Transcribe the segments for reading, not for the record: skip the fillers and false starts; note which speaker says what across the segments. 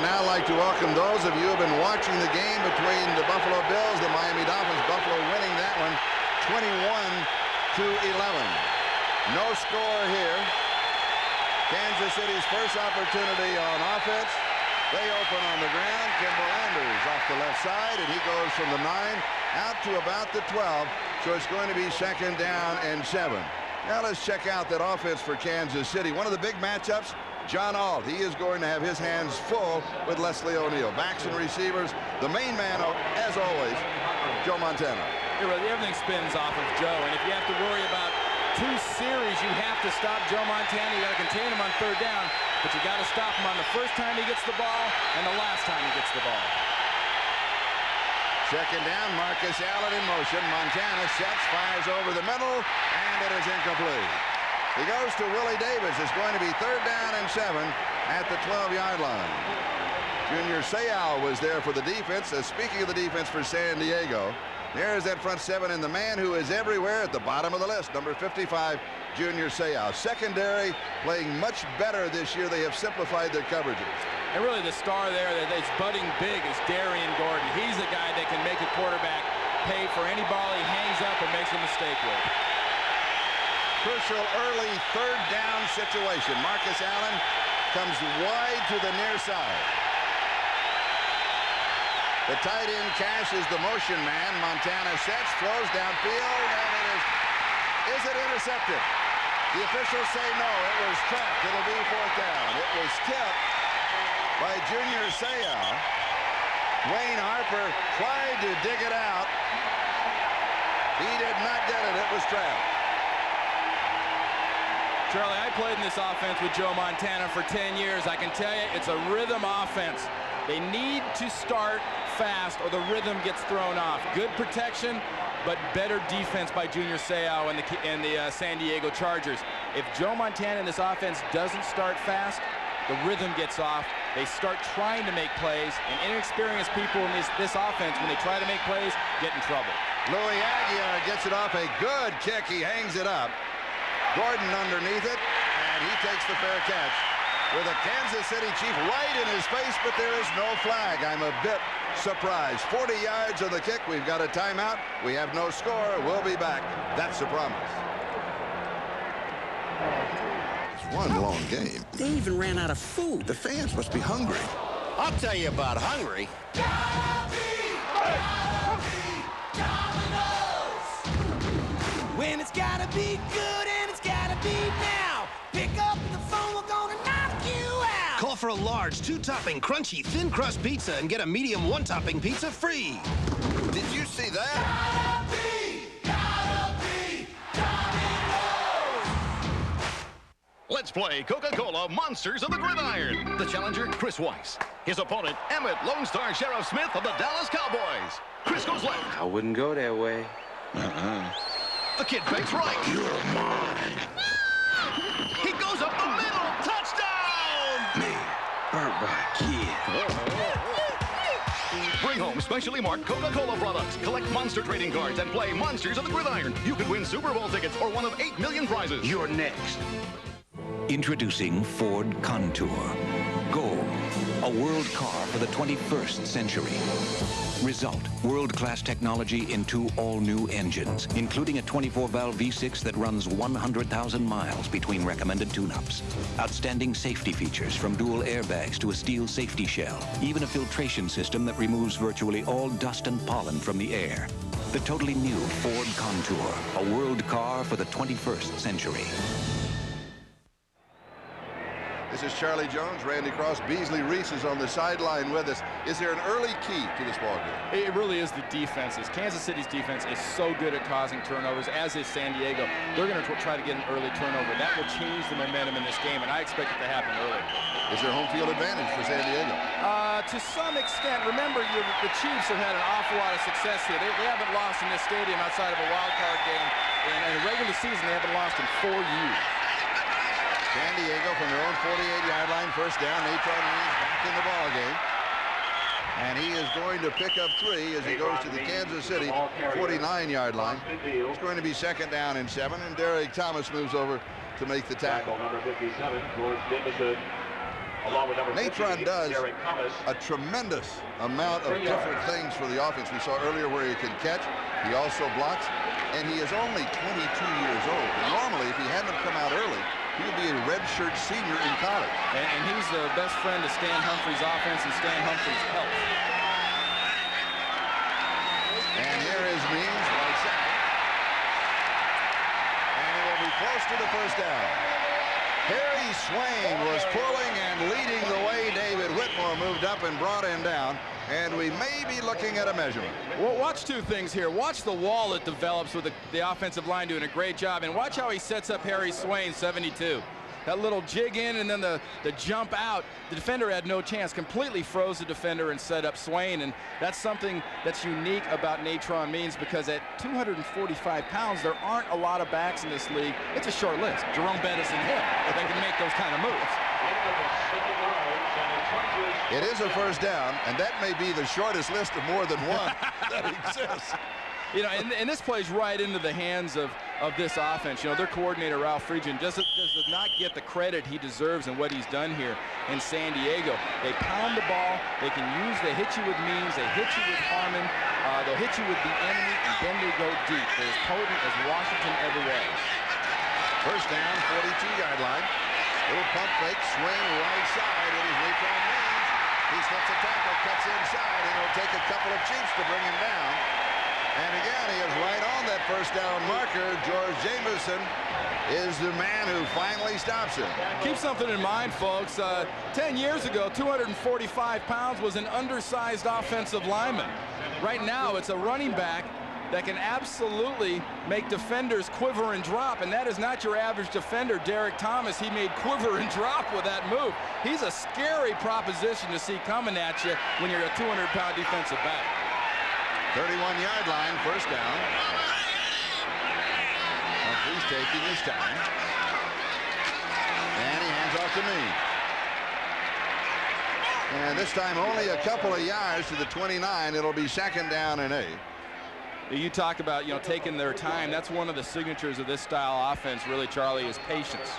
Speaker 1: now like to welcome those of you who have been watching the game between the Buffalo Bills, the Miami Dolphins. Buffalo winning that one 21-11. No score here. Kansas City's first opportunity on offense. They open on the ground. Kimball Anders off the left side, and he goes from the 9 out to about the 12. So it's going to be 2nd down and 7. Now let's check out that offense for Kansas City. One of the big matchups, John Alt. He is going to have his hands full with Leslie O'Neal. Backs and receivers. The main man, as always, Joe Montana.
Speaker 2: Everything spins off of Joe, and if you have to worry about 2 series, you have to stop Joe Montana. You got to contain him on 3rd down, but you got to stop him on the first time he gets the ball and the last time he gets the ball.
Speaker 1: 2nd down, Marcus Allen in motion. Montana sets, fires over the middle, and it is incomplete. He goes to Willie Davis. It's going to be 3rd down and 7 at the 12-yard line. Junior Seau was there for the defense. Speaking of the defense for San Diego, there's that front 7 and the man who is everywhere at the bottom of the list, number 55, Junior Seau. Secondary playing much better this year. They have simplified their coverages.
Speaker 2: And really the star there that's budding big is Darian Gordon. He's the guy that can make a quarterback pay for any ball he hangs up or makes a mistake with.
Speaker 1: Crucial early 3rd down situation. Marcus Allen comes wide to the near side. The tight end Cash is the motion man. Montana sets, throws downfield, and is it intercepted? The officials say no, it was trapped. It'll be 4th down. It was tipped by Junior Seau. Wayne Harper tried to dig it out. He did not get it. It was trapped.
Speaker 2: Charlie, I played in this offense with Joe Montana for 10 years. I can tell you it's a rhythm offense. They need to start fast or the rhythm gets thrown off. Good protection, but better defense by Junior Seau and the San Diego Chargers. If Joe Montana in this offense doesn't start fast, the rhythm gets off. They start trying to make plays, and inexperienced people in this offense, when they try to make plays, get in trouble.
Speaker 1: Louis Aguiar gets it off. A good kick. He hangs it up. Gordon underneath it, and he takes the fair catch with a Kansas City Chief right in his face, but there is no flag. I'm a bit surprised. 40 yards on the kick. We've got a timeout. We have no score. We'll be back. That's a promise. It's one long game.
Speaker 3: They even ran out of food.
Speaker 1: The fans must be hungry.
Speaker 3: I'll tell you about hungry.
Speaker 4: When it's gotta be good and it's gotta be now. Pick up the phone, we're gonna knock you out.
Speaker 5: Call for a large 2-topping crunchy thin crust pizza and get a medium 1-topping pizza free.
Speaker 1: Did you see that?
Speaker 4: Gotta be Domino's.
Speaker 6: Let's play Coca-Cola Monsters of the Gridiron. The challenger, Chris Weiss. His opponent, Emmett Lone Star Sheriff Smith of the Dallas Cowboys. Chris goes left.
Speaker 7: I wouldn't go that way.
Speaker 6: The kid fakes right.
Speaker 3: You're mine.
Speaker 6: He goes up the middle. Touchdown!
Speaker 3: Me, burnt by a kid.
Speaker 6: Bring home specially marked Coca-Cola products. Collect Monster trading cards and play Monsters of the Gridiron. You could win Super Bowl tickets or one of 8 million prizes.
Speaker 3: You're next.
Speaker 8: Introducing Ford Contour. Go. A world car for the 21st century. Result, world-class technology in 2 all-new engines, including a 24-valve V6 that runs 100,000 miles between recommended tune-ups. Outstanding safety features from dual airbags to a steel safety shell, even a filtration system that removes virtually all dust and pollen from the air. The totally new Ford Contour, a world car for the 21st century.
Speaker 1: This is Charlie Jones, Randy Cross. Beasley Reese is on the sideline with us. Is there an early key to this ballgame?
Speaker 2: It really is the defenses. Kansas City's defense is so good at causing turnovers, as is San Diego. They're going to try to get an early turnover. That will change the momentum in this game, and I expect it to happen early.
Speaker 1: Is there home field advantage for San Diego?
Speaker 2: To some extent. Remember, the Chiefs have had an awful lot of success here. They haven't lost in this stadium outside of a wild card game. In the regular season, they haven't lost in 4 years.
Speaker 1: San Diego from their own 48-yard line, first down. Natron Reed's back in the ball game. And he is going to pick up 3 as he goes to the Kansas City 49-yard line. It's going to be 2nd down and 7, and Derek Thomas moves over to make the tackle.
Speaker 9: Number 57 towards Jameson.
Speaker 1: Natron does a tremendous amount of different things for the offense. We saw earlier where he can catch. He also blocks, and he is only 22 years old. And normally, if he hadn't come out early, he would be a redshirt senior in college.
Speaker 2: And he's the best friend to Stan Humphries' offense and Stan Humphries' health.
Speaker 1: And here is Means, right side. And it will be close to the first down. Harry Swain was pulling and leading the way. David Whitmore moved up and brought him down. And we may be looking at a measurement.
Speaker 2: Well, watch two things here. Watch the wall that develops with the offensive line doing a great job. And watch how he sets up Harry Swain, 72. That little jig in and then the jump out. The defender had no chance. Completely froze the defender and set up Swain. And that's something that's unique about Natron Means, because at 245 pounds, there aren't a lot of backs in this league. It's a short list. Jerome Bettis and him, they can make those kind of moves.
Speaker 1: It is a first down, and that may be the shortest list of more than one that exists.
Speaker 2: You know, and this plays right into the hands of this offense. You know, their coordinator, Ralph Friedgen, does not get the credit he deserves in what he's done here in San Diego. They pound the ball. They hit you with Means. They hit you with Harmon. They'll hit you with the enemy, and then they go deep. They're as potent as Washington ever was.
Speaker 1: First down, 42-yard line. Little pump fake, swing right side. It is Natron Means. He slips a tackle, cuts inside, and it'll take a couple of Chiefs to bring him down. And again, he is right on that first down marker. George Jameson is the man who finally stops him.
Speaker 2: Keep something in mind, folks. 10 years ago, 245 pounds was an undersized offensive lineman. Right now, it's a running back that can absolutely make defenders quiver and drop, and that is not your average defender. Derek Thomas, he made quiver and drop with that move. He's a scary proposition to see coming at you when you're a 200-pound defensive back.
Speaker 1: 31-yard line, first down. Humphries taking his time. And he hands off to me. And this time only a couple of yards to the 29. It'll be second down and 8.
Speaker 2: You talk about, you know, taking their time. That's one of the signatures of this style offense, really, Charlie, is patience.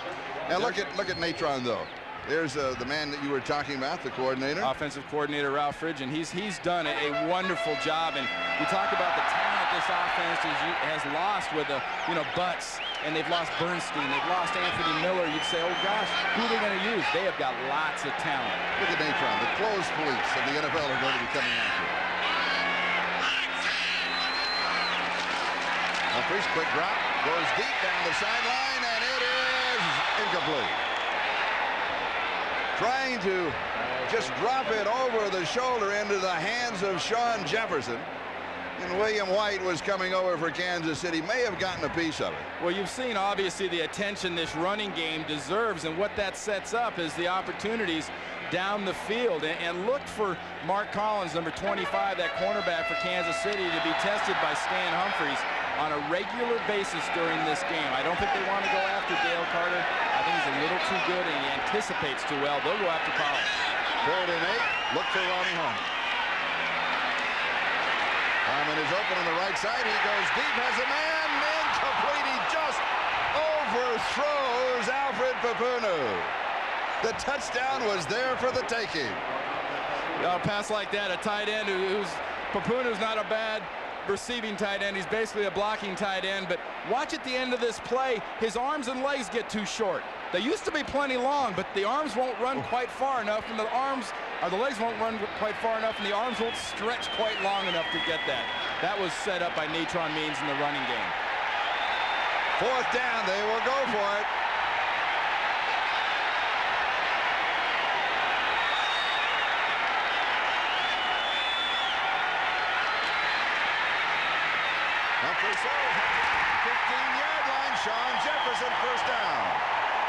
Speaker 1: Now look at Natron, though. There's the man that you were talking about, the coordinator.
Speaker 2: Offensive coordinator Ralph Friedgen. He's done a wonderful job. And you talk about the talent this offense has lost with the, you know, Butts, and they've lost Bernstein, they've lost Anthony Miller. You'd say, oh gosh, who are they going to use? They have got lots of talent.
Speaker 1: Look at Natron. The closed police of the NFL are going to be coming after him. Humphries, quick drop, goes deep down the sideline, and it is incomplete. Trying to just drop it over the shoulder into the hands of Sean Jefferson. And William White was coming over for Kansas City, may have gotten a piece of it.
Speaker 2: Well, you've seen obviously the attention this running game deserves, and what that sets up is the opportunities down the field. And look for Mark Collins, number 25, that cornerback for Kansas City, to be tested by Stan Humphries on a regular basis during this game. I don't think they want to go after Dale Carter. I think he's a little too good, and he anticipates too well. They'll go after Collins.
Speaker 1: 3rd and 8. Look for Ronnie Holman. Harmon is open on the right side. He goes deep, has a man, incomplete. He just overthrows Alfred Papunu. The touchdown was there for the taking.
Speaker 2: A pass like that, a tight end Papunu's not a bad receiving tight end. He's basically a blocking tight end, but watch at the end of this play, his arms and legs get too short. They used to be plenty long, but the arms won't run quite far enough, and the legs won't run quite far enough, and the arms won't stretch quite long enough to get that. That was set up by Natron Means in the running game.
Speaker 1: 4th down, they will go for it. Humphries, 15-yard line, Sean Jefferson, first down.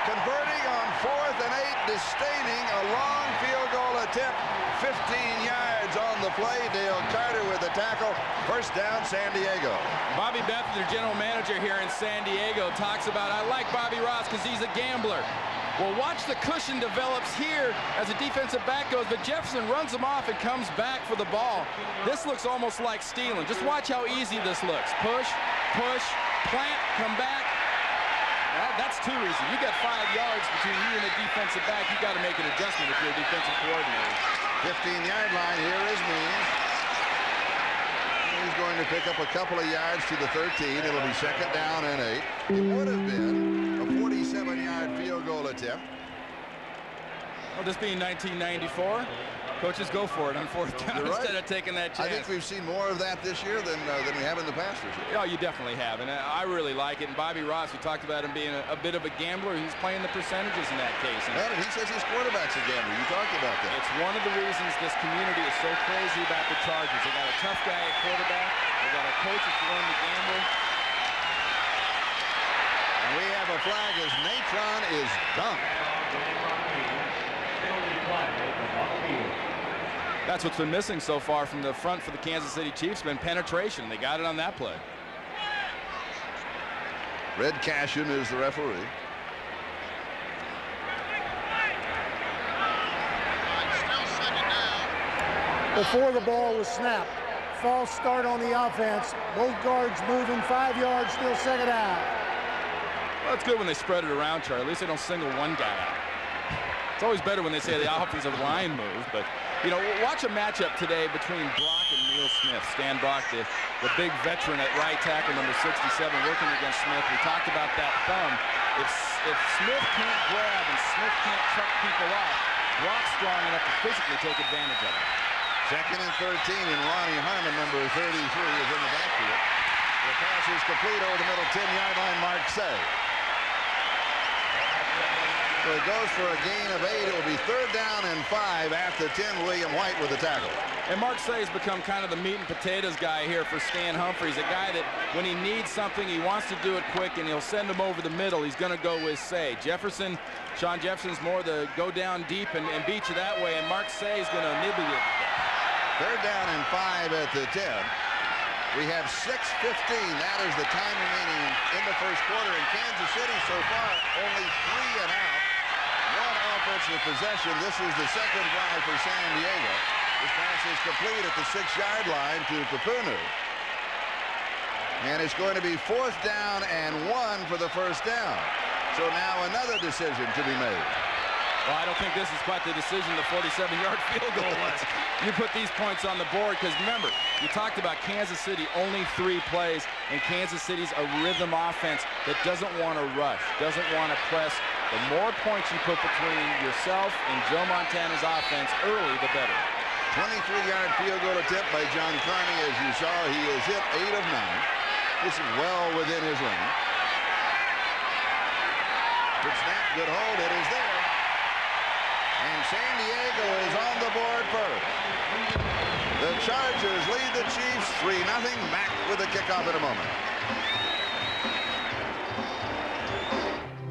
Speaker 1: Converting on 4th and 8, disdaining a long field goal attempt. 15 yards on the play. Dale Carter with the tackle. First down, San Diego.
Speaker 2: Bobby Beth, their general manager here in San Diego, talks about, I like Bobby Ross because he's a gambler. Well, watch the cushion develops here as a defensive back goes, but Jefferson runs him off and comes back for the ball. This looks almost like stealing. Just watch how easy this looks. Push, push, plant, come back. That That's two reasons. You got 5 yards between you and the defensive back. You got to make an adjustment if you're a defensive coordinator.
Speaker 1: 15-yard line. Here is Means. He's going to pick up a couple of yards to the 13. It'll be 2nd down and 8. It would have been a 47-yard field goal attempt.
Speaker 2: Well, this being 1994, coaches go for it on 4th down instead of taking that chance.
Speaker 1: I think we've seen more of that this year than we have in the past this year.
Speaker 2: Yeah, you definitely have, and I really like it. And Bobby Ross, we talked about him being a bit of a gambler. He's playing the percentages in that case. And
Speaker 1: he says his quarterback's a gambler. You talked about that.
Speaker 2: It's one of the reasons this community is so crazy about the Chargers. They got a tough guy at quarterback. They got a coach that's willing to gamble.
Speaker 1: And we have a flag as Natron is dunked.
Speaker 2: That's what's been missing so far from the front for the Kansas City Chiefs, been penetration. They got it on that play.
Speaker 1: Red Cashin is the referee.
Speaker 7: Before the ball was snapped, false start on the offense. Both guards moving 5 yards, still 2nd down.
Speaker 2: Well, it's good when they spread it around, Charlie. At least they don't single one guy out. It's always better when they say the offensive line move, but you know, watch a matchup today between Brock and Neil Smith. Stan Brock, the big veteran at right tackle, number 67, working against Smith. We talked about that thumb. If Smith can't grab and Smith can't chuck people off, Brock's strong enough to physically take advantage of it.
Speaker 1: 2nd and 13, and Ronnie Harmon, number 33, is in the backfield. The pass is complete over the middle 10-yard line. Mark Say. So it goes for a gain of 8. It will be 3rd down and 5 after 10. William White with the tackle.
Speaker 2: And Mark Say has become kind of the meat and potatoes guy here for Stan Humphries, a guy that when he needs something, he wants to do it quick, and he'll send him over the middle. He's going to go with Say. Sean Jefferson's more the go down deep and beat you that way, and Mark Say is going to nibble you.
Speaker 1: 3rd down and 5 at the 10. We have 6:15. That is the time remaining in the first quarter. In Kansas City so far, only 3 and out. One offensive possession. This is the 2nd drive for San Diego. This pass is complete at the 6-yard line to Papunu. And it's going to be 4th down and 1 for the 1st down. So now another decision to be made.
Speaker 2: Well, I don't think this is quite the decision the 47-yard field goal was. You put these points on the board because, remember, you talked about Kansas City only 3 plays, and Kansas City's a rhythm offense that doesn't want to rush, doesn't want to press. The more points you put between yourself and Joe Montana's offense early, the better.
Speaker 1: 23-yard field goal attempt by John Carney. As you saw, he has hit 8 of 9. This is well within his range. Good snap, good hold. It is there. And San Diego is on the board first. The Chargers lead the Chiefs 3-0. Back with a kickoff in a moment.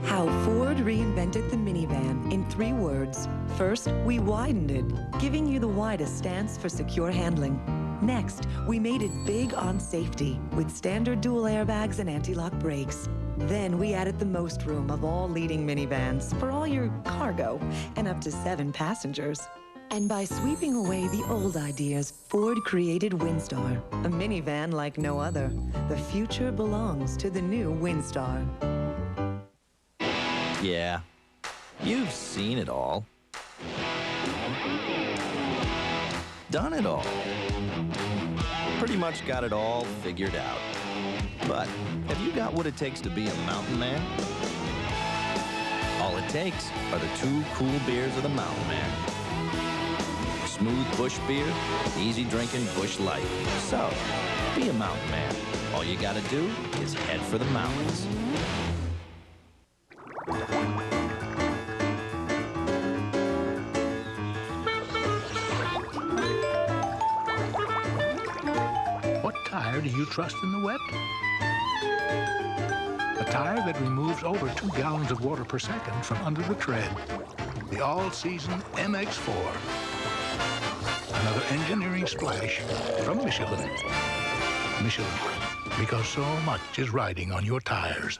Speaker 9: How Ford reinvented the minivan in 3 words. First, we widened it, giving you the widest stance for secure handling. Next, we made it big on safety with standard dual airbags and anti-lock brakes. Then we added the most room of all leading minivans for all your cargo and up to 7 passengers. And by sweeping away the old ideas, Ford created Windstar, a minivan like no other. The future belongs to the new Windstar.
Speaker 10: Yeah, you've seen it all. Done it all. Pretty much got it all figured out. But have you got what it takes to be a mountain man? All it takes are the 2 cool beers of the Mountain Man. Smooth Busch beer, easy drinking Busch Light. So, be a mountain man. All you gotta do is head for the mountains.
Speaker 11: What tire do you trust in the wet? A tire that removes over 2 gallons of water per second from under the tread. The all-season MX4. Another engineering splash from Michelin. Michelin, because so much is riding on your tires.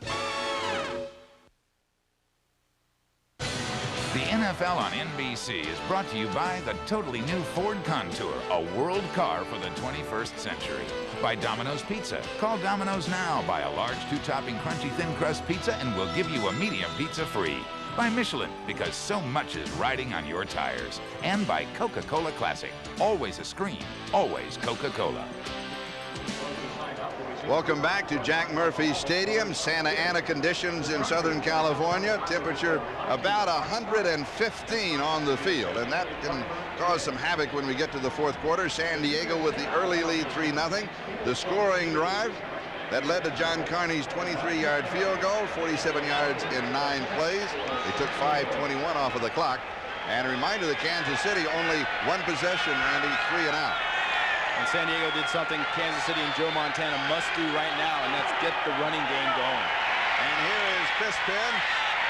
Speaker 12: The NFL on NBC is brought to you by the totally new Ford Contour, a world car for the 21st century. By Domino's Pizza. Call Domino's now. Buy a large 2-topping crunchy thin crust pizza and we'll give you a medium pizza free. By Michelin, because so much is riding on your tires. And by Coca-Cola Classic. Always a scream, always Coca-Cola.
Speaker 1: Welcome back to Jack Murphy Stadium. Santa Ana conditions in Southern California. Temperature about 115 on the field, and that can cause some havoc when we get to the fourth quarter. San Diego with the early lead 3-0. The scoring drive that led to John Carney's 23-yard field goal, 47 yards in 9 plays. They took 5:21 off of the clock. And a reminder that Kansas City only one possession, Randy, 3 and out.
Speaker 2: And San Diego did something Kansas City and Joe Montana must do right now, and that's get the running game going.
Speaker 1: And here is Chris Penn,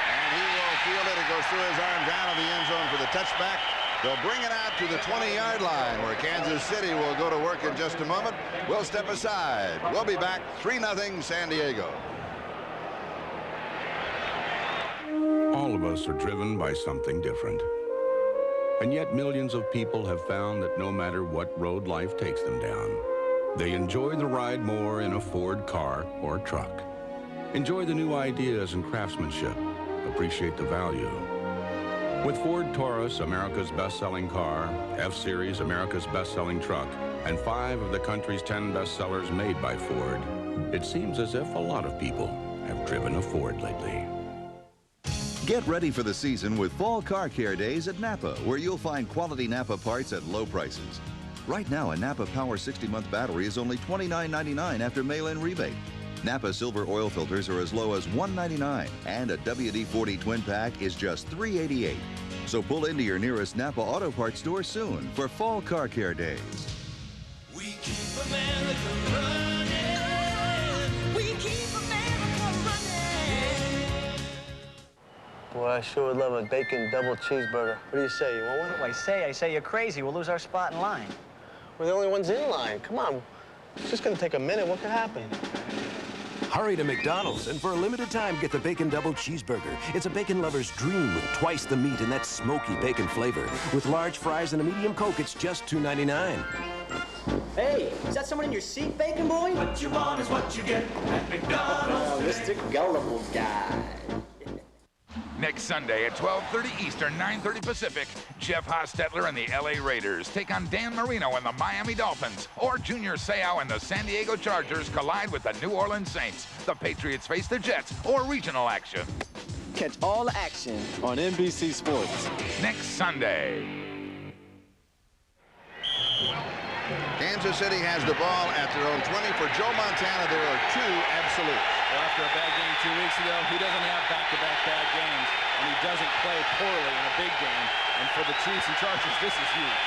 Speaker 1: and he will field it. It goes through his arms out of the end zone for the touchback. They'll bring it out to the 20-yard line, where Kansas City will go to work in just a moment. We'll step aside. We'll be back 3-0 San Diego.
Speaker 13: All of us are driven by something different. And yet millions of people have found that no matter what road life takes them down, they enjoy the ride more in a Ford car or truck. Enjoy the new ideas and craftsmanship. Appreciate the value. With Ford Taurus, America's best-selling car, F-Series, America's best-selling truck, and 5 of the country's 10 bestsellers made by Ford, it seems as if a lot of people have driven a Ford lately.
Speaker 14: Get ready for the season with Fall Car Care Days at Napa, where you'll find quality Napa parts at low prices. Right now, a Napa Power 60-month battery is only $29.99 after mail-in rebate. Napa Silver oil filters are as low as $1.99, and a WD-40 Twin Pack is just $3.88. So pull into your nearest Napa Auto Parts store soon for Fall Car Care Days.
Speaker 4: We keep America running. We keep America running.
Speaker 15: Boy, I sure would love a bacon double cheeseburger. What do you say? You want one?
Speaker 16: What do I say you're crazy. We'll lose our spot in line.
Speaker 15: We're the only ones in line. Come on. It's just gonna take a minute. What could happen?
Speaker 17: Hurry to McDonald's, and for a limited time, get the Bacon Double Cheeseburger. It's a bacon lover's dream with twice the meat and that smoky bacon flavor. With large fries and a medium Coke, it's just $2.99.
Speaker 16: Hey, is that someone in your seat, Bacon Boy?
Speaker 4: What you want is what you get at McDonald's.
Speaker 16: Mr. Gullible Guy.
Speaker 12: Next Sunday at 12:30 Eastern, 9:30 Pacific, Jeff Hostetler and the LA Raiders take on Dan Marino and the Miami Dolphins, or Junior Seau and the San Diego Chargers collide with the New Orleans Saints. The Patriots face the Jets, or regional action.
Speaker 18: Catch all the action on NBC Sports.
Speaker 12: Next Sunday.
Speaker 1: Kansas City has the ball at their own 20. For Joe Montana, there are 2 absolutes.
Speaker 2: Well, after a bad game 2 weeks ago, he doesn't have back-to-back bad games, and he doesn't play poorly in a big game. And for the Chiefs and Chargers, this is huge.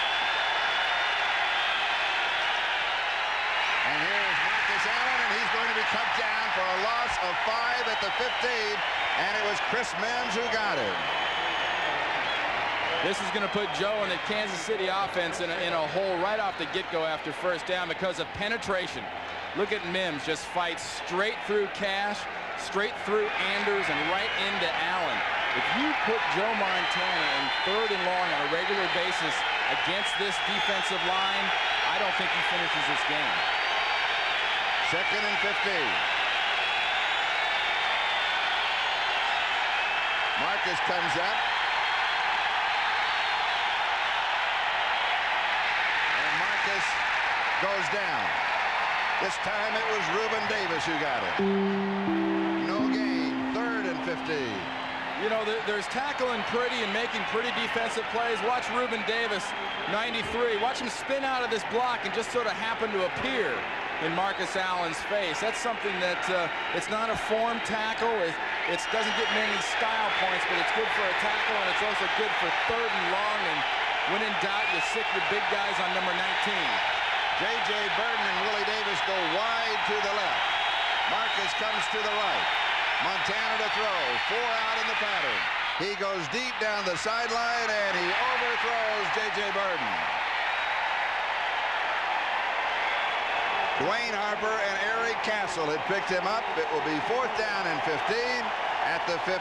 Speaker 1: And here's Marcus Allen, and he's going to be cut down for a loss of 5 at the 15, and it was Chris Mims who got him.
Speaker 2: This is going to put Joe and the Kansas City offense in a hole right off the get-go after first down because of penetration. Look at Mims just fight straight through Cash, straight through Anders, and right into Allen. If you put Joe Montana in 3rd and long on a regular basis against this defensive line, I don't think he finishes this game.
Speaker 1: 2nd and 15. Marcus comes up. And Marcus goes down. This time it was Reuben Davis who got it. No gain. 3rd and 15.
Speaker 2: You know, there's tackling pretty and making pretty defensive plays. Watch Reuben Davis, 93. Watch him spin out of this block and just sort of happen to appear in Marcus Allen's face. That's something that it's not a form tackle. It doesn't get many style points, but it's good for a tackle, and it's also good for 3rd and long. And when in doubt, you sick your big guys on number 19.
Speaker 1: J.J. Burton and Willie Davis go wide to the left. Marcus comes to the right. Montana to throw. 4 out in the pattern. He goes deep down the sideline, and he overthrows J.J. Burton. Dwayne Harper and Eric Castle had picked him up. It will be 4th down and 15 at the 15.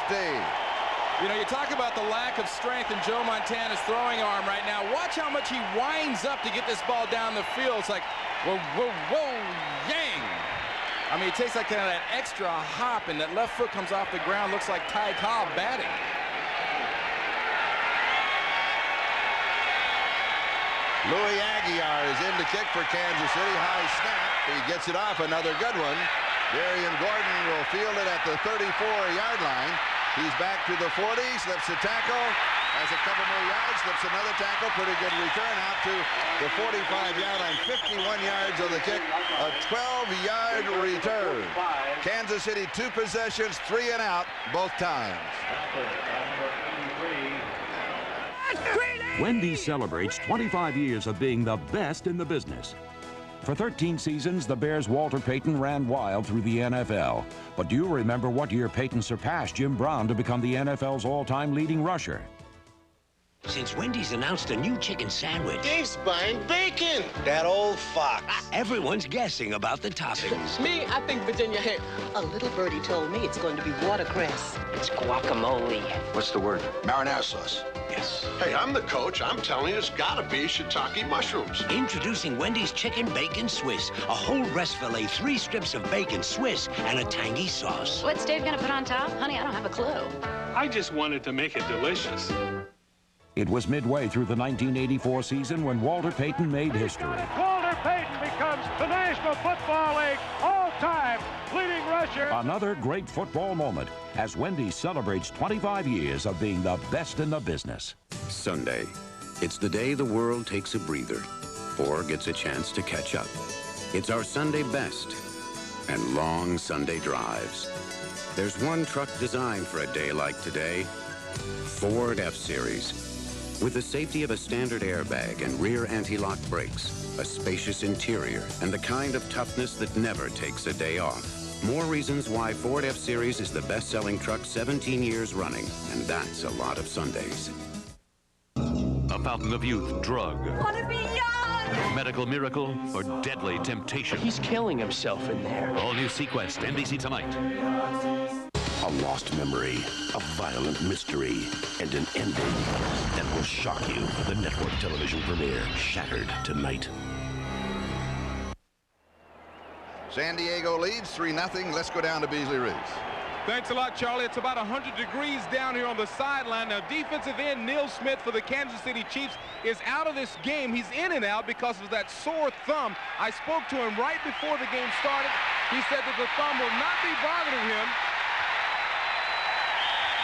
Speaker 2: You know, you talk about the lack of strength in Joe Montana's throwing arm right now. Watch how much he winds up to get this ball down the field. It's like, whoa, whoa, whoa, yang. I mean, it takes like kind of that extra hop, and that left foot comes off the ground. Looks like Ty Cobb batting.
Speaker 1: Louis Aguiar is in to kick for Kansas City. High snap. He gets it off. Another good one. Darian Gordon will field it at the 34-yard line. He's back to the 40, slips a tackle, has a couple more yards, slips another tackle, pretty good return out to the 45-yard line, 51 yards on the kick, a 12-yard return. Kansas City 2 possessions, 3 and out both times.
Speaker 19: Wendy's celebrates 25 years of being the best in the business. For 13 seasons, the Bears' Walter Payton ran wild through the NFL. But do you remember what year Payton surpassed Jim Brown to become the NFL's all-time leading rusher?
Speaker 20: Since Wendy's announced a new chicken sandwich...
Speaker 5: Dave's buying bacon! That old fox.
Speaker 20: Everyone's guessing about the toppings.
Speaker 21: Me, I think Virginia ham. A little birdie told me it's going to be watercress.
Speaker 20: It's guacamole.
Speaker 3: What's the word? Marinara sauce.
Speaker 20: Yes.
Speaker 5: Hey, I'm the coach. I'm telling you, it's gotta be shiitake mushrooms.
Speaker 20: Introducing Wendy's Chicken Bacon Swiss. A whole breast fillet, 3 strips of bacon Swiss, and a tangy sauce.
Speaker 22: What's Dave gonna put on top? Honey, I don't have a clue.
Speaker 23: I just wanted to make it delicious.
Speaker 19: It was midway through the 1984 season when Walter Payton made history.
Speaker 24: Walter Payton becomes the National Football League all-time leading rusher.
Speaker 19: Another great football moment as Wendy's celebrates 25 years of being the best in the business.
Speaker 25: Sunday. It's the day the world takes a breather or gets a chance to catch up. It's our Sunday best and long Sunday drives. There's one truck designed for a day like today, Ford F-Series. With the safety of a standard airbag and rear anti-lock brakes, a spacious interior, and the kind of toughness that never takes a day off. More reasons why Ford F-Series is the best-selling truck 17 years running, and that's a lot of Sundays.
Speaker 26: A fountain of youth, drug.
Speaker 4: Wanna be young!
Speaker 26: Medical miracle or deadly temptation.
Speaker 15: He's killing himself in there.
Speaker 26: All new Sequest, NBC tonight.
Speaker 17: A lost memory, a violent mystery, and an ending that will shock you. The network television premiere, Shattered, tonight.
Speaker 1: San Diego leads 3-0. Let's go down to Beasley Reese.
Speaker 27: Thanks a lot, Charlie. It's about 100 degrees down here on the sideline. Now, defensive end Neil Smith for the Kansas City Chiefs is out of this game. He's in and out because of that sore thumb. I spoke to him right before the game started. He said that the thumb will not be bothering him.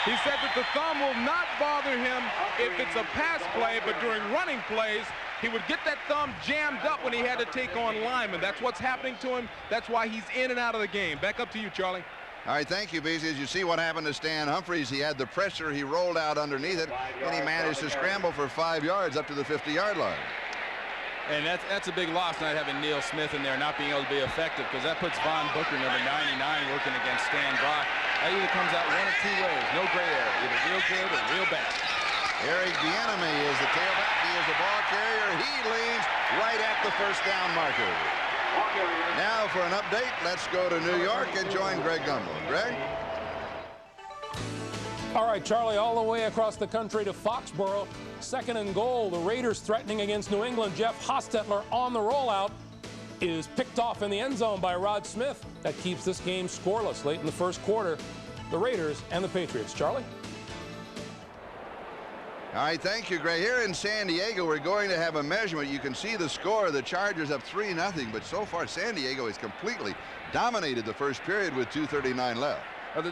Speaker 27: He said that the thumb will not bother him if it's a pass play, but during running plays, he would get that thumb jammed up when he had to take on linemen. That's what's happening to him. That's why he's in and out of the game. Back up to you, Charlie.
Speaker 1: All right, thank you, Beasley. As you see what happened to Stan Humphries, he had the pressure, he rolled out underneath it, and he managed to scramble for 5 yards up to the 50-yard line.
Speaker 2: And that's a big loss, not having Neil Smith in there, not being able to be effective, because that puts Von Booker, number 99, working against Stan Brock. That either comes out one of 2 ways, no gray area, either real good or real bad.
Speaker 1: Eric Bieniemy is the tailback. He is the ball carrier. He leans right at the first down marker. Now for an update, let's go to New York and join Greg Gumbel. Greg?
Speaker 28: All right, Charlie, all the way across the country to Foxborough. 2nd and goal. The Raiders threatening against New England. Jeff Hostetler on the rollout is picked off in the end zone by Rod Smith. That keeps this game scoreless late in the first quarter. The Raiders and the Patriots. Charlie?
Speaker 1: All right, thank you, Greg. Here in San Diego, we're going to have a measurement. You can see the score. The Chargers up 3-0, but so far San Diego has completely dominated the first period with 2:39 left.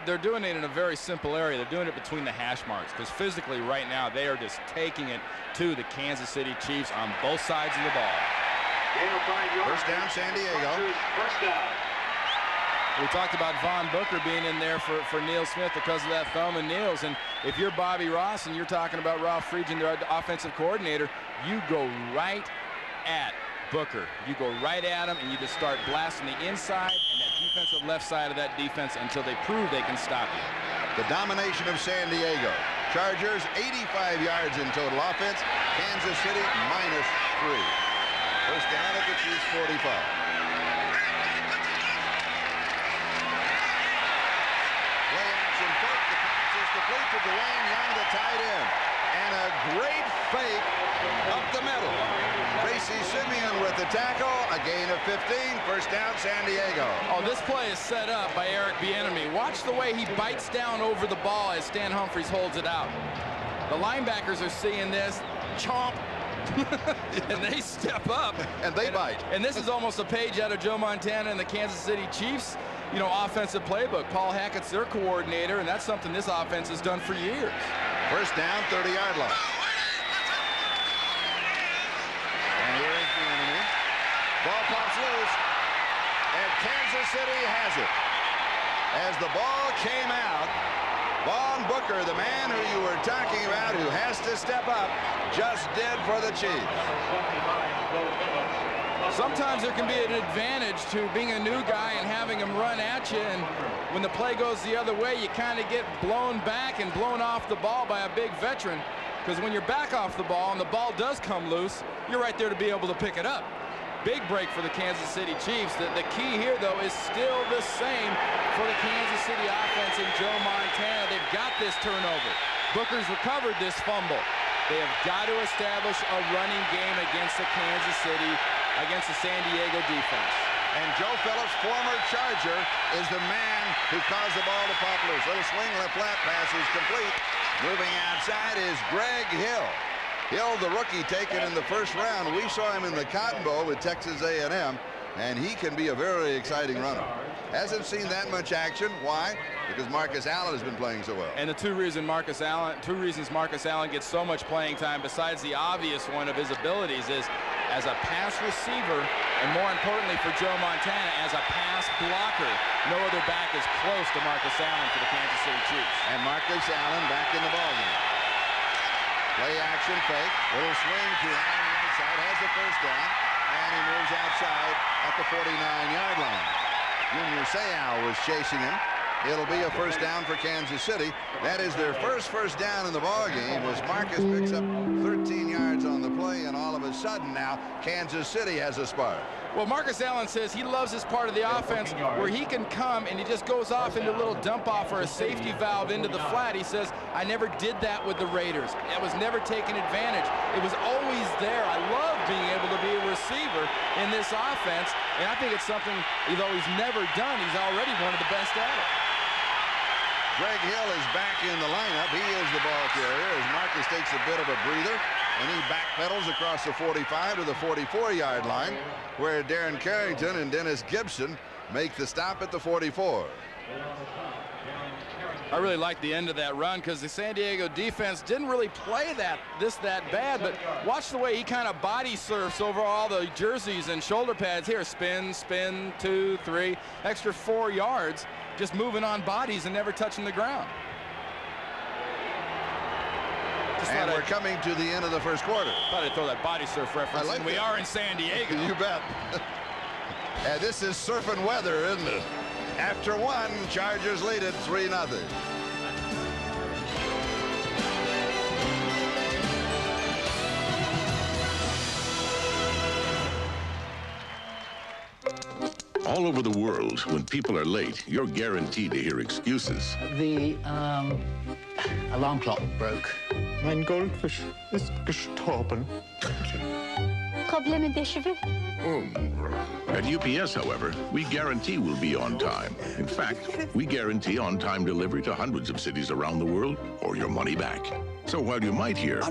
Speaker 2: They're doing it in a very simple area. They're doing it between the hash marks, because physically right now they are just taking it to the Kansas City Chiefs on both sides of the ball.
Speaker 1: First down, San Diego.
Speaker 27: First down.
Speaker 2: We talked about Von Booker being in there for Neil Smith because of that thumb and Neil's. And if you're Bobby Ross and you're talking about Ralph Friedgen, their offensive coordinator, you go right at Booker. You go right at him and you just start blasting the inside and that defensive left side of that defense until they prove they can stop you.
Speaker 1: The domination of San Diego. Chargers 85 yards in total offense. Kansas City -3. First down at the Chiefs 45. Play action fake. The pass is complete to Dwayne Young, the tight end. And a great fake up the middle. Tracy Simeon with the tackle, a gain of 15, first down, San Diego.
Speaker 2: Oh, this play is set up by Eric Bieniemy. Watch the way he bites down over the ball as Stan Humphries holds it out. The linebackers are seeing this, chomp, and they step up.
Speaker 1: And they bite.
Speaker 2: And this is almost a page out of Joe Montana and the Kansas City Chiefs, you know, offensive playbook. Paul Hackett's their coordinator, and that's something this offense has done for years.
Speaker 1: First down, 30-yard line. And here is the enemy. Ball pops loose, and Kansas City has it. As the ball came out, Vaughn Booker, the man who you were talking about, who has to step up, just did for the Chiefs.
Speaker 2: Sometimes there can be an advantage to being a new guy and having him run at you, and when the play goes the other way, you kind of get blown back and blown off the ball by a big veteran, because when you're back off the ball and the ball does come loose, you're right there to be able to pick it up. Big break for the Kansas City Chiefs. The key here, though, is still the same for the Kansas City offense and Joe Montana. They've got this turnover. Booker's recovered this fumble. They have got to establish a running game against the against the San Diego defense.
Speaker 1: And Joe Phillips, former Charger, is the man who caused the ball to pop loose. Little swing, left flat, pass is complete. Moving outside is Greg Hill. Hill, the rookie, taken in the first round. We saw him in the Cotton Bowl with Texas A&M, and he can be a very exciting runner. Hasn't seen that much action. Why? Because Marcus Allen has been playing so well.
Speaker 2: And the two reasons Marcus Allen gets so much playing time, besides the obvious one of his abilities, is as a pass receiver, and more importantly for Joe Montana, as a pass blocker. No other back is close to Marcus Allen for the Kansas City Chiefs.
Speaker 1: And Marcus Allen back in the ballgame. Play action fake, little swing to the outside, has the first down, and he moves outside at the 49-yard line. Junior Seau was chasing him. It'll be a first down for Kansas City. That is their first down in the ballgame, as Marcus picks up 13 yards on the play, and all of a sudden now Kansas City has a spark.
Speaker 2: Well, Marcus Allen says he loves this part of the offense where he can come and he just goes off into a little dump off or a safety valve into the flat. He says, I never did that with the Raiders. It was never taken advantage. It was always there. I love being able to be a receiver in this offense, and I think it's something, though he's never done, he's already one of the best at it.
Speaker 1: Greg Hill is back in the lineup. He is the ball carrier as Marcus takes a bit of a breather, and he backpedals across the 45 to the 44-yard line, where Darren Carrington and Dennis Gibson make the stop at the 44.
Speaker 2: I really like the end of that run because the San Diego defense didn't really play that bad, but watch the way he kind of body surfs over all the jerseys and shoulder pads here. Spin, 2, 3, extra 4 yards, just moving on bodies and never touching the ground.
Speaker 1: And we're coming to the end of the first quarter.
Speaker 2: Thought I'd throw that body surf reference in. We are in San Diego.
Speaker 1: You bet. And this is surfing weather, isn't it? After one, Chargers lead it 3-0.
Speaker 6: All over the world, when people are late, you're guaranteed to hear excuses.
Speaker 7: The alarm clock broke.
Speaker 8: Mein Goldfisch ist gestorben.
Speaker 6: Problème des cheveux? At UPS, however, we guarantee we'll be on time. In fact, we guarantee on-time delivery to hundreds of cities around the world, or your money back. So while you might hear,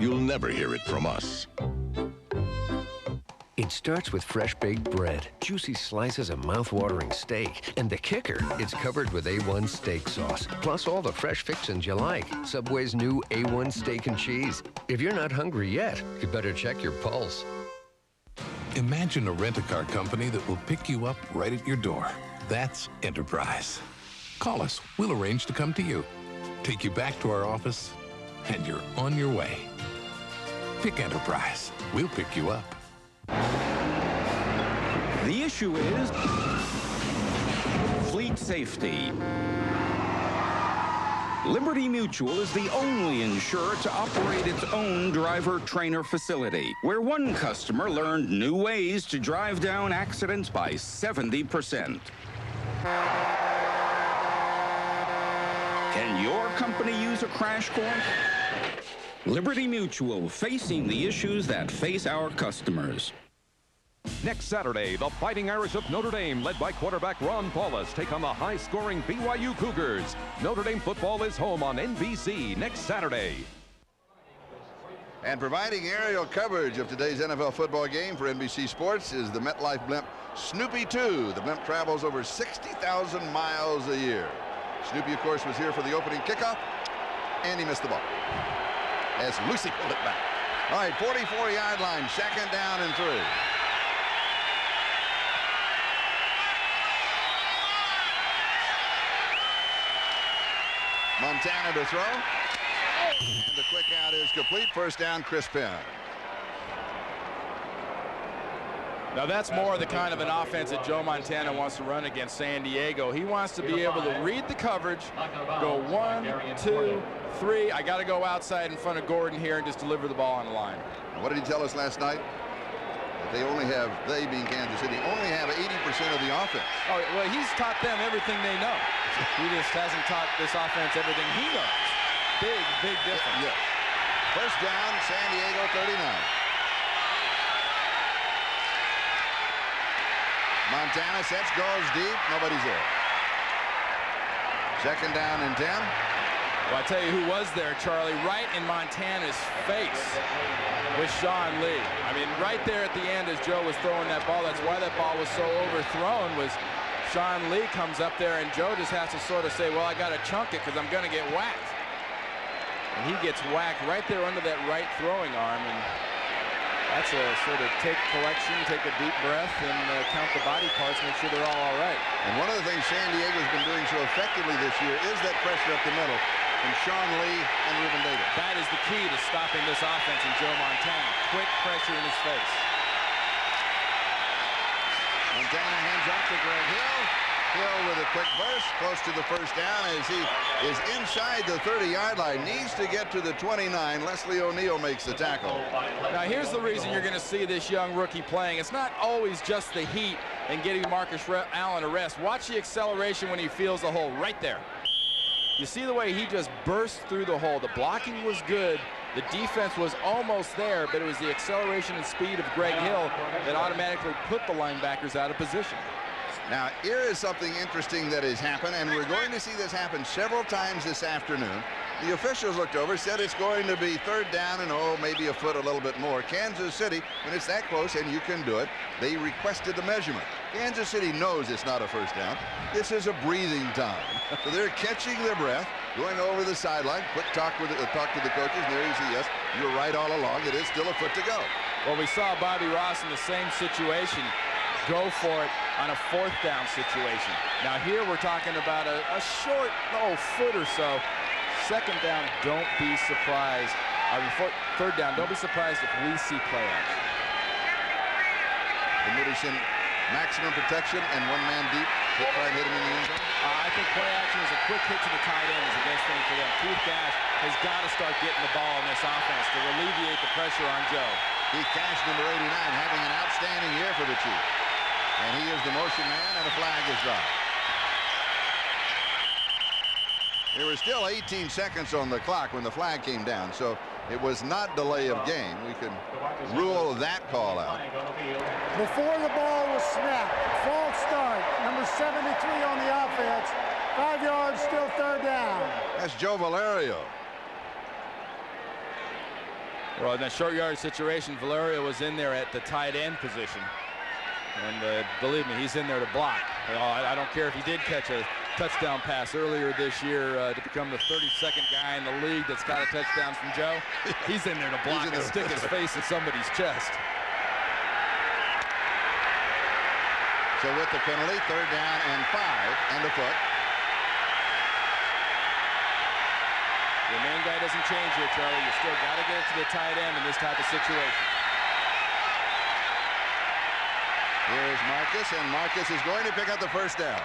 Speaker 6: you'll never hear it from us.
Speaker 9: It starts with fresh baked bread, juicy slices of mouth-watering steak, and the kicker, it's covered with A1 steak sauce, plus all the fresh fixins you like. Subway's new A1 steak and cheese. If you're not hungry yet, you better check your pulse.
Speaker 10: Imagine a rent-a-car company that will pick you up right at your door. That's Enterprise. Call us. We'll arrange to come to you, take you back to our office, and you're on your way. Pick Enterprise. We'll pick you up.
Speaker 11: The issue is fleet safety. Liberty Mutual is the only insurer to operate its own driver trainer facility, where one customer learned new ways to drive down accidents by 70%. Can your company use a crash course? Liberty Mutual, facing the issues that face our customers.
Speaker 3: Next Saturday, the Fighting Irish of Notre Dame, led by quarterback Ron Paulus, take on the high-scoring BYU Cougars. Notre Dame football is home on NBC next Saturday.
Speaker 1: And providing aerial coverage of today's NFL football game for NBC Sports is the MetLife blimp Snoopy 2. The blimp travels over 60,000 miles a year. Snoopy, of course, was here for the opening kickoff, and he missed the ball as Lucy pulled it back. All right, 44-yard line, second down and 3. Montana to throw. And the quick out is complete. First down, Chris Penn.
Speaker 2: Now that's more the kind of an offense that Joe Montana wants to run against San Diego. He wants to be able to read the coverage, go 1, 2, 3. I got to go outside in front of Gordon here and just deliver the ball on the line.
Speaker 1: What did he tell us last night? That they being Kansas City, only have 80% of the offense.
Speaker 2: Oh, well, he's taught them everything they know. He just hasn't taught this offense everything he knows. Big difference.
Speaker 1: Yes. First down, San Diego 39. Montana sets, goes deep. Nobody's there. Second down and 10.
Speaker 2: Well, I tell you who was there, Charlie, right in Montana's face with Sean Lee. I mean, right there at the end as Joe was throwing that ball. That's why that ball was so overthrown, was Sean Lee comes up there and Joe just has to sort of say, well, I got to chunk it because I'm going to get whacked. And he gets whacked right there under that right throwing arm. And that's a sort of take collection, take a deep breath, and count the body parts, make sure they're all right.
Speaker 1: And one of the things San Diego's been doing so effectively this year is that pressure up the middle from Sean Lee and Ruben Davis.
Speaker 2: That is the key to stopping this offense in Joe Montana. Quick pressure in his face.
Speaker 1: Montana hands off to Greg Hill. Hill with a quick burst, close to the first down as he is inside the 30-yard line. Needs to get to the 29. Leslie O'Neal makes the tackle.
Speaker 2: Now here's the reason you're going to see this young rookie playing. It's not always just the heat and getting Marcus Allen a rest. Watch the acceleration when he feels the hole right there. You see the way he just burst through the hole. The blocking was good. The defense was almost there, but it was the acceleration and speed of Greg Hill that automatically put the linebackers out of position.
Speaker 1: Now, here is something interesting that has happened, and we're going to see this happen several times this afternoon. The officials looked over, said it's going to be third down and, maybe a foot, a little bit more. Kansas City, when it's that close and you can do it, they requested the measurement. Kansas City knows it's not a first down. This is a breathing time. So they're catching their breath, going over the sideline. Quick talk to the coaches. And there you see, yes, you're right all along. It is still a foot to go.
Speaker 2: Well, we saw Bobby Ross in the same situation go for it on a fourth down situation. Now here we're talking about a short, foot or so. Second down, don't be surprised. Third down, don't be surprised if we see play action.
Speaker 1: The Middleton maximum protection and one man deep. Try and hit him in the end zone.
Speaker 2: I think play action is a quick hit to the tight end is the best thing for them. Keith Cash has got to start getting the ball in this offense to alleviate the pressure on Joe.
Speaker 1: Keith Cash, number 89, having an outstanding year for the Chiefs. And he is the motion man, and a flag is dropped. There was still 18 seconds on the clock when the flag came down, so it was not delay of game. We can rule that call out.
Speaker 5: Before the ball was snapped, false start, number 73 on the offense, 5 yards, still third down.
Speaker 1: That's Joe Valerio.
Speaker 2: Well, in that short yard situation, Valerio was in there at the tight end position. And believe me, he's in there to block. I don't care if he did catch a touchdown pass earlier this year to become the 32nd guy in the league that's got a touchdown from Joe. He's in there to block and stick his face in somebody's chest.
Speaker 1: So with the penalty, third down and 5 and a foot.
Speaker 2: Your main guy doesn't change here, Charlie. You still got to get it to the tight end in this type of situation.
Speaker 1: Here's Marcus, and Marcus is going to pick up the first down.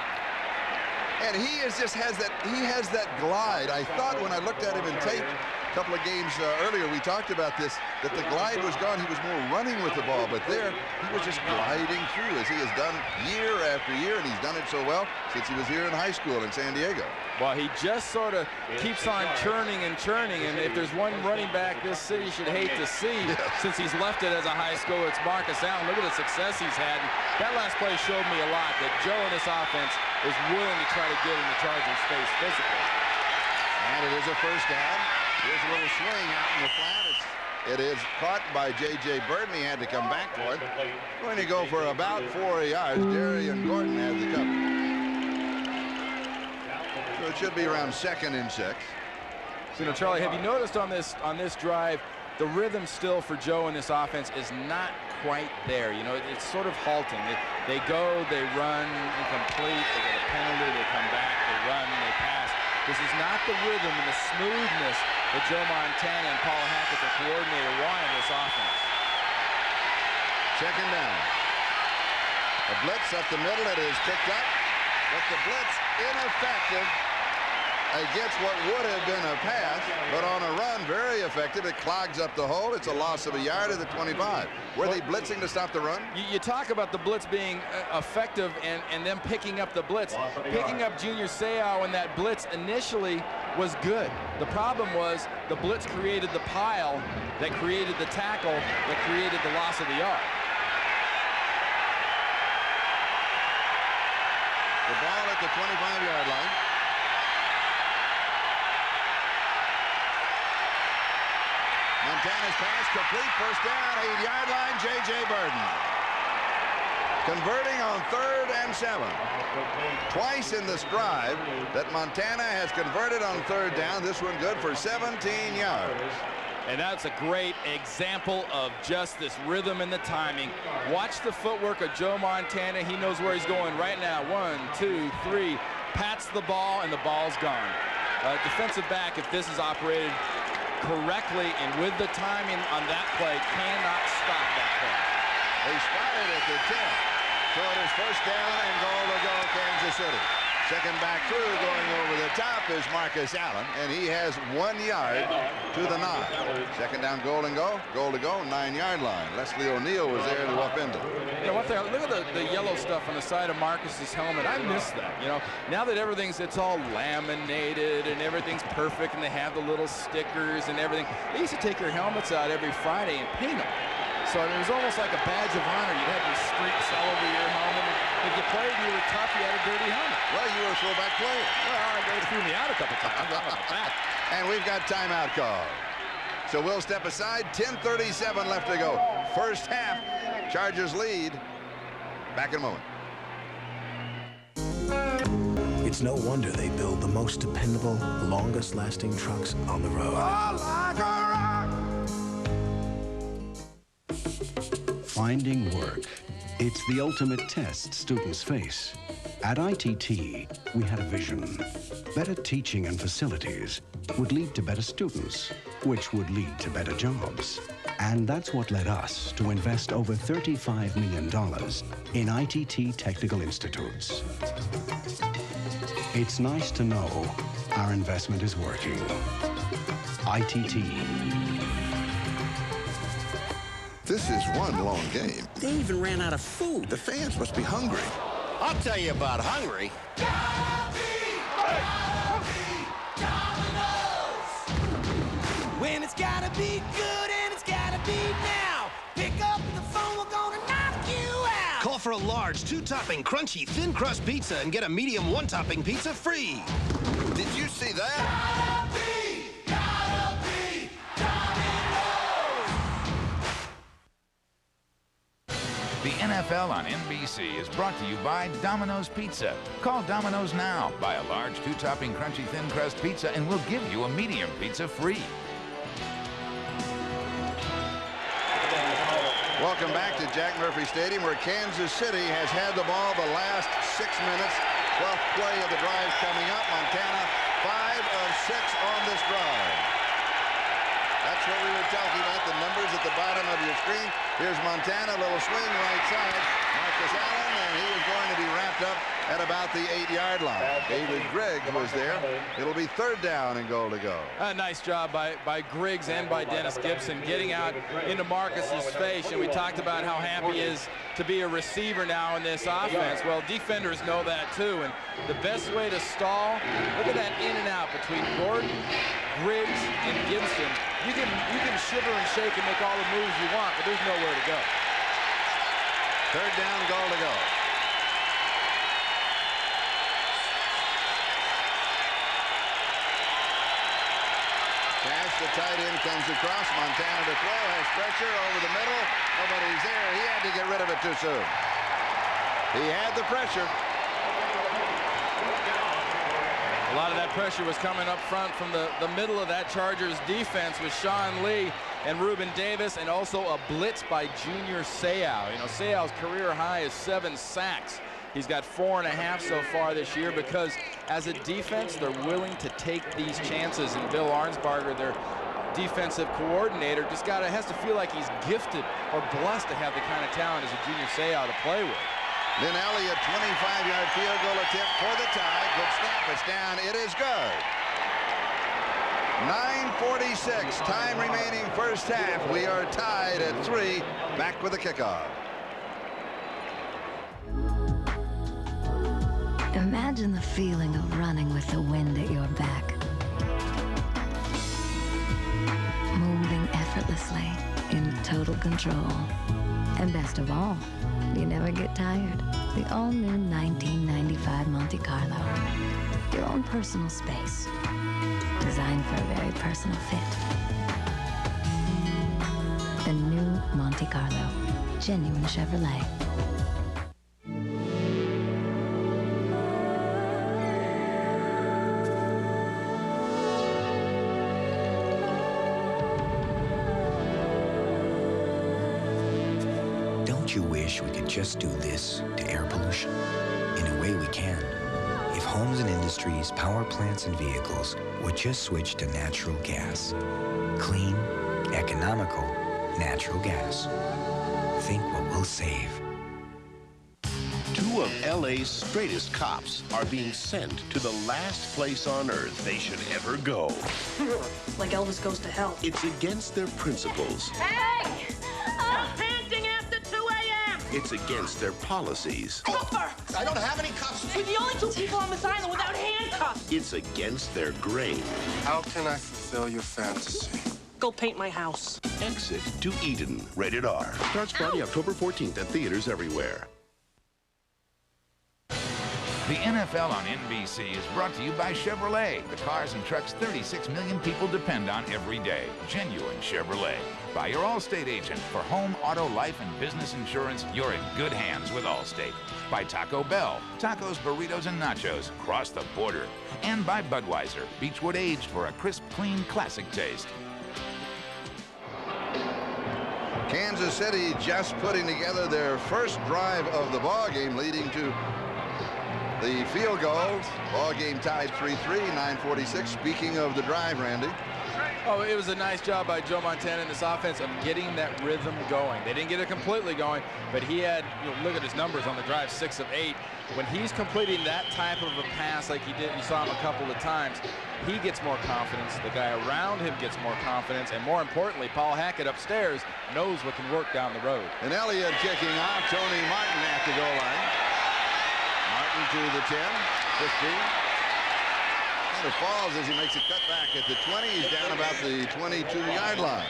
Speaker 1: And he has that glide. I thought when I looked at him in tape, couple of games earlier, we talked about this, that the glide was gone. He was more running with the ball, but there he was just gliding through, as he has done year after year, and he's done it so well since he was here in high school in San Diego.
Speaker 2: Well, he just sort of keeps on churning and churning, and if there's one running back this city should hate to see, since he's left it as a high school, it's Marcus Allen. Look at the success he's had. That last play showed me a lot, that Joe in this offense is willing to try to get in the Chargers' face physically.
Speaker 1: And it is a first down. Here's a little swing out in the flat. It is caught by J.J. Burton. He had to come back for it. Going to go for about 4 yards. Darian Gordon had the cover. So it should be around 2nd and 6.
Speaker 2: So, you know, Charlie, have you noticed on this drive, the rhythm still for Joe in this offense is not quite there. You know, it's sort of halting. They go, they run, incomplete, they get a penalty, they come back, they run, they pass. This is not the rhythm and the smoothness that Joe Montana and Paul Hackett, the coordinator, want in this offense.
Speaker 1: 2nd down. A blitz up the middle. It is picked up, but the blitz ineffective against what would have been a pass, but on a run, very effective. It clogs up the hole. It's a loss of a yard at the 25. Were they blitzing to stop the run?
Speaker 2: You talk about the blitz being effective and them picking up the blitz. Picking up Junior Seau in that blitz initially was good. The problem was the blitz created the pile that created the tackle that created the loss of the yard.
Speaker 1: The ball at the 25-yard line. Montana's pass complete, first down, 8-yard line, J.J. Burton. Converting on 3rd and 7. Twice in this drive that Montana has converted on 3rd down. This one good for 17 yards.
Speaker 2: And that's a great example of just this rhythm and the timing. Watch the footwork of Joe Montana. He knows where he's going right now. 1, 2, 3. Pats the ball, and the ball's gone. Defensive back, if this is operated correctly and with the timing on that play, cannot stop that play.
Speaker 1: They spotted at the 10. So it is first down and goal to go, Kansas City. Second back through, going over the top is Marcus Allen, and he has 1 yard to the 9. Second down, goal to go, 9-yard line. Leslie O'Neal was there to upend it.
Speaker 2: You know, one thing, look at the yellow stuff on the side of Marcus's helmet. I miss that. You know, now that it's all laminated and everything's perfect, and they have the little stickers and everything. They used to take your helmets out every Friday and paint them. So it was almost like a badge of honor. You'd have your streaks all over your helmet. If you played and you were tough, you had a dirty helmet.
Speaker 1: Well, you were a throwback player.
Speaker 2: Well, they threw me out a couple times.
Speaker 1: And we've got timeout call. So we'll step aside. 10:37 left to go. First half, Chargers lead. Back in a moment.
Speaker 17: It's no wonder they build the most dependable, longest-lasting trucks on the road.
Speaker 12: Finding work. It's the ultimate test students face. At ITT, we had a vision. Better teaching and facilities would lead to better students, which would lead to better jobs. And that's what led us to invest over $35 million in ITT Technical Institutes. It's nice to know our investment is working. ITT.
Speaker 1: This is one long game.
Speaker 25: They even ran out of food.
Speaker 1: The fans must be hungry.
Speaker 25: I'll tell you about hungry.
Speaker 4: When it's gotta be good and it's gotta be now. Pick up the phone, we're gonna knock you out.
Speaker 17: Call for a large 2-topping crunchy thin crust pizza and get a medium 1-topping pizza free.
Speaker 1: Did you see that?
Speaker 13: The NFL on NBC is brought to you by Domino's Pizza. Call Domino's now. Buy a large 2-topping crunchy thin crust pizza and we'll give you a medium pizza free.
Speaker 1: Welcome back to Jack Murphy Stadium, where Kansas City has had the ball the last 6 minutes. 12th play of the drive coming up. Montana 5 of 6 on this drive. That's what we were talking about, the numbers at the bottom of your screen. Here's Montana, a little swing right side. Marcus Allen, and he is going to be wrapped up at about the 8-yard line. David Griggs was there. It'll be 3rd down and goal to go.
Speaker 2: A nice job by Griggs and by Dennis Gibson getting out into Marcus's face. And we talked about how happy he is to be a receiver now in this offense. Well, defenders know that too. And the best way to stall, look at that in and out between Gordon, Griggs, and Gibson. You can shiver and shake and make all the moves you want, but there's nowhere to go.
Speaker 1: 3rd down, goal to go. Cash, the tight end, comes across. Montana to throw, has pressure over the middle. Nobody's there. He had to get rid of it too soon. He had the pressure.
Speaker 2: A lot of that pressure was coming up front from the middle of that Chargers defense with Sean Lee and Reuben Davis, and also a blitz by Junior Seau. You know, Seau's career high is 7 sacks. He's got 4.5 so far this year because as a defense, they're willing to take these chances. And Bill Arnsparger, their defensive coordinator, has to feel like he's gifted or blessed to have the kind of talent as a Junior Seau to play with.
Speaker 1: Then Elliott, 25-yard field goal attempt for the tie. Good snap. It's down. It is good. 9:46. Time remaining first half. We are tied at 3. Back with the kickoff.
Speaker 14: Imagine the feeling of running with the wind at your back. Moving effortlessly in total control. And best of all, you never get tired. The all-new 1995 Monte Carlo. Your own personal space. Designed for a very personal fit. The new Monte Carlo. Genuine Chevrolet.
Speaker 16: Don't you wish we could just do this to air pollution? In a way we can. If homes and industries, power plants and vehicles would just switch to natural gas. Clean, economical, natural gas. Think what we'll save.
Speaker 18: 2 of LA's straightest cops are being sent to the last place on earth they should ever go.
Speaker 20: Like Elvis Goes to Hell.
Speaker 18: It's against their principles.
Speaker 20: Hey! I'm panting after 2 a.m.
Speaker 18: It's against their policies.
Speaker 20: Cooper! I don't have any cuffs. We're the only 2 people on this island without handcuffs.
Speaker 18: It's against their grain.
Speaker 21: How can I fulfill your fantasy?
Speaker 20: Go paint my house.
Speaker 18: Exit to Eden. Rated R. Starts Friday, October 14th at theaters everywhere.
Speaker 13: The NFL on NBC is brought to you by Chevrolet, the cars and trucks 36 million people depend on every day. Genuine Chevrolet. By your Allstate agent. For home, auto, life, and business insurance, you're in good hands with Allstate. By Taco Bell. Tacos, burritos, and nachos. Cross the border. And by Budweiser. Beechwood aged for a crisp, clean, classic taste.
Speaker 1: Kansas City just putting together their first drive of the ball game, leading to the field goal. Ball game tied 3-3, 9:46. Speaking of the drive, Randy.
Speaker 2: Oh, it was a nice job by Joe Montana in this offense of getting that rhythm going. They didn't get it completely going, but he had, look at his numbers on the drive, 6 of 8. When he's completing that type of a pass like he did, you saw him a couple of times, he gets more confidence. The guy around him gets more confidence, and more importantly, Paul Hackett upstairs knows what can work down the road.
Speaker 1: And Elliott kicking off. Tony Martin at the goal line. Martin to the 10, 15. And it falls as he makes a cut back at the 20. He's down about the 22-yard line.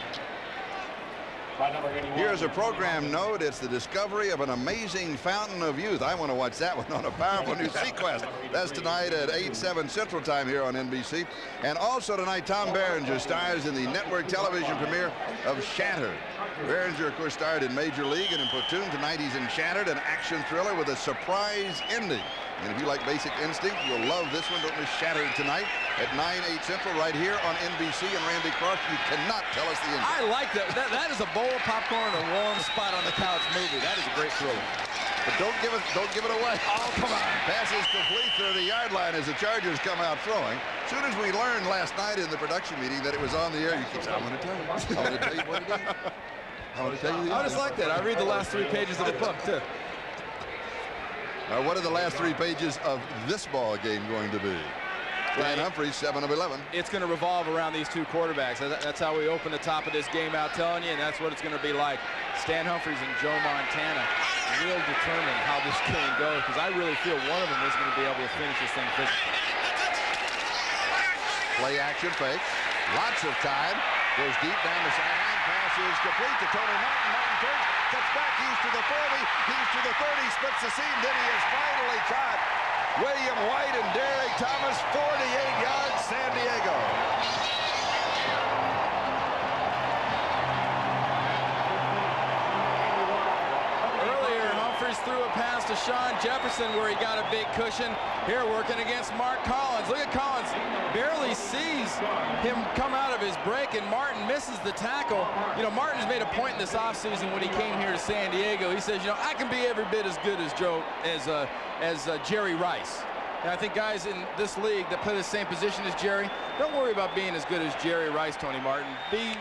Speaker 1: Here's a program note. It's the discovery of an amazing fountain of youth. I want to watch that one on a powerful new Sequest. That's tonight at 8/7 Central Time here on NBC. And also tonight, Tom Berenger stars in the network television premiere of Shattered. Berenger, of course, starred in Major League and in Platoon. Tonight he's in Shattered, an action thriller with a surprise ending. And if you like Basic Instinct, you'll love this one. Don't miss Shattered tonight at 9/8 Central right here on NBC. And Randy Cross, you cannot tell us the ending.
Speaker 2: I like that. That is a bowl of popcorn and a warm spot on the couch movie. That is a great thriller.
Speaker 1: But don't give it away.
Speaker 2: Oh, come on.
Speaker 1: Pass is complete through the yard line as the Chargers come out throwing. As soon as we learned last night in the production meeting that it was on the air, you keep saying, I'm going to tell you. I'm going to tell you what it is. I'm going to tell you the
Speaker 2: I just like that. I read the last 3 pages of the book, too.
Speaker 1: Now, what are the last 3 pages of this ball game going to be? Dan Humphries, 7 of 11.
Speaker 2: It's going to revolve around these two quarterbacks. That's how we open the top of this game out, telling you, and that's what it's going to be like. Stan Humphries and Joe Montana will determine how this game goes, because I really feel one of them is going to be able to finish this thing physically.
Speaker 1: Play action fake. Lots of time. Goes deep down the sideline. Pass is complete to Tony Martin. Martin turns, cuts back. He's to the 40. He's to the 30. Splits the seam. Then he is finally caught. William White and Derek Thomas, 48 yards, San Diego.
Speaker 2: Earlier, Humphries threw a pass to Sean Jefferson where he got a big cushion. Here working against Mark Collins. Look at Collins. Barely sees him come out of his break, and Martin misses the tackle. You know, Martin's made a point in this offseason when he came here to San Diego. He says, you know, I can be every bit as good as Jerry Rice. And I think guys in this league that play the same position as Jerry, don't worry about being as good as Jerry Rice, Tony Martin. Be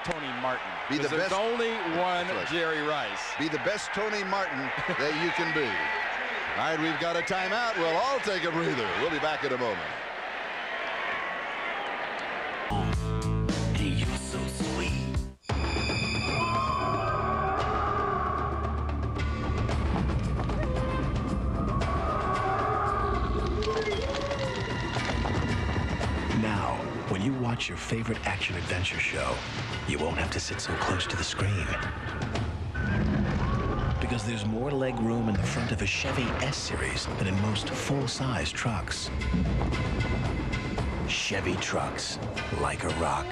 Speaker 2: Tony Martin.
Speaker 1: Be the
Speaker 2: there's
Speaker 1: best.
Speaker 2: Only one Jerry Rice.
Speaker 1: Be the best Tony Martin that you can be. All right, we've got a timeout. We'll all take a breather. We'll be back in a moment.
Speaker 4: Hey, you're so sweet.
Speaker 15: Now, when you watch your favorite action-adventure show, you won't have to sit so close to the screen. Because there's more leg room in the front of a Chevy S-Series than in most full-size trucks. Chevy trucks, like a rock.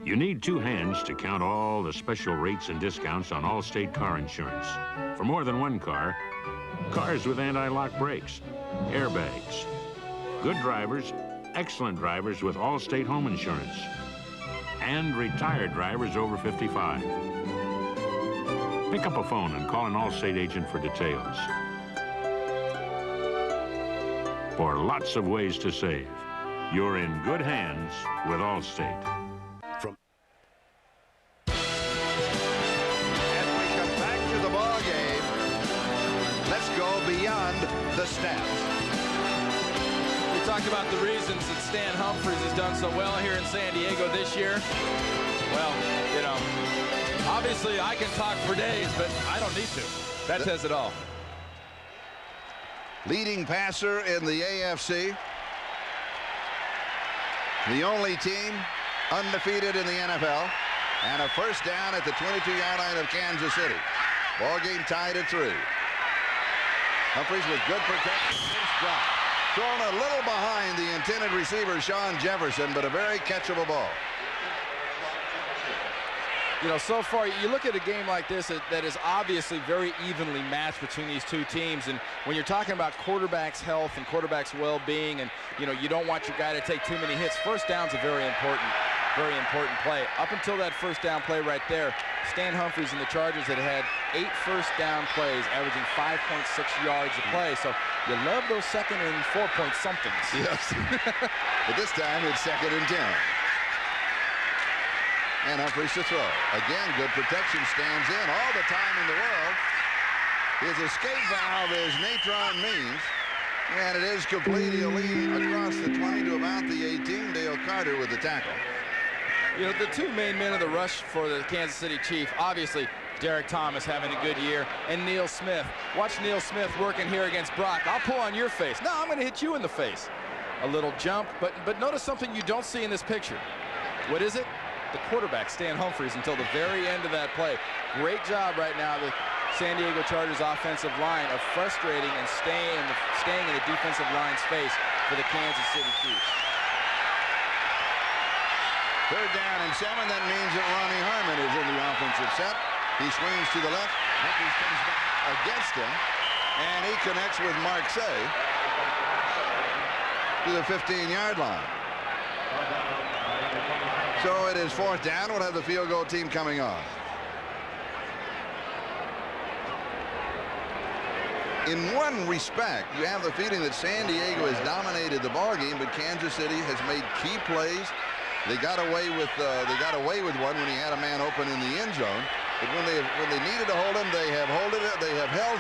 Speaker 19: You need 2 hands to count all the special rates and discounts on Allstate car insurance. For more than one car, cars with anti-lock brakes, airbags, good drivers, excellent drivers with Allstate home insurance, and retired drivers over 55. Pick up a phone and call an Allstate agent for details. For lots of ways to save, you're in good hands with Allstate.
Speaker 1: As we come back to the ball game, let's go beyond the stats.
Speaker 2: We talked about the reasons that Stan Humphries has done so well here in San Diego this year. Well, you know, obviously I can talk for days, but I don't need to. That says it all.
Speaker 1: Leading passer in the AFC. The only team undefeated in the NFL. And a first down at the 22-yard line of Kansas City. Ball game tied at 3. Humphries with good protection. Drop. Thrown a little behind the intended receiver, Sean Jefferson, but a very catchable ball.
Speaker 2: You know, so far, you look at a game like this that is obviously very evenly matched between these two teams. And when you're talking about quarterback's health and quarterback's well-being, and, you know, you don't want your guy to take too many hits, first down's a very important play. Up until that first down play right there, Stan Humphries and the Chargers had 8 first down plays, averaging 5.6 yards a play. So you love those 2nd and 4-point-somethings.
Speaker 1: Yes. But this time it's 2nd and 10. And Humphries to throw. Again, good protection, stands in all the time in the world. His escape valve is Natron Means. And it is complete. He'll lead across the 20 to about the 18. Dale Carter with the tackle.
Speaker 2: You know, the 2 main men of the rush for the Kansas City Chiefs, obviously Derek Thomas having a good year, and Neil Smith. Watch Neil Smith working here against Brock. I'll pull on your face. No, I'm going to hit you in the face. A little jump, but notice something you don't see in this picture. What is it? The quarterback, Stan Humphries, until the very end of that play. Great job right now, the San Diego Chargers offensive line, of frustrating and staying in the defensive line's face for the Kansas City Chiefs.
Speaker 1: 3rd down and 7. That means that Ronnie Harmon is in the offensive set. He swings to the left. Humphries comes back against him, and he connects with Marseille to the 15-yard line. So it is 4th down. We'll have the field goal team coming on. In one respect, you have the feeling that San Diego has dominated the ball game, but Kansas City has made key plays. They got away with one when he had a man open in the end zone. But when they needed to hold them, they have held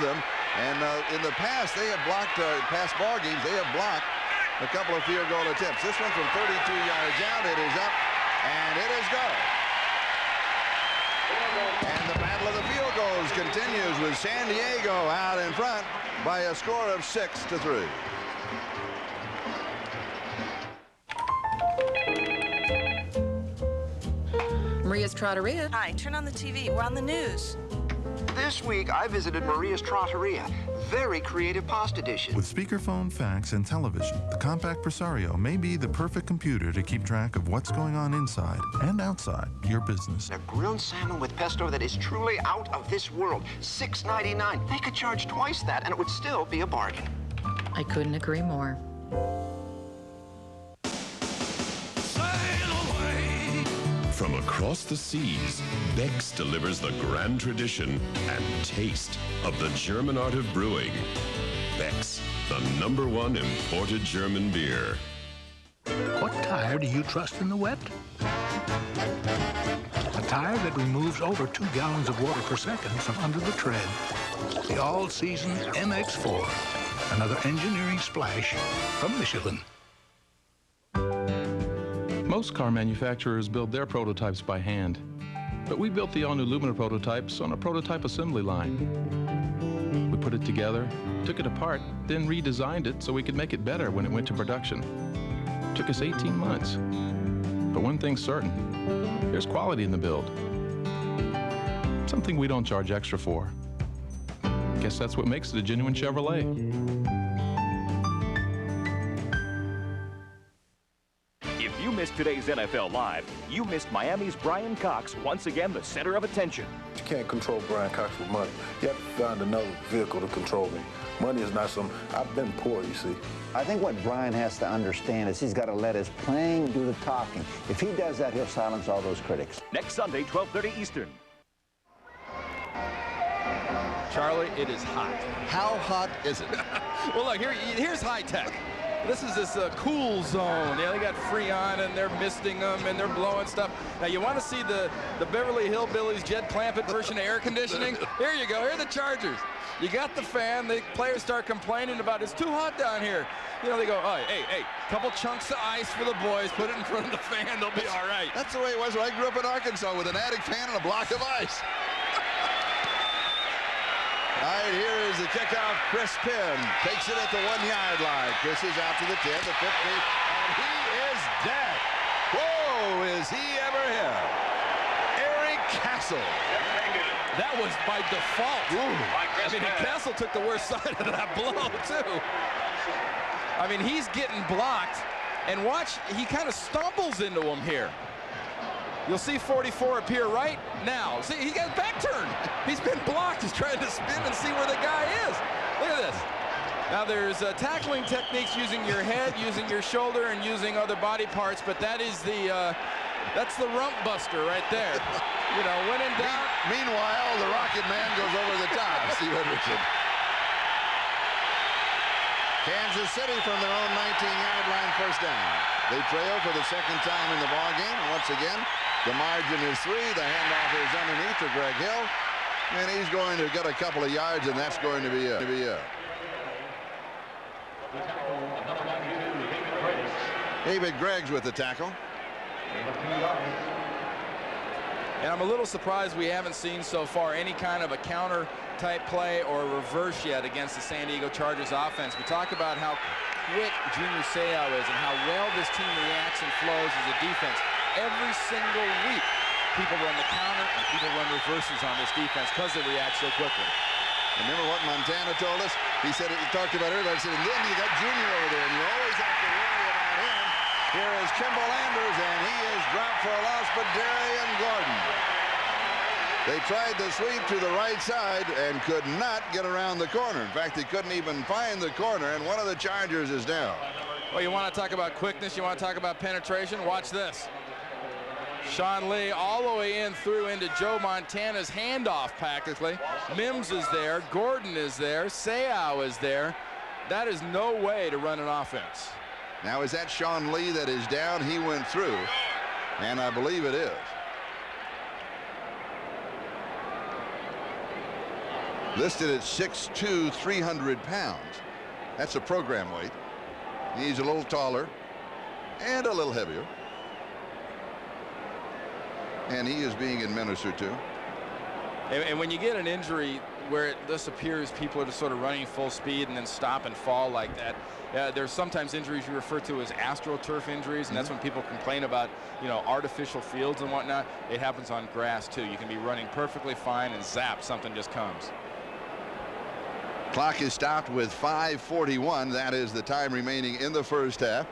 Speaker 1: them. And in the past, they have blocked past ball games. They have blocked a couple of field goal attempts. This one from 32 yards out. It is up, and it is good. And the battle of the field goals continues with San Diego out in front by a score of 6-3.
Speaker 7: Maria's Trattoria.
Speaker 20: Hi, turn on the TV. We're on the news.
Speaker 17: This week, I visited Maria's Trattoria. Very creative pasta dishes.
Speaker 8: With speakerphone, fax, and television, the Compact Presario may be the perfect computer to keep track of what's going on inside and outside your business.
Speaker 17: A grilled salmon with pesto that is truly out of this world. $6.99. They could charge twice that, and it would still be a bargain.
Speaker 7: I couldn't agree more.
Speaker 22: From across the seas, Beck's delivers the grand tradition and taste of the German art of brewing. Beck's, the #1 imported German beer.
Speaker 23: What tire do you trust in the wet? A tire that removes over 2 gallons of water per second from under the tread. The all-season MX4. Another engineering splash from Michelin.
Speaker 24: Most car manufacturers build their prototypes by hand, but we built the all-new Lumina prototypes on a prototype assembly line. We put it together, took it apart, then redesigned it so we could make it better when it went to production. Took us 18 months. But one thing's certain, there's quality in the build. Something we don't charge extra for. Guess that's what makes it a genuine Chevrolet.
Speaker 26: If you missed today's NFL Live, you missed Miami's Brian Cox, once again the center of attention.
Speaker 27: You can't control Brian Cox with money. You have to find another vehicle to control me. Money is not something. I've been poor, you see.
Speaker 28: I think what Brian has to understand is he's got to let his playing do the talking. If he does that, he'll silence all those critics.
Speaker 26: Next Sunday, 12:30 Eastern.
Speaker 2: Charlie, it is hot.
Speaker 1: How hot is it?
Speaker 2: Well, look, here's high tech. This is this cool zone. Yeah, they got Freon, and they're misting them, and they're blowing stuff. Now, you want to see the Beverly Hillbillies Jed Clampett version of air conditioning? Here you go. Here are the Chargers. You got the fan. The players start complaining about it's too hot down here. You know, they go, oh, hey, couple chunks of ice for the boys. Put it in front of the fan. They'll be all right.
Speaker 1: That's the way it was when I grew up in Arkansas with an attic fan and a block of ice. All right, here is the kickoff. Chris Penn takes it at the 1-yard line. Chris is out to the 10, the 50, and he is dead. Whoa, is he ever here? Eric Castle.
Speaker 2: That was by default. I mean, Castle took the worst side of that blow, too. I mean, he's getting blocked, and watch, he kind of stumbles into him here. You'll see 44 appear right now. See, he got back turned. He's been blocked. He's trying to spin and see where the guy is. Look at this. Now, there's tackling techniques using your head, using your shoulder, and using other body parts, but that is that's the rump buster right there. You know, when in doubt.
Speaker 1: Meanwhile, the Rocket Man goes over the top. Steve Hendrickson. Kansas City from their own 19-yard line, first down. They trail for the second time in the ballgame. Once again, the margin is 3. The handoff is underneath to Greg Hill. And he's going to get a couple of yards, and that's going to be it. David Greggs with the tackle.
Speaker 2: And I'm a little surprised we haven't seen so far any kind of a counter-type play or reverse yet against the San Diego Chargers offense. We talk about how quick Junior Seau is and how well this team reacts and flows as a defense. Every single week, people run the counter and people run reverses on this defense because they react so quickly.
Speaker 1: Remember what Montana told us? He said, he talked about everybody, said, and then you got Junior over there, and you always have to worry about him. Here is Kimball Anders, and he is dropped for a loss, but Darian Gordon. They tried the sweep to the right side and could not get around the corner. In fact, they couldn't even find the corner, and one of the Chargers is down.
Speaker 2: Well, you want to talk about quickness, you want to talk about penetration? Watch this. Sean Lee all the way in through into Joe Montana's handoff practically. Mims is there, Gordon is there, Seau is there. That is no way to run an offense.
Speaker 1: Now, is that Sean Lee that is down? He went through, and I believe it is. listed at 6'2", 300 pounds. That's a program weight. He's a little taller and a little heavier. And he is being administered to.
Speaker 2: And when you get an injury where it just appears people are just sort of running full speed and then stop and fall like that, there's sometimes injuries you refer to as astroturf injuries, and that's when people complain about, you know, artificial fields and whatnot. It happens on grass too. You can be running perfectly fine and zap, something just comes.
Speaker 1: Clock is stopped with 5:41. That is the time remaining in the first half.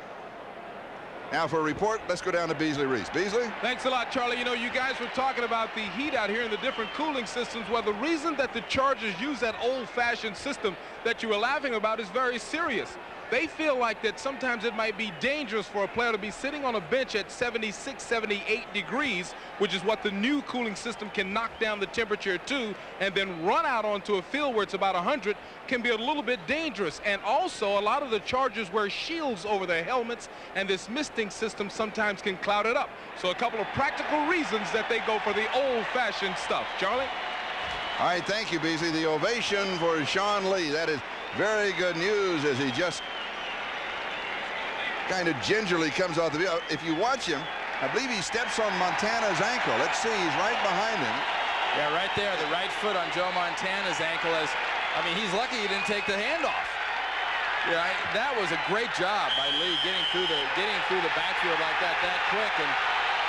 Speaker 1: Now for a report, let's go down to Beasley Reese. Beasley?
Speaker 3: Thanks a lot, Charlie. You know, you guys were talking about the heat out here and the different cooling systems. Well, the reason that the Chargers use that old-fashioned system that you were laughing about is very serious. They feel like that sometimes it might be dangerous for a player to be sitting on a bench at 76, 78 degrees, which is what the new cooling system can knock down the temperature to, and then run out onto a field where it's about 100 can be a little bit dangerous. And also, a lot of the Chargers wear shields over their helmets, and this misting system sometimes can cloud it up. So a couple of practical reasons that they go for the old-fashioned stuff. Charlie?
Speaker 1: All right, thank you, Beasley. The ovation for Sean Lee. That is very good news as he just kind of gingerly comes off the field. If you watch him, I believe he steps on Montana's ankle. Let's see, he's right behind him.
Speaker 2: Yeah, right there, the right foot on Joe Montana's ankle. I mean, he's lucky he didn't take the handoff. Yeah, that was a great job by Lee getting through the backfield like that quick. And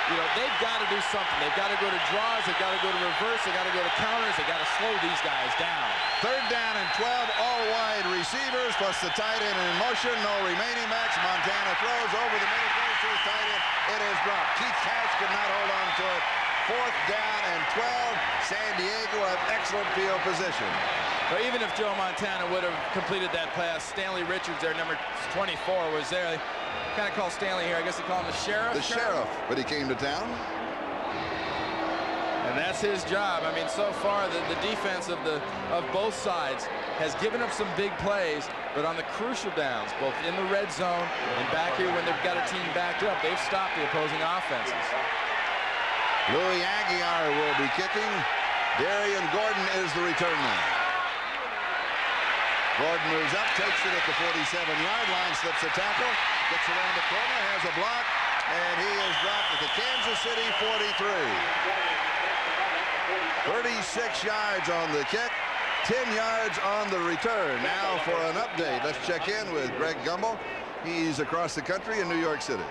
Speaker 2: you know, they've got to do something. They've got to go to draws. They've got to go to reverse. They've got to go to counters. They've got to slow these guys down.
Speaker 1: 3rd down and 12, all wide receivers, plus the tight end in motion. No remaining backs. Montana throws over the middle, goes to his tight end. It is dropped. Keith Cash could not hold on to it. 4th down and 12. San Diego have excellent field position.
Speaker 2: But even if Joe Montana would have completed that pass, Stanley Richards, their number 24, was there. They kind of call Stanley here. I guess they call him the sheriff.
Speaker 1: The sheriff, but he came to town.
Speaker 2: And that's his job. I mean, so far the defense of both sides has given up some big plays, but on the crucial downs, both in the red zone and back here when they've got a team backed up, they've stopped the opposing offenses.
Speaker 1: Louis Aguiar will be kicking. Darian Gordon is the return man. Gordon moves up, takes it at the 47-yard line, slips a tackle, gets around the corner, has a block, and he is dropped at the Kansas City 43. 36 yards on the kick, 10 yards on the return. Now for an update, let's check in with Greg Gumbel. He's across the country in New York City.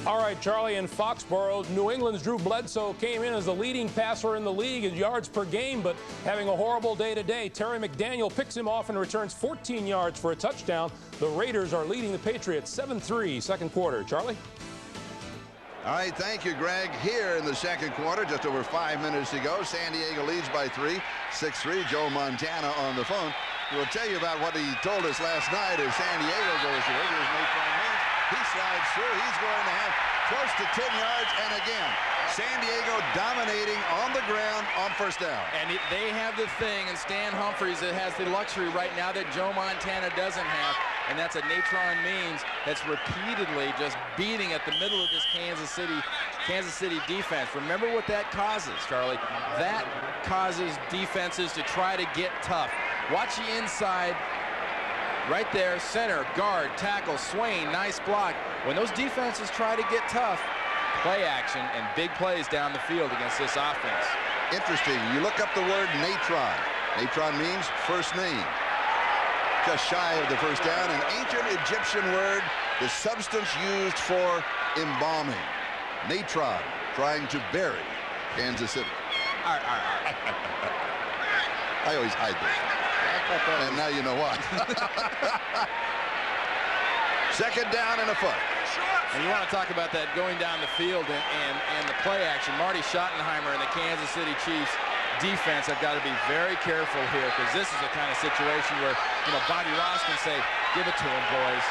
Speaker 5: All right, Charlie, in Foxborough, New England's Drew Bledsoe came in as the leading passer in the league in yards per game, but having a horrible day today. Terry McDaniel picks him off and returns 14 yards for a touchdown. The Raiders are leading the Patriots 7-3, second quarter. Charlie?
Speaker 1: All right, thank you, Greg. Here in the second quarter, just over 5 minutes to go, San Diego leads by 3, 6-3. Joe Montana on the phone. We'll tell you about what he told us last night as San Diego goes to work. Here's Nathan Means. He slides through. He's going to have close to 10 yards. And again, San Diego dominating on the ground on first down.
Speaker 2: And they have the thing, and Stan Humphries that has the luxury right now that Joe Montana doesn't have, and that's a Natron Means that's repeatedly just beating at the middle of this Kansas City defense. Remember what that causes, Charlie. That causes defenses to try to get tough. Watch the inside. Right there, center, guard, tackle, Swain, nice block. When those defenses try to get tough, play action and big plays down the field against this offense.
Speaker 1: Interesting. You look up the word Natron. Natron means first name. Just shy of the first down. An ancient Egyptian word, the substance used for embalming. Natron, trying to bury Kansas City. I always hide this. And now you know what. Second down and a foot.
Speaker 2: And you want to talk about that going down the field and the play action. Marty Schottenheimer and the Kansas City Chiefs defense have got to be very careful here, because this is the kind of situation where, you know, Bobby Ross can say, give it to him, boys.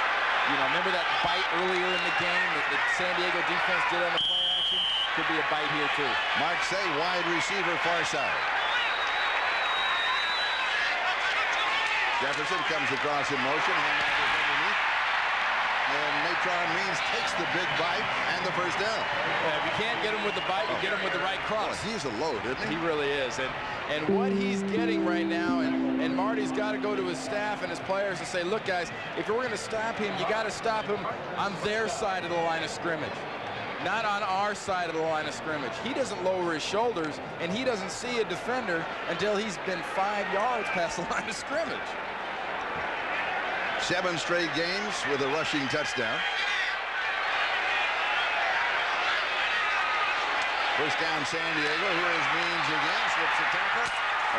Speaker 2: You know, remember that bite earlier in the game that the San Diego defense did on the play action? Could be a bite here, too.
Speaker 1: Mark Say, wide receiver, far side. Jefferson comes across in motion. and Natron Means takes the big bite and the first down.
Speaker 2: If you can't get him with the bite, you get him with the right cross.
Speaker 1: Oh, he's a load, isn't he?
Speaker 2: He really is. And what he's getting right now, and Marty's got to go to his staff and his players and say, look, guys, if we're going to stop him, you got to stop him on their side of the line of scrimmage, not on our side of the line of scrimmage. He doesn't lower his shoulders, and he doesn't see a defender until he's been 5 yards past the line of scrimmage.
Speaker 1: 7 straight games with a rushing touchdown. First down, San Diego. Here is Means again. Slips the tackle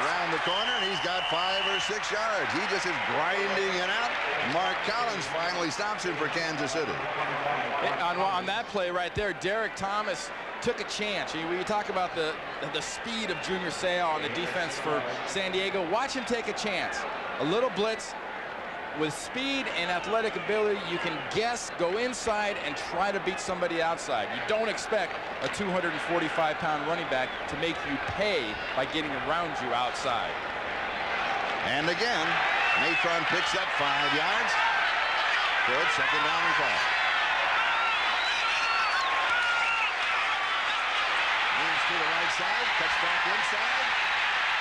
Speaker 1: around the corner, and he's got 5 or 6 yards. He just is grinding it out. Mark Collins finally stops him for Kansas City.
Speaker 2: On that play right there, Derek Thomas took a chance. You talk about the speed of Junior Seau on the defense for San Diego. Watch him take a chance. A little blitz. With speed and athletic ability, you can guess, go inside, and try to beat somebody outside. You don't expect a 245-pound running back to make you pay by getting around you outside.
Speaker 1: And again, Natron picks up 5 yards. Good, second down and 5. Moves to the right side, cuts back inside.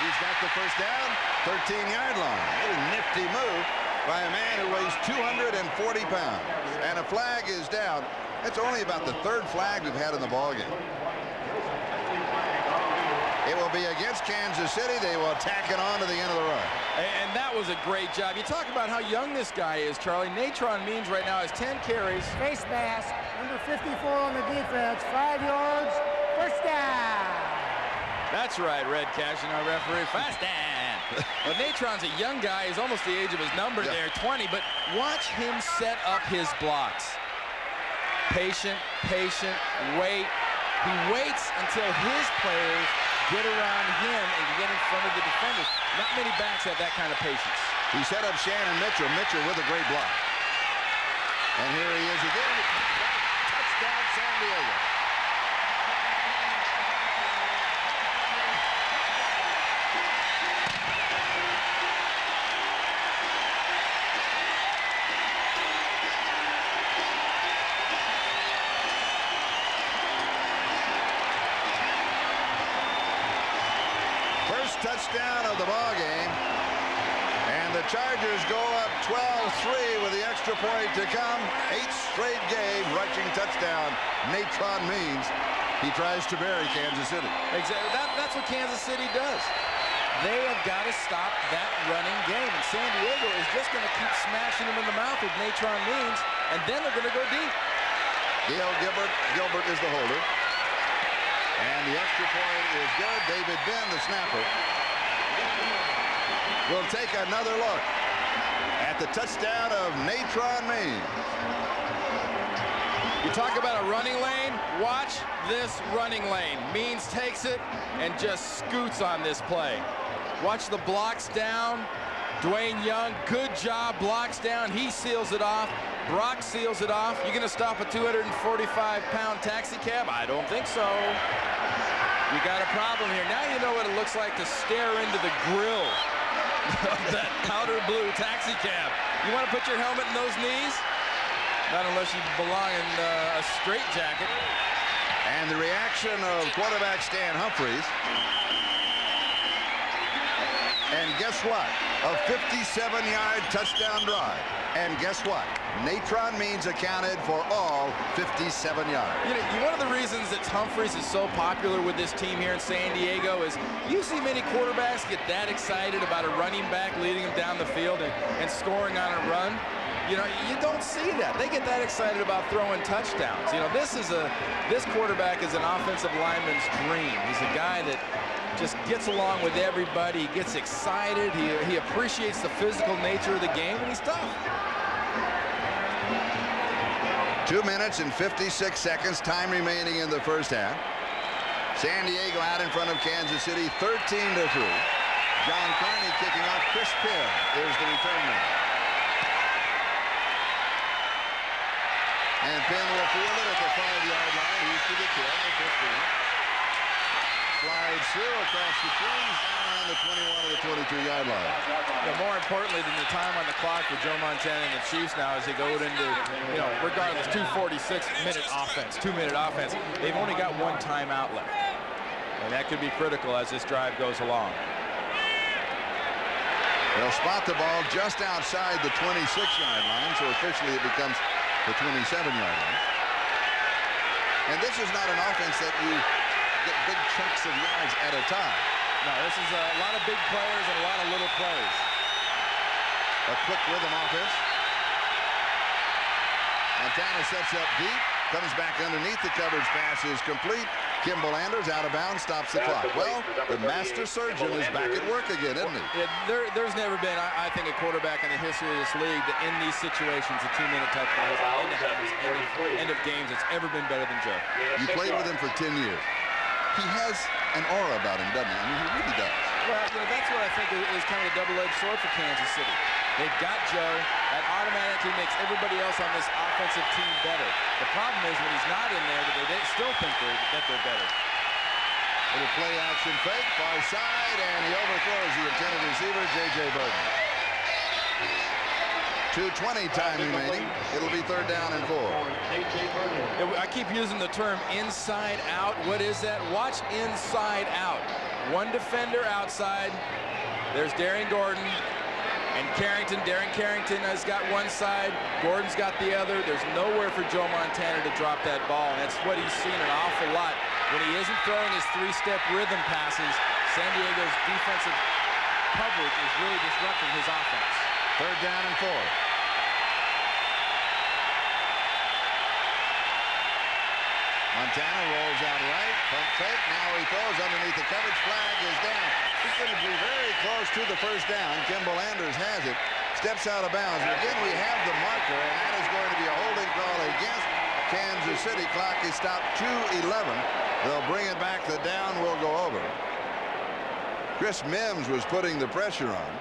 Speaker 1: He's got the first down, 13-yard line. A nifty move by a man who weighs 240 pounds. And a flag is down. That's only about the 3rd flag we've had in the ballgame. It will be against Kansas City. They will tack it on to the end of the run.
Speaker 2: And that was a great job. You talk about how young this guy is, Charlie. Natron Means right now has 10 carries.
Speaker 6: Face mask, number 54 on the defense, 5 yards, first down.
Speaker 2: That's right, Red Cash, our referee. First down. Well, Natron's a young guy. He's almost the age of his number there, 20. But watch him set up his blocks. Patient, wait. He waits until his players get around him and get in front of the defenders. Not many backs have that kind of patience.
Speaker 1: He set up Shannon Mitchell. Mitchell with a great block. And here he is again. Touchdown, San Diego. Touchdown of the ball game, and the Chargers go up 12-3 with the extra point to come. 8th straight game rushing touchdown. Natron Means he tries to bury Kansas City.
Speaker 2: Exactly. That's what Kansas City does. They have got to stop that running game, and San Diego is just going to keep smashing them in the mouth with Natron Means, and then they're going to go deep.
Speaker 1: Gail Gilbert is the holder. And the extra point is good. David Ben, the snapper, will take another look at the touchdown of Natron Means.
Speaker 2: You talk about a running lane. Watch this running lane. Means takes it and just scoots on this play. Watch the blocks down. Dwayne Young, good job, blocks down. He seals it off. Brock seals it off. You going to stop a 245-pound taxi cab? I don't think so. You got a problem here. Now you know what it looks like to stare into the grill of that powder blue taxi cab. You want to put your helmet in those knees? Not unless you belong in a straitjacket.
Speaker 1: And the reaction of quarterback Stan Humphries. And guess what? A 57-yard touchdown drive. And guess what? Natron Means accounted for all 57 yards.
Speaker 2: You know, one of the reasons that Humphries is so popular with this team here in San Diego is you see many quarterbacks get that excited about a running back leading them down the field and scoring on a run. You know, you don't see that. They get that excited about throwing touchdowns. You know, this quarterback is an offensive lineman's dream. He's a guy that just gets along with everybody. He gets excited. He appreciates the physical nature of the game, and he's tough.
Speaker 1: 2 minutes and 56 seconds, time remaining in the first half. San Diego out in front of Kansas City, 13-3. John Carney kicking off. Chris Pill is the return man. And Penn will field it at the 5-yard line. He's to the 10, the 15. slides through across the trees down around the 21 or the 22-yard line.
Speaker 2: Yeah, more importantly than the time on the clock for Joe Montana and the Chiefs now as they go into, regardless, 2:46-minute offense, 2-minute offense. They've only got one timeout left. And that could be critical as this drive goes along.
Speaker 1: They'll spot the ball just outside the 26-yard line, so officially it becomes the 27-yard line. And this is not an offense that you get big chunks of yards at a time.
Speaker 2: No, this is a lot of big players and a lot of little plays.
Speaker 1: A quick rhythm offense. Montana sets up deep, comes back underneath. The coverage pass is complete. Kimball Anders out of bounds, stops the clock. Well, the master surgeon is back at work again, isn't he?
Speaker 2: Yeah, there's never been, I think, a quarterback in the history of this league that in these situations, a 2-minute touchdown, end of games, that's ever been better than Joe.
Speaker 1: You played with him for 10 years. He has an aura about him, doesn't he? I mean, he really does.
Speaker 2: Well, that's what I think is kind of a double-edged sword for Kansas City. They've got Joe. That automatically makes everybody else on this offensive team better. The problem is when he's not in there, they still think that they're better.
Speaker 1: Little play action fake, far side, and he overthrows the intended receiver, J.J. Burton. 2:20 time remaining. It'll be 3rd down and 4.
Speaker 2: I keep using the term inside out. What is that? Watch inside out. One defender outside. There's Darren Gordon. And Darren Carrington has got one side. Gordon's got the other. There's nowhere for Joe Montana to drop that ball. And that's what he's seen an awful lot. When he isn't throwing his 3-step rhythm passes, San Diego's defensive coverage is really disrupting his offense.
Speaker 1: 3rd down and 4. Montana rolls out right, pump fake, now he throws underneath the coverage, flag is down. He's going to be very close to the 1st down. Kimball Anders has it, steps out of bounds. And again, we have the marker, and that is going to be a holding call against Kansas City. Clock is stopped 2:11. They'll bring it back, the down will go over. Chris Mims was putting the pressure on.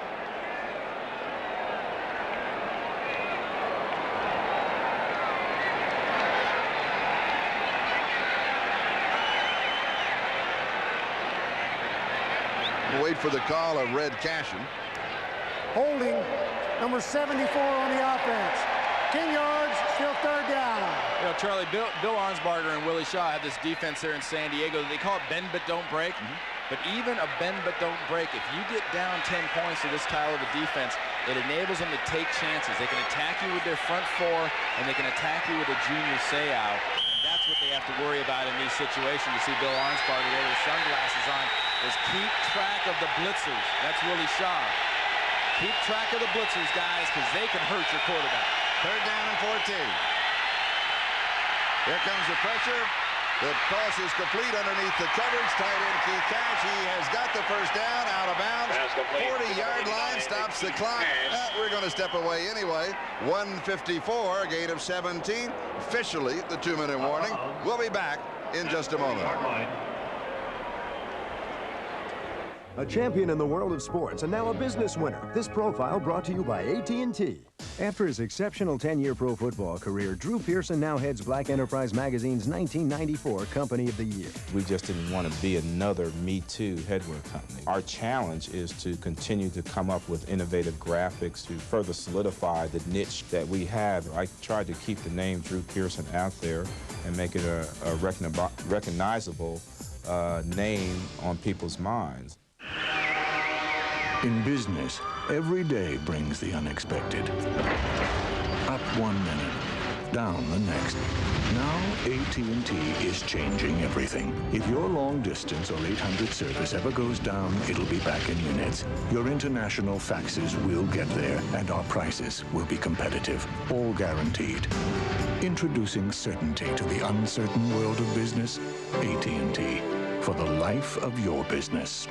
Speaker 1: Wait for the call of Red Cashin.
Speaker 6: Holding number 74 on the offense. 10 yards, still 3rd down.
Speaker 2: Charlie, Bill Arnsbarger and Willie Shaw have this defense here in San Diego. They call it bend but don't break. But even a bend but don't break, if you get down 10 points to this style of a defense, it enables them to take chances. They can attack you with their front 4, and they can attack you with a junior Seau. And that's what they have to worry about in these situations. You see Bill Arnsbarger there with his sunglasses on. Is keep track of the blitzers. That's Willie Shaw. Keep track of the blitzers, guys, because they can hurt your quarterback.
Speaker 1: 3rd down and 14. Here comes the pressure. The toss is complete underneath the coverage. Tight end Keith Cash. He has got the 1st down, out of bounds. 40-yard line, stops the clock. We're going to step away anyway. 1:54, a gain of 17. Officially, the 2-minute warning. We'll be back in just a moment.
Speaker 9: A champion in the world of sports and now a business winner. This profile brought to you by AT&T. After his exceptional 10-year pro football career, Drew Pearson now heads Black Enterprise Magazine's 1994 Company of the Year.
Speaker 10: We just didn't want to be another Me Too headwear company. Our challenge is to continue to come up with innovative graphics to further solidify the niche that we have. I tried to keep the name Drew Pearson out there and make it a recognizable name on people's minds.
Speaker 23: In business, every day brings the unexpected. Up 1 minute, down the next. Now AT&T is changing everything. If your long distance or 800 service ever goes down, it'll be back in minutes. Your international faxes will get there, and our prices will be competitive, all guaranteed. Introducing certainty to the uncertain world of business. AT&T, for the life of your business.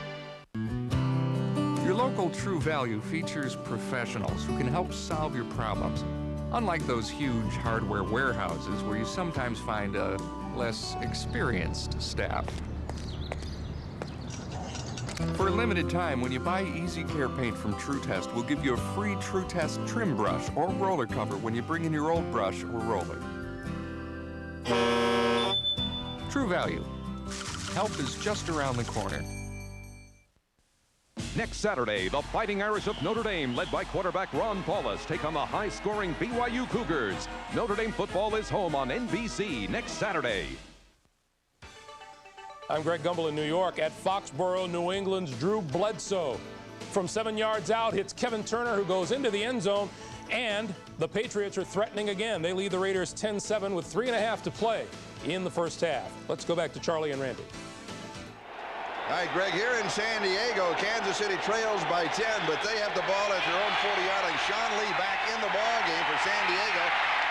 Speaker 11: Your local True Value features professionals who can help solve your problems. Unlike those huge hardware warehouses where you sometimes find a less experienced staff. For a limited time, when you buy Easy Care paint from True Test, we'll give you a free True Test trim brush or roller cover when you bring in your old brush or roller. True Value. Help is just around the corner.
Speaker 4: Next Saturday, the Fighting Irish of Notre Dame, led by quarterback Ron Paulus, take on the high-scoring BYU Cougars. Notre Dame football is home on NBC next Saturday.
Speaker 5: I'm Greg Gumbel in New York. At Foxborough, New England's Drew Bledsoe. From 7 yards out, hits Kevin Turner, who goes into the end zone. And the Patriots are threatening again. They lead the Raiders 10-7 with 3.5 to play in the first half. Let's go back to Charlie and Randy.
Speaker 1: All right, Greg, here in San Diego, Kansas City trails by 10, but they have the ball at their own 40-yard line. Sean Lee back in the ball game for San Diego.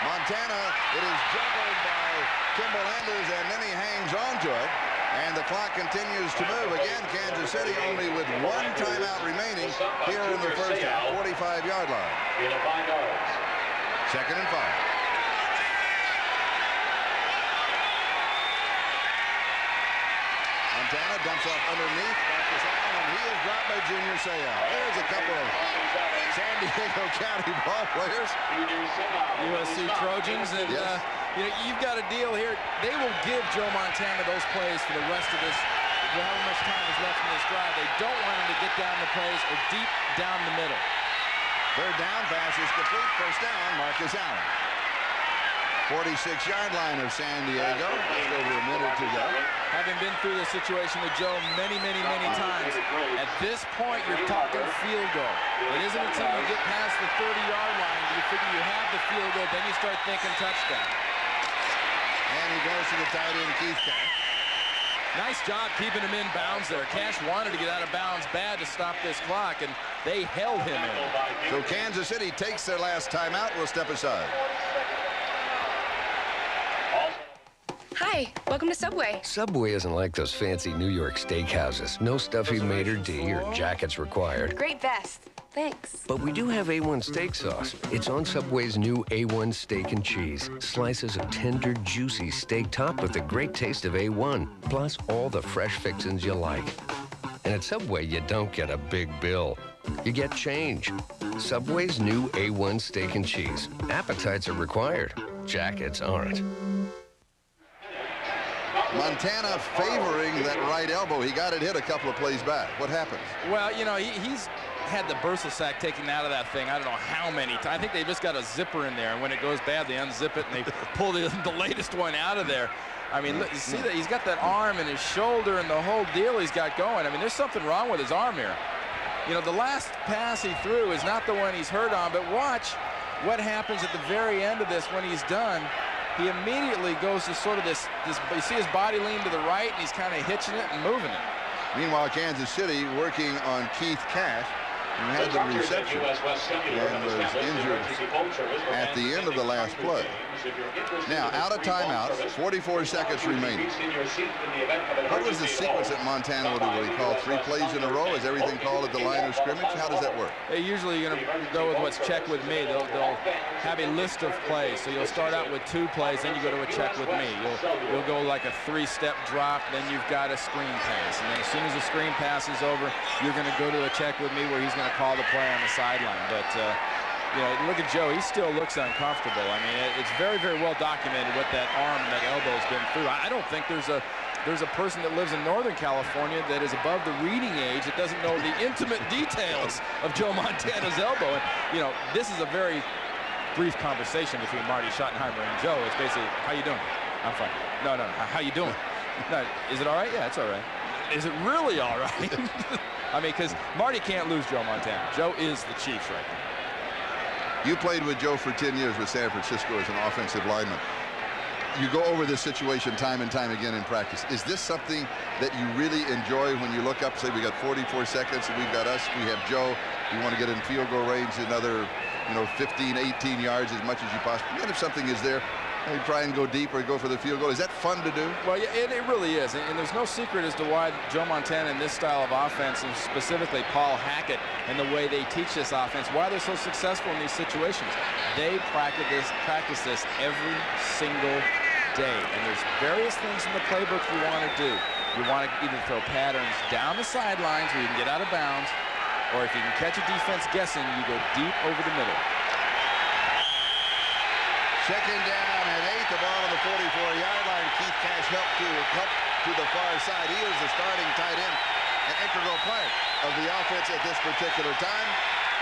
Speaker 1: Montana, it is juggled by Kimball Anders, and then he hangs on to it. And the clock continues to move. Again, Kansas City only with one timeout remaining here in the first half, 45-yard line. 2nd and 5. Montana dumps off underneath. Marcus Allen, and he is dropped by Junior Seau. There's a couple of San Diego County ball players.
Speaker 2: USC Trojans, and you know, you've got a deal here. They will give Joe Montana those plays for the rest of this, however much time is left in this drive. They don't want him to get down the plays or deep down the middle.
Speaker 1: 3rd down, pass is complete. 1st down, Marcus Allen. 46-yard line of San Diego. Just over a minute to go.
Speaker 2: Having been through this situation with Joe many times, at this point, you're talking field goal. It isn't until you get past the 30-yard line do you figure you have the field goal, then you start thinking touchdown.
Speaker 1: And he goes to the tight end, Keith Cash.
Speaker 2: Nice job keeping him in bounds there. Cash wanted to get out of bounds bad to stop this clock, and they held him in.
Speaker 1: So Kansas City takes their last timeout. We'll step aside.
Speaker 12: Hi, welcome to Subway.
Speaker 13: Subway isn't like those fancy New York steakhouses. No stuffy maitre d' or jackets required.
Speaker 12: Great vest. Thanks.
Speaker 13: But we do have A1 steak sauce. It's on Subway's new A1 steak and cheese. Slices of tender, juicy steak topped with the great taste of A1, plus all the fresh fixins you like. And at Subway, you don't get a big bill. You get change. Subway's new A1 steak and cheese. Appetites are required. Jackets aren't.
Speaker 1: Montana favoring that right elbow. He got it hit a couple of plays back. What happens?
Speaker 2: Well, you know, he's had the bursa sack taken out of that thing. I don't know how many times. I think they just got a zipper in there, and when it goes bad, they unzip it, and they pull the latest one out of there. I mean, look, you see that? He's got that arm and his shoulder and the whole deal he's got going. I mean, there's something wrong with his arm here. You know, the last pass he threw is not the one he's hurt on, but watch what happens at the very end of this when he's done. He immediately goes to sort of this, you see his body lean to the right, and he's kind of hitching it and moving it.
Speaker 1: Meanwhile, Kansas City working on Keith Cash, who had the reception and was injured at the end of the last play. Now, out of timeout, 44 seconds remaining. What was the sequence that Montana would do? Will he call 3 plays in a row? Is everything called at the line of scrimmage? How does that work?
Speaker 2: They're usually going to go with what's check with me. They'll have a list of plays. So you'll start out with 2 plays, then you go to a check with me. You'll go like a 3-step drop, then you've got a screen pass. And then as soon as the screen pass is over, you're going to go to a check with me where he's going to call the play on the sideline. But you know, look at Joe. He still looks uncomfortable. I mean, it's very, very well documented what that arm and that elbow has been through. I don't think there's a person that lives in Northern California that is above the reading age that doesn't know the intimate details of Joe Montana's elbow. And, you know, this is a very brief conversation between Marty Schottenheimer and Joe. It's basically, how you doing? I'm fine. No, how you doing? No, is it all right? Yeah, it's all right. Is it really all right? I mean, because Marty can't lose Joe Montana. Joe is the Chiefs right now.
Speaker 1: You played with Joe for 10 years with San Francisco as an offensive lineman. You go over this situation time and time again in practice. Is this something that you really enjoy when you look up, say we got 44 seconds and we've got us, we have Joe, you want to get in field goal range another, 15, 18 yards as much as you possibly can. If something is there, you try and go deep or go for the field goal. Is that fun to do?
Speaker 2: Well, yeah, it really is. And there's no secret as to why Joe Montana in this style of offense, and specifically Paul Hackett and the way they teach this offense, why they're so successful in these situations. They practice this every single day. And there's various things in the playbook you want to do. You want to either throw patterns down the sidelines where you can get out of bounds, or if you can catch a defense guessing, you go deep over the middle.
Speaker 1: Second down and 8, the ball on the 44-yard line. Keith Cash helped to the far side. He is the starting tight end, an integral part of the offense at this particular time.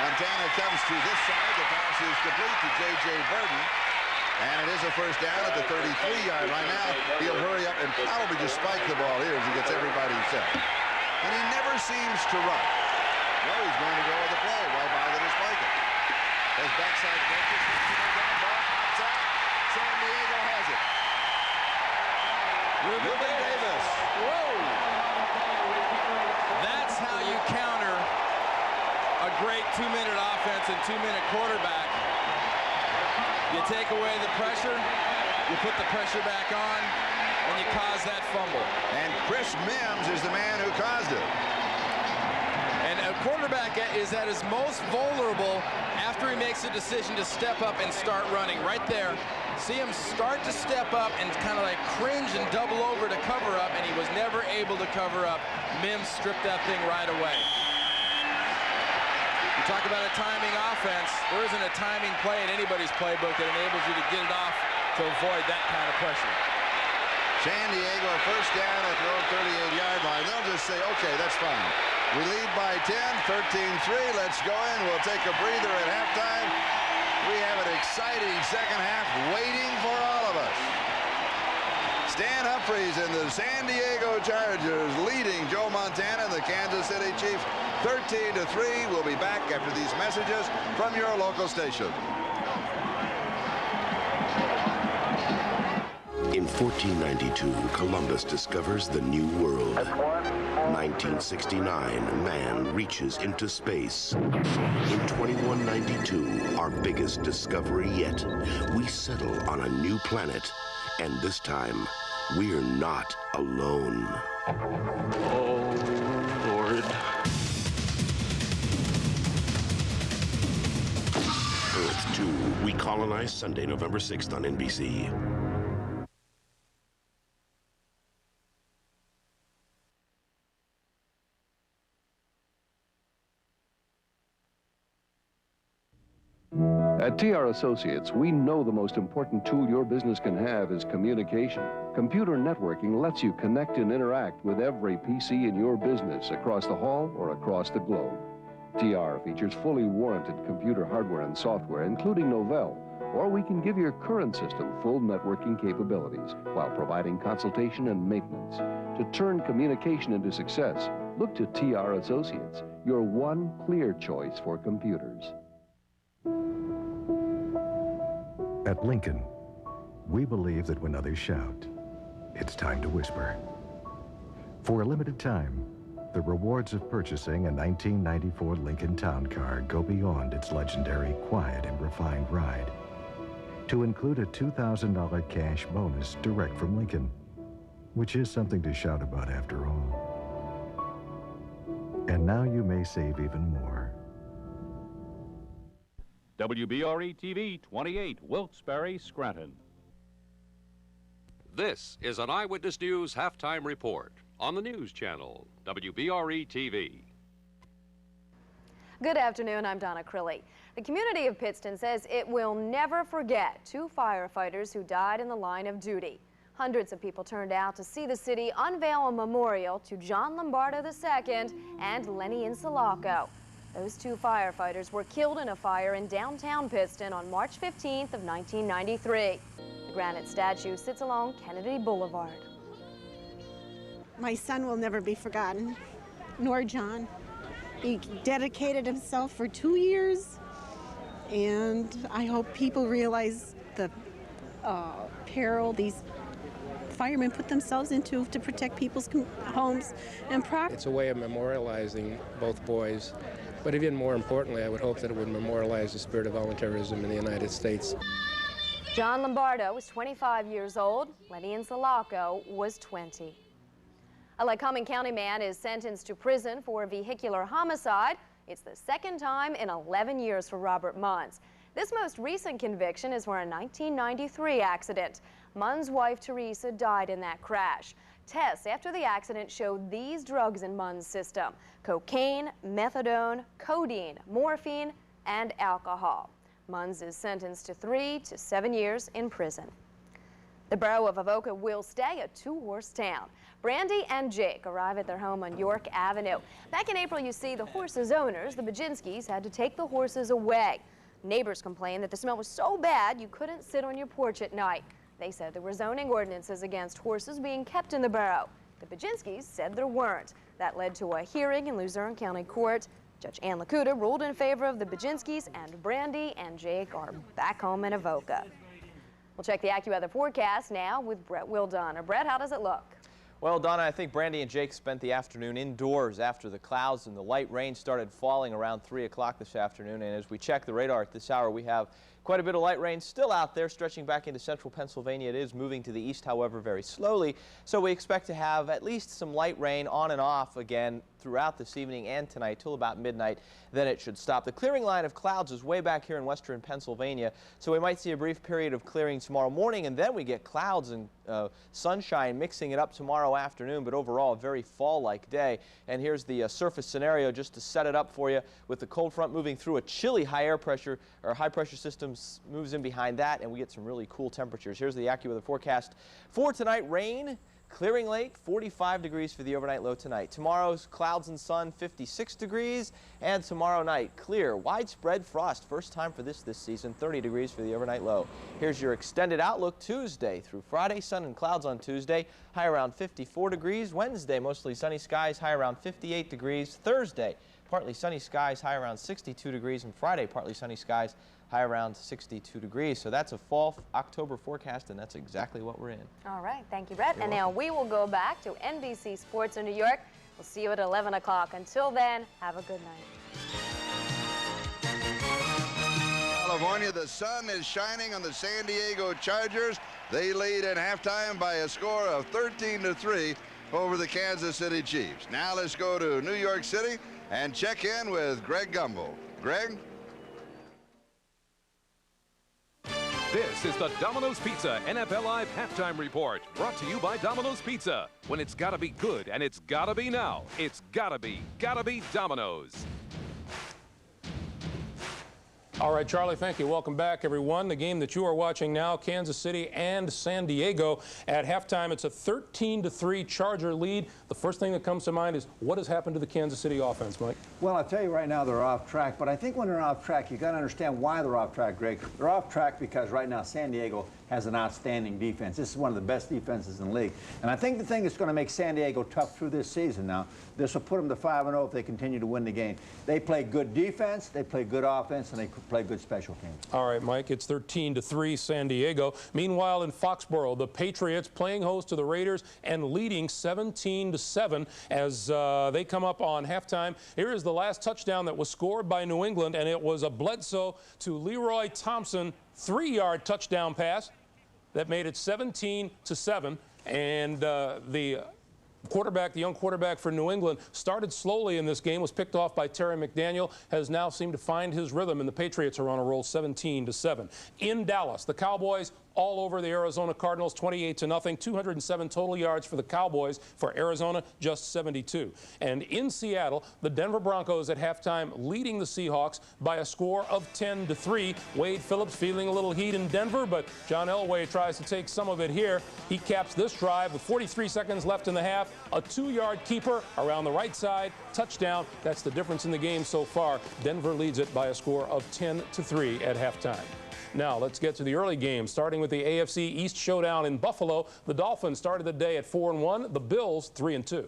Speaker 1: Montana comes to this side. The pass is complete to J.J. Burden. And it is a first down at the 33-yard line. Now he'll hurry up and probably just spike the ball here as he gets everybody set. And he never seems to run. No, he's going to go with the play. Why bother to spike it? As backside catches, down, ball pops out. San Diego has it. Ruben Davis.
Speaker 2: Whoa! That's how you counter a great 2-minute offense and 2-minute quarterback. You take away the pressure, you put the pressure back on, and you cause that fumble.
Speaker 1: And Chris Mims is the man who caused it.
Speaker 2: And a quarterback is at his most vulnerable after he makes a decision to step up and start running. Right there, see him start to step up and kind of like cringe and double over to cover up, and he was never able to cover up. Mims stripped that thing right away. You talk about a timing offense. There isn't a timing play in anybody's playbook that enables you to get it off to avoid that kind of pressure.
Speaker 1: San Diego first down at their own 38-yard line. They'll just say, okay, that's fine. We lead by 10, 13-3. Let's go in. We'll take a breather at halftime. We have an exciting second half waiting for all of us. Stan Humphries and the San Diego Chargers leading Joe Montana and the Kansas City Chiefs 13-3. We'll be back after these messages from your local station.
Speaker 14: In 1492, Columbus discovers the New World. 1969, man reaches into space. In 2192, our biggest discovery yet, we settle on a new planet. And this time, we're not alone.
Speaker 15: Oh, Lord.
Speaker 14: Earth 2, we colonize Sunday, November 6th on NBC.
Speaker 16: At TR Associates, we know the most important tool your business can have is communication. Computer networking lets you connect and interact with every PC in your business across the hall or across the globe. TR features fully warranted computer hardware and software, including Novell, or we can give your current system full networking capabilities while providing consultation and maintenance. To turn communication into success, look to TR Associates, your one clear choice for computers.
Speaker 9: At Lincoln, we believe that when others shout, it's time to whisper. For a limited time, the rewards of purchasing a 1994 Lincoln Town Car go beyond its legendary quiet and refined ride to include a $2,000 cash bonus direct from Lincoln, which is something to shout about after all. And now you may save even more.
Speaker 4: WBRE-TV 28, Wilkes-Barre, Scranton.
Speaker 18: This is an Eyewitness News halftime report on the News Channel, WBRE-TV.
Speaker 19: Good afternoon, I'm Donna Crilly. The community of Pittston says it will never forget 2 firefighters who died in the line of duty. Hundreds of people turned out to see the city unveil a memorial to John Lombardo II and Lenny Insulaco. Those 2 firefighters were killed in a fire in downtown Pittston on March 15th of 1993. The granite statue sits along Kennedy Boulevard.
Speaker 20: My son will never be forgotten, nor John. He dedicated himself for 2 years, and I hope people realize the peril these firemen put themselves into to protect people's homes and property.
Speaker 21: It's a way of memorializing both boys. But even more importantly, I would hope that it would memorialize the spirit of voluntarism in the United States.
Speaker 19: John Lombardo was 25 years old. Lenny Insulaco was 20. A Lycoming County man is sentenced to prison for vehicular homicide. It's the second time in 11 years for Robert Munns. This most recent conviction is for a 1993 accident. Munn's wife, Teresa, died in that crash. Tests after the accident showed these drugs in Munn's system: cocaine, methadone, codeine, morphine, and alcohol. Munns is sentenced to 3 to 7 years in prison. The borough of Avoca will stay a two-horse town. Brandy and Jake arrive at their home on York Avenue. Back in April, you see, the horses' owners, the Bajinskis, had to take the horses away. Neighbors complained that the smell was so bad you couldn't sit on your porch at night. They said there were zoning ordinances against horses being kept in the borough. The Bajinskis said there weren't. That led to a hearing in Luzerne County Court. Judge Ann Lakuta ruled in favor of the Bajinskis, and Brandy and Jake are back home in Avoca. We'll check the AccuWeather forecast now with Brett Wildon. Brett, how does it look?
Speaker 7: Well, Donna, I think Brandy and Jake spent the afternoon indoors after the clouds and the light rain started falling around 3 o'clock this afternoon. And as we check the radar at this hour, we have quite a bit of light rain still out there, stretching back into central Pennsylvania. It is moving to the east, however, very slowly. So we expect to have at least some light rain on and off again throughout this evening and tonight till about midnight. Then it should stop. The clearing line of clouds is way back here in western Pennsylvania, so we might see a brief period of clearing tomorrow morning, and then we get clouds and sunshine mixing it up tomorrow afternoon, but overall a very fall-like day. And here's the surface scenario just to set it up for you, with the cold front moving through a chilly high pressure system moves in behind that, and we get some really cool temperatures. Here's the AccuWeather forecast for tonight. Rain, clearing late, 45 degrees for the overnight low tonight. Tomorrow's clouds and sun, 56 degrees. And tomorrow night, clear, widespread frost. First time for this season, 30 degrees for the overnight low. Here's your extended outlook Tuesday through Friday. Sun and clouds on Tuesday, high around 54 degrees. Wednesday, mostly sunny skies, high around 58 degrees. Thursday, partly sunny skies, high around 62 degrees. And Friday, partly sunny skies, high around 62 degrees. So that's a fall October forecast, and that's exactly what we're in.
Speaker 19: All right. Thank you, Brett. And now we will go back to NBC Sports in New York. We'll see you at 11 o'clock. Until then, have a good night.
Speaker 1: California, the sun is shining on the San Diego Chargers. They lead at halftime by a score of 13-3 over the Kansas City Chiefs. Now let's go to New York City and check in with Greg Gumbel. Greg?
Speaker 4: This is the Domino's Pizza NFL Live Halftime Report, brought to you by Domino's Pizza. When it's gotta be good and it's gotta be now, it's gotta be Domino's.
Speaker 5: All right, Charlie, thank you. Welcome back, everyone. The game that you are watching now, Kansas City and San Diego. At halftime, it's a 13-3 Charger lead. The first thing that comes to mind is what has happened to the Kansas City offense, Mike?
Speaker 8: Well, I'll tell you right now, they're off track. But I think when they're off track, you got to understand why they're off track, Greg. They're off track because right now San Diego has an outstanding defense. This is one of the best defenses in the league. And I think the thing that's going to make San Diego tough through this season now, this will put them to 5-0 if they continue to win the game. They play good defense, they play good offense, and they play good special teams. All
Speaker 5: right, Mike, it's 13-3 San Diego. Meanwhile, in Foxborough, the Patriots playing host to the Raiders and leading 17-7 as they come up on halftime. Here is the last touchdown that was scored by New England, and it was a Bledsoe to Leroy Thompson 3-yard touchdown pass that made it 17-7. And the young quarterback for New England, started slowly in this game, was picked off by Terry McDaniel, has now seemed to find his rhythm, and the Patriots are on a roll 17-7. In Dallas, the Cowboys all over the Arizona Cardinals, 28-0. 207 total yards for the Cowboys. For Arizona, just 72. And in Seattle, the Denver Broncos at halftime leading the Seahawks by a score of 10-3. Wade Phillips feeling a little heat in Denver, but John Elway tries to take some of it here. He caps this drive with 43 seconds left in the half. A 2-yard keeper around the right side, touchdown. That's the difference in the game so far. Denver leads it by a score of 10-3 at halftime. Now let's get to the early games, starting with the AFC East showdown in Buffalo. The Dolphins started the day at 4-1, the Bills 3-2.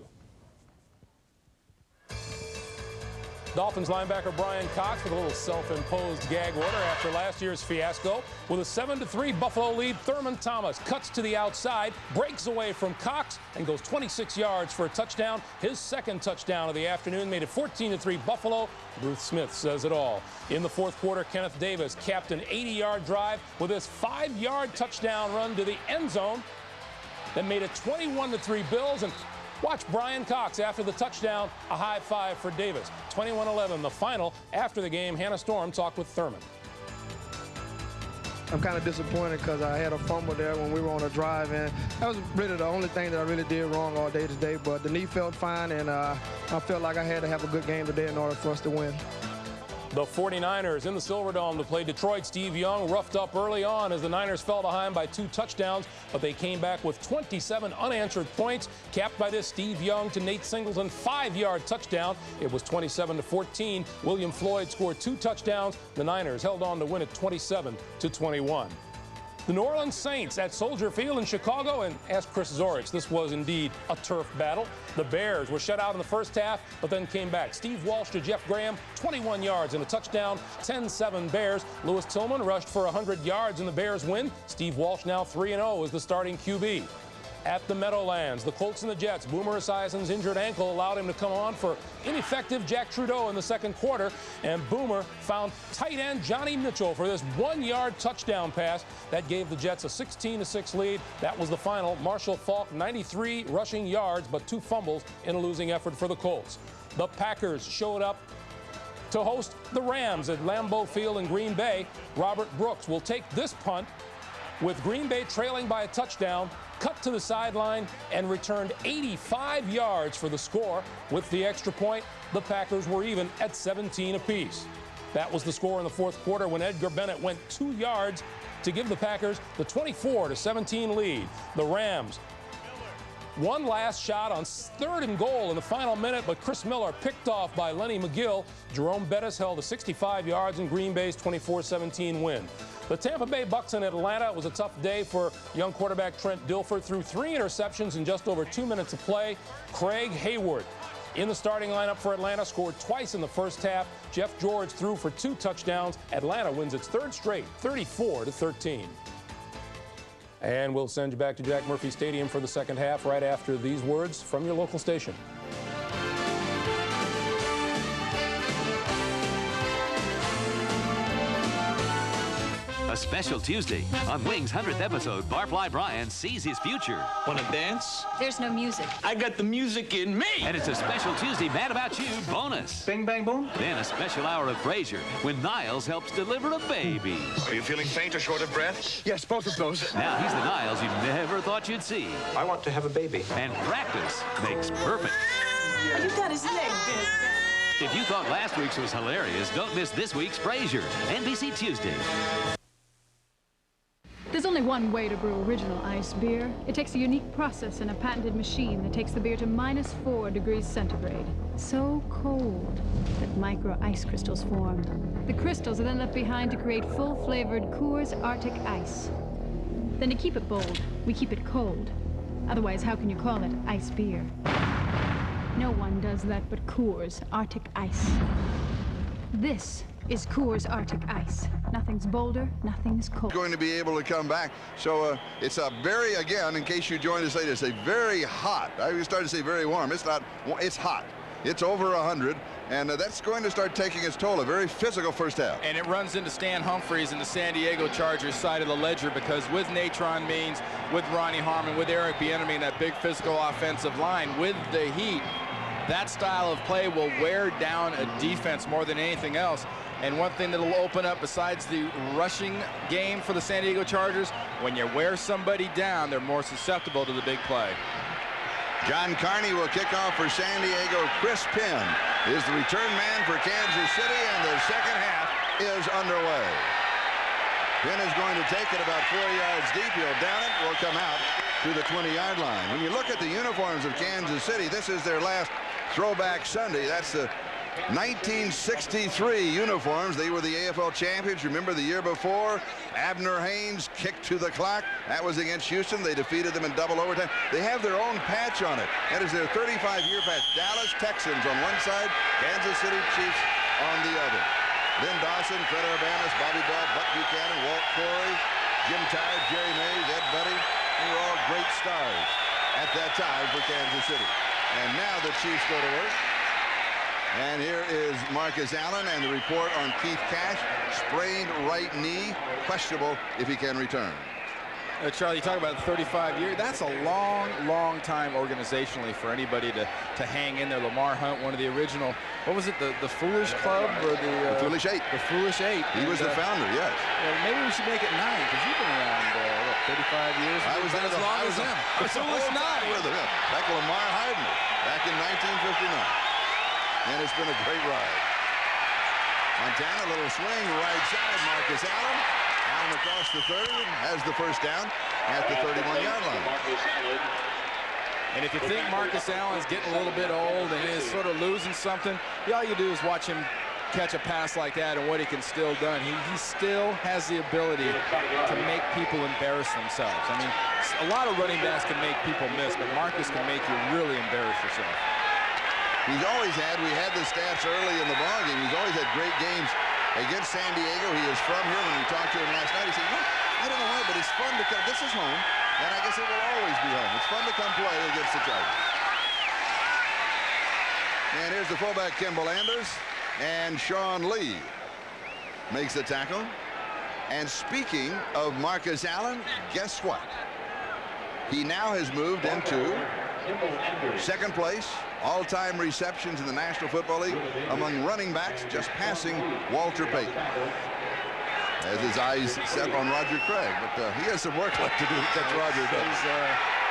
Speaker 5: Dolphins linebacker Brian Cox with a little self-imposed gag order after last year's fiasco. With a 7-3 Buffalo lead, Thurman Thomas cuts to the outside, breaks away from Cox, and goes 26 yards for a touchdown. His second touchdown of the afternoon made it 14-3 Buffalo. Bruce Smith says it all. In the fourth quarter, Kenneth Davis capped an 80-yard drive with his 5-yard touchdown run to the end zone that made it 21-3 Bills. And watch Brian Cox after the touchdown, a high five for Davis. 21-11 the final. After the game, Hannah Storm talked with Thurman.
Speaker 17: I'm kind of disappointed because I had a fumble there when we were on a drive, and that was really the only thing that I really did wrong all day today. But the knee felt fine, and I felt like I had to have a good game today in order for us to win.
Speaker 5: The 49ers in the Silverdome to play Detroit. Steve Young roughed up early on as the Niners fell behind by 2 touchdowns, but they came back with 27 unanswered points, capped by this Steve Young to Nate Singleton 5-yard touchdown. It was 27-14. William Floyd scored 2 touchdowns. The Niners held on to win it 27-21. The New Orleans Saints at Soldier Field in Chicago, and ask Chris Zorich, this was indeed a turf battle. The Bears were shut out in the first half, but then came back. Steve Walsh to Jeff Graham, 21 yards and a touchdown, 10-7 Bears. Lewis Tillman rushed for 100 yards in the Bears win. Steve Walsh now 3-0 as the starting QB. At the Meadowlands, the Colts and the Jets. Boomer Esiason's injured ankle allowed him to come on for ineffective Jack Trudeau in the second quarter, and Boomer found tight end Johnny Mitchell for this 1-yard touchdown pass that gave the Jets a 16-6 lead. That was the final. Marshall Faulk, 93 rushing yards, but 2 fumbles in a losing effort for the Colts. The Packers showed up to host the Rams at Lambeau Field in Green Bay. Robert Brooks will take this punt with Green Bay trailing by a touchdown, cut to the sideline, and returned 85 yards for the score. With the extra point, the Packers were even at 17 apiece. That was the score in the fourth quarter when Edgar Bennett went 2 yards to give the Packers the 24-17 lead. The Rams, one last shot on 3rd and goal in the final minute, but Chris Miller picked off by Lenny McGill. Jerome Bettis held to 65 yards in Green Bay's 24-17 win. The Tampa Bay Bucks in Atlanta, it was a tough day for young quarterback Trent Dilfer. Threw 3 interceptions in just over 2 minutes of play. Craig Hayward in the starting lineup for Atlanta scored twice in the first half. Jeff George threw for 2 touchdowns. Atlanta wins its 3rd straight, 34-13. And we'll send you back to Jack Murphy Stadium for the second half right after these words from your local station.
Speaker 3: A special Tuesday. On Wings' 100th episode, Barfly Brian sees his future.
Speaker 6: Wanna dance?
Speaker 12: There's no music.
Speaker 6: I got the music in me!
Speaker 3: And it's a special Tuesday Mad About You bonus.
Speaker 6: Bing, bang, boom.
Speaker 3: Then a special hour of Frasier when Niles helps deliver a baby.
Speaker 6: Are you feeling faint or short of breath? Yes, both of those.
Speaker 3: Now he's the Niles you never thought you'd see.
Speaker 6: I want to have a baby.
Speaker 3: And practice makes perfect.
Speaker 12: You got his leg bent.
Speaker 3: If you thought last week's was hilarious, don't miss this week's Frasier. NBC Tuesday.
Speaker 22: There's only one way to brew original ice beer. It takes a unique process in a patented machine that takes the beer to -4 degrees centigrade. So cold that micro ice crystals form. The crystals are then left behind to create full-flavored Coors Arctic Ice. Then to keep it bold, we keep it cold. Otherwise, how can you call it ice beer? No one does that but Coors Arctic Ice. This is Coors Arctic Ice. Nothing's bolder, nothing's cold.
Speaker 1: Going to be able to come back. So it's a very, again, in case you joined us later, it's a very hot. I started to say very warm. It's not, it's hot. It's over 100, and that's going to start taking its toll. A very physical first half.
Speaker 2: And it runs into Stan Humphries in the San Diego Chargers side of the ledger, because with Natron Means, with Ronnie Harmon, with Eric Bieniemy, and that big physical offensive line, with the heat, that style of play will wear down a defense more than anything else. And one thing that'll open up besides the rushing game for the San Diego Chargers, when you wear somebody down, they're more susceptible to the big play.
Speaker 1: John Carney will kick off for San Diego. Chris Penn is the return man for Kansas City, and the second half is underway. Penn is going to take it about 4 yards deep. He'll down it, will come out to the 20-yard line. When you look at the uniforms of Kansas City, this is their last Throwback Sunday. That's the 1963 uniforms. They were the AFL champions. Remember the year before? Abner Haynes kicked to the clock. That was against Houston. They defeated them in double overtime. They have their own patch on it. That is their 35-year patch. Dallas Texans on one side, Kansas City Chiefs on the other. Lynn Dawson, Fred Urbanus, Bobby Bell, Buck Buchanan, Walt Corey, Jim Tide, Jerry Mays, Ed Buddy. They were all great stars at that time for Kansas City. And now the Chiefs go to work. And here is Marcus Allen and the report on Keith Cash. Sprained right knee, questionable if he can return.
Speaker 2: Charlie, you talk about 35 years. That's a long, long time organizationally for anybody to hang in there. Lamar Hunt, one of the original, what was it, the Foolish Club? Or the
Speaker 1: Foolish Eight.
Speaker 2: The Foolish Eight.
Speaker 1: He was the founder, yes.
Speaker 2: Well, maybe we should make it 9, because you've been around, 35 years.
Speaker 1: I was
Speaker 2: as long as him.
Speaker 1: The Foolish 9 with him. Back when Lamar hired me, back in 1959. And it's been a great ride. Montana, a little swing, right side. Marcus Allen. Allen across the 30 has the first down at the 31-yard line.
Speaker 2: And if you think Marcus Allen is getting a little bit old and is sort of losing something, all you do is watch him catch a pass like that and what he can still do. He still has the ability to make people embarrass themselves. I mean, a lot of running backs can make people miss, but Marcus can make you really embarrass yourself.
Speaker 1: He's always had, we had the stats early in the ballgame, he's always had great games against San Diego. He is from here. When we talked to him last night, he said, well, I don't know why, but it's fun to come. This is home, and I guess it will always be home. It's fun to come play against the Chargers. And here's the fullback, Kimball Anders. And Sean Lee makes the tackle. And speaking of Marcus Allen, guess what? He now has moved into second place, all-time receptions in the National Football League among running backs, just passing Walter Payton. As his eyes set on Roger Craig, but he has some work left to do to catch Roger.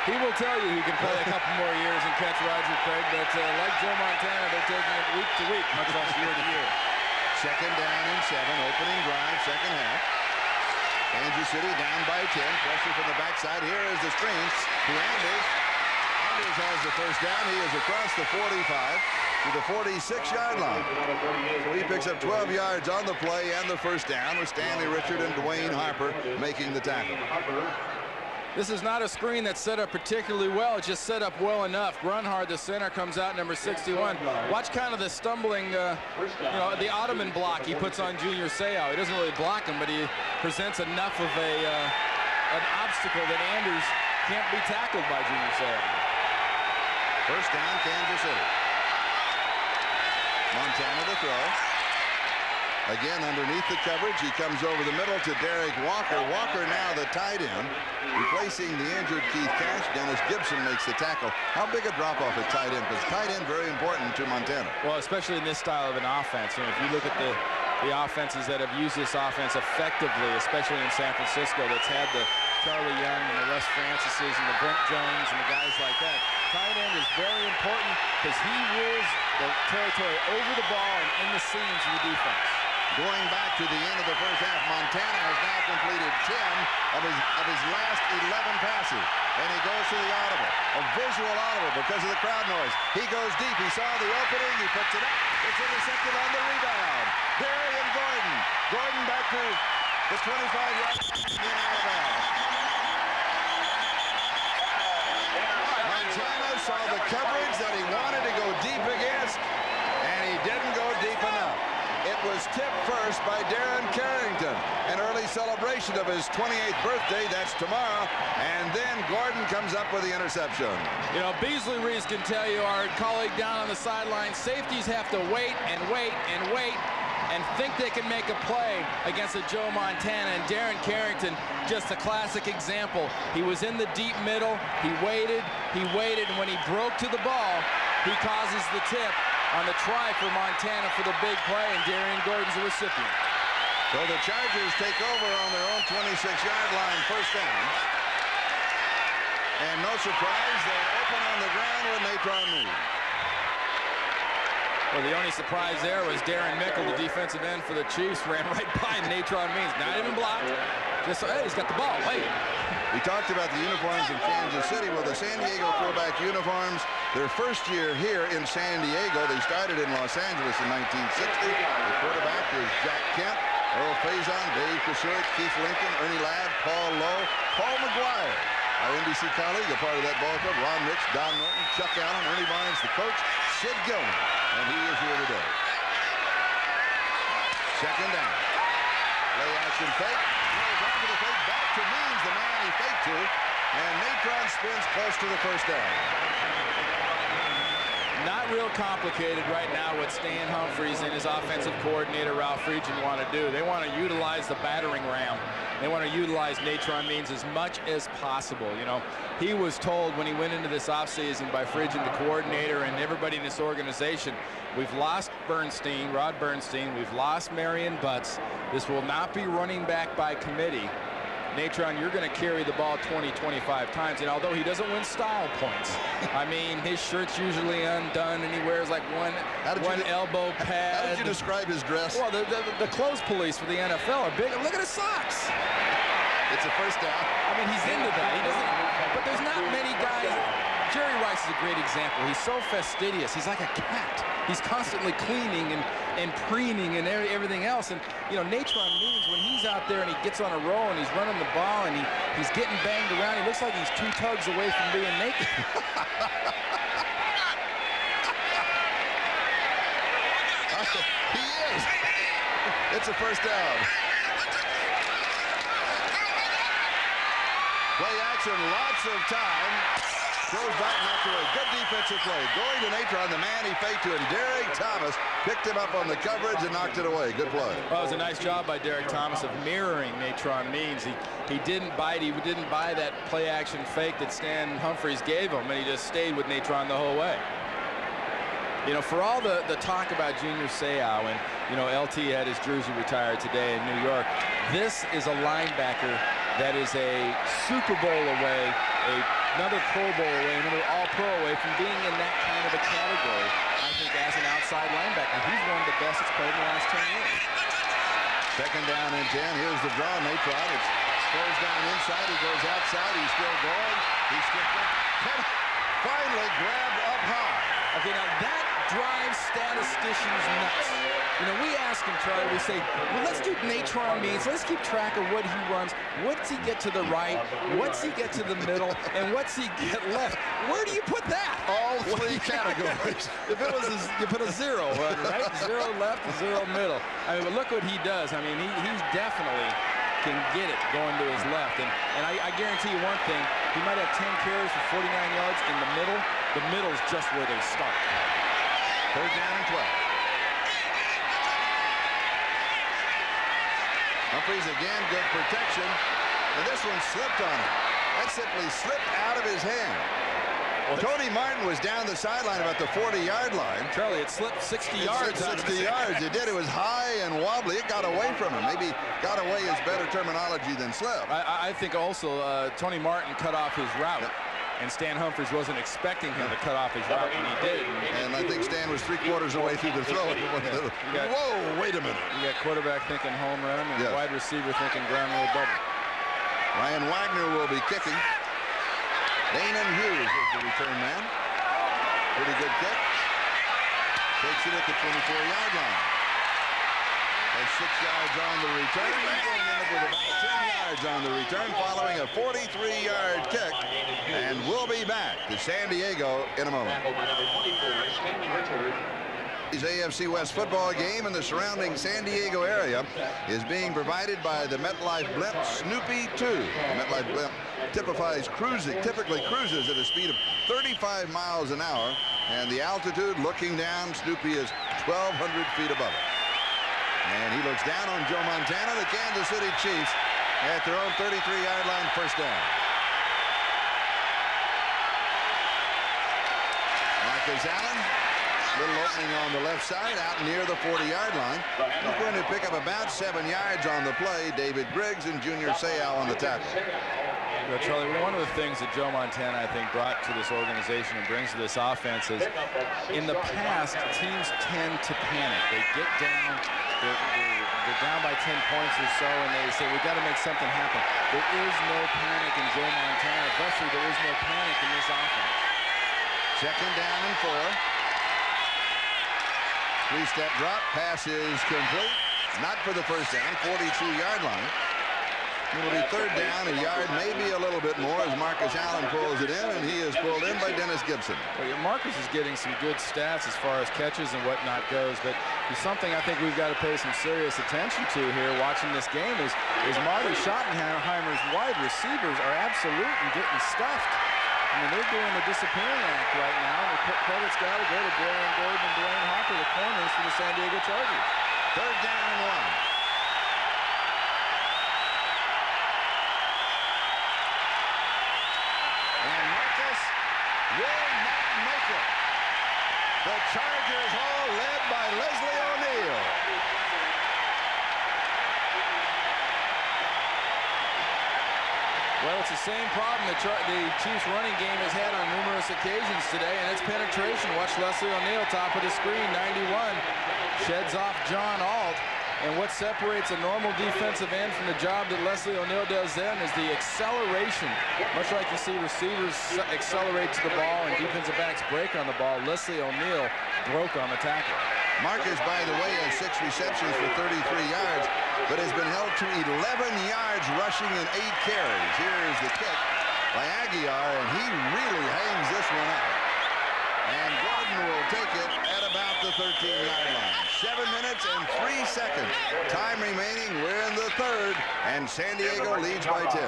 Speaker 2: He will tell you he can play a couple more years and catch Roger Craig, but like Joe Montana, they're taking it week to week, much less year to year.
Speaker 1: Second down and 7, opening drive, second half. Kansas City down by 10, pressure from the backside. Here is the screen to Anders. Anders has the first down. He is across the 45 to the 46-yard line. So he picks up 12 yards on the play and the first down with Stanley Richard and Dwayne Harper making the tackle.
Speaker 2: This is not a screen that's set up particularly well. It's just set up well enough. Grunhard, the center, comes out number 61. Watch kind of the stumbling, the Ottoman block he puts on Junior Seau. He doesn't really block him, but he presents enough of an obstacle that Anders can't be tackled by Junior Seau.
Speaker 1: First down, Kansas City. Montana to throw. Again, underneath the coverage, he comes over the middle to Derek Walker. Walker now the tight end, replacing the injured Keith Cash. Dennis Gibson makes the tackle. How big a drop-off at tight end? Because tight end very important to Montana.
Speaker 2: Well, especially in this style of an offense. And if you look at the offenses that have used this offense effectively, especially in San Francisco, that's had the Charlie Young and the Russ Francises and the Brent Jones and the guys like that. Tight end is very important because he rules the territory over the ball and in the seams of the defense.
Speaker 1: Going back to the end of the first half, Montana has now completed 10 of his last 11 passes. And he goes to the audible, a visual audible because of the crowd noise. He goes deep. He saw the opening. He puts it up. It's intercepted on the rebound. Darian Gordon. Gordon back to the 25-yard line out of bounds. Montana saw the coverage that he wanted to go deep against, and he didn't go deep enough. It was tipped first by Darren Carrington, an early celebration of his 28th birthday. That's tomorrow. And then Gordon comes up with the interception.
Speaker 2: You know, Beasley Reese can tell you, our colleague down on the sideline, safeties have to wait and wait and wait and think they can make a play against a Joe Montana. And Darren Carrington, just a classic example. He was in the deep middle. He waited, and when he broke to the ball, he causes the tip on the try for Montana for the big play, and Darian Gordon's the recipient.
Speaker 1: So the Chargers take over on their own 26-yard line, first down. And no surprise, they're open on the ground with Natron Means.
Speaker 2: Well, the only surprise there was Darren Mickle, the defensive end for the Chiefs, ran right by Natron Means. Not even blocked. Just, hey, he's got the ball. Wait.
Speaker 1: We talked about the uniforms in Kansas City. Well, the San Diego throwback uniforms, their first year here in San Diego. They started in Los Angeles in 1960. The quarterback was Jack Kemp, Earl Faison, Dave Kasurik, Keith Lincoln, Ernie Ladd, Paul Lowe, Paul McGuire, our NBC colleague, a part of that ball club, Ron Rich, Don Norton, Chuck Allen, Ernie Barnes, the coach, Sid Gilman, and he is here today. Second down. Play action fake. Goes on to the fake, back to Means, the man he faked to, and Natron spins close to the first down.
Speaker 2: Not real complicated right now what Stan Humphries and his offensive coordinator Ralph Friedgen want to do. They want to utilize the battering ram. They want to utilize Natron Means as much as possible. You know, he was told when he went into this offseason by Friedgen, the coordinator, and everybody in this organization, we've lost Bernstein, Rod Bernstein, we've lost Marion Butts. This will not be running back by committee. Natron, you're going to carry the ball 20, 25 times. And although he doesn't win style points, I mean, his shirt's usually undone, and he wears like one elbow pad.
Speaker 1: How did you describe his dress?
Speaker 2: Well, the clothes police for the NFL are big. Look at his socks.
Speaker 1: It's a first down.
Speaker 2: I mean, he's into that. He doesn't. But there's not many guys. Jerry Rice is a great example. He's so fastidious. He's like a cat. He's constantly cleaning and preening and everything else. And, you know, Natron Means, when he's out there and he gets on a roll and he's running the ball and he's getting banged around, he looks like he's 2 tugs away from being naked.
Speaker 1: He is. It's a first down. Play action, lots of time. Throws back, knocked away. Good defensive play. Going to Natron, the man he faked to, and Derek Thomas picked him up on the coverage and knocked it away. Good play.
Speaker 2: Well, it was a nice job by Derek Thomas of mirroring Natron Means. He didn't bite. He didn't buy that play action fake that Stan Humphries gave him, and he just stayed with Natron the whole way. You know, for all the talk about Junior Seau, and, you know, LT had his jersey retired today in New York, this is a linebacker that is a Super Bowl away, another Pro Bowl away, another All-Pro away from being in that kind of a category, I think, as an outside linebacker. He's one of the best that's played in the last 10 years.
Speaker 1: Second down and 10. Here's the draw. Natron. It throws down inside. He goes outside. He's still going. He's skipped it. Finally grabbed up high.
Speaker 2: Okay, now that drives statisticians nuts. You know, we ask him, Charlie, we say, well, let's do Natron Means. Let's keep track of what he runs. What's he get to the right? What's he get to the middle? And what's he get left? Where do you put that?
Speaker 1: All 3 categories.
Speaker 2: If it was, you put a 0, right? 0 left, 0 middle. I mean, but look what he does. I mean, he's definitely can get it going to his left. And I guarantee you one thing, he might have 10 carries for 49 yards in the middle. The middle's just where they start.
Speaker 1: Third down and 12. Humphries again, good protection. And this one slipped on him. That simply slipped out of his hand. Well, Tony Martin was down the sideline about the 40-yard line.
Speaker 2: Charlie, it slipped 60 yards.
Speaker 1: 60 yards. It did. It was high and wobbly. It got away from him. Maybe got away is better terminology than slip.
Speaker 2: I think also Tony Martin cut off his route. Yep. And Stan Humphries wasn't expecting him to cut off his route, and he did.
Speaker 1: And I think Stan was 3/4 away through the throw. Whoa, wait a minute.
Speaker 2: You got quarterback thinking home run and wide receiver thinking ground rule bubble.
Speaker 1: Ryan Wagner will be kicking. Danon Hughes is the return man. Pretty good kick. Takes it at the 24-yard line. Has 6 yards on the return. He's going to end up with about 10 yards on the return following a 43-yard kick. And we'll be back to San Diego in a moment. His AFC West football game in the surrounding San Diego area is being provided by the MetLife Blimp Snoopy 2. The MetLife Blimp typically cruises at a speed of 35 miles an hour, and the altitude looking down, Snoopy is 1,200 feet above it. And he looks down on Joe Montana, the Kansas City Chiefs, at their own 33-yard line, first down. Marcus Allen, little opening on the left side, out near the 40-yard line. He's going to pick up about 7 yards on the play. David Griggs and Junior Seau on the tackle.
Speaker 2: Well, Charlie, one of the things that Joe Montana, I think, brought to this organization and brings to this offense is, in the past, teams tend to panic. They get down, they're down by 10 points or so, and they say, we've got to make something happen. There is no panic in Joe Montana. Thusly, there is no panic in this offense.
Speaker 1: Second down and 4. 3-step drop. Pass is complete. Not for the first down. 42-yard line. It'll be third down, a yard, maybe a little bit more as Marcus Allen pulls it in, and he is pulled in by Dennis Gibson.
Speaker 2: Well, Marcus is getting some good stats as far as catches and whatnot goes, but something I think we've got to pay some serious attention to here watching this game is Marty Schottenheimer's wide receivers are absolute and getting stuffed. I mean, they're doing the disappearing act right now, and the credit's got to go to Darian Gordon and Dwayne Hopper, the corners for the San Diego Chargers.
Speaker 1: Third down and 1. Will not make it. The Chargers all led by Leslie O'Neal.
Speaker 2: Well, it's the same problem the Chiefs running game has had on numerous occasions today, and it's penetration. Watch Leslie O'Neal, top of the screen, 91. Sheds off John Alt. And what separates a normal defensive end from the job that Leslie O'Neal does then is the acceleration. Much like you see receivers accelerate to the ball and defensive backs break on the ball, Leslie O'Neal broke on the tackle.
Speaker 1: Marcus, by the way, has 6 receptions for 33 yards, but has been held to 11 yards rushing and 8 carries. Here's the kick by Aguiar, and he really hangs this one out. And Gordon will take it at about the 13-yard line. 7 minutes and 3 seconds. Time remaining. We're in the third, and San Diego leads by 10.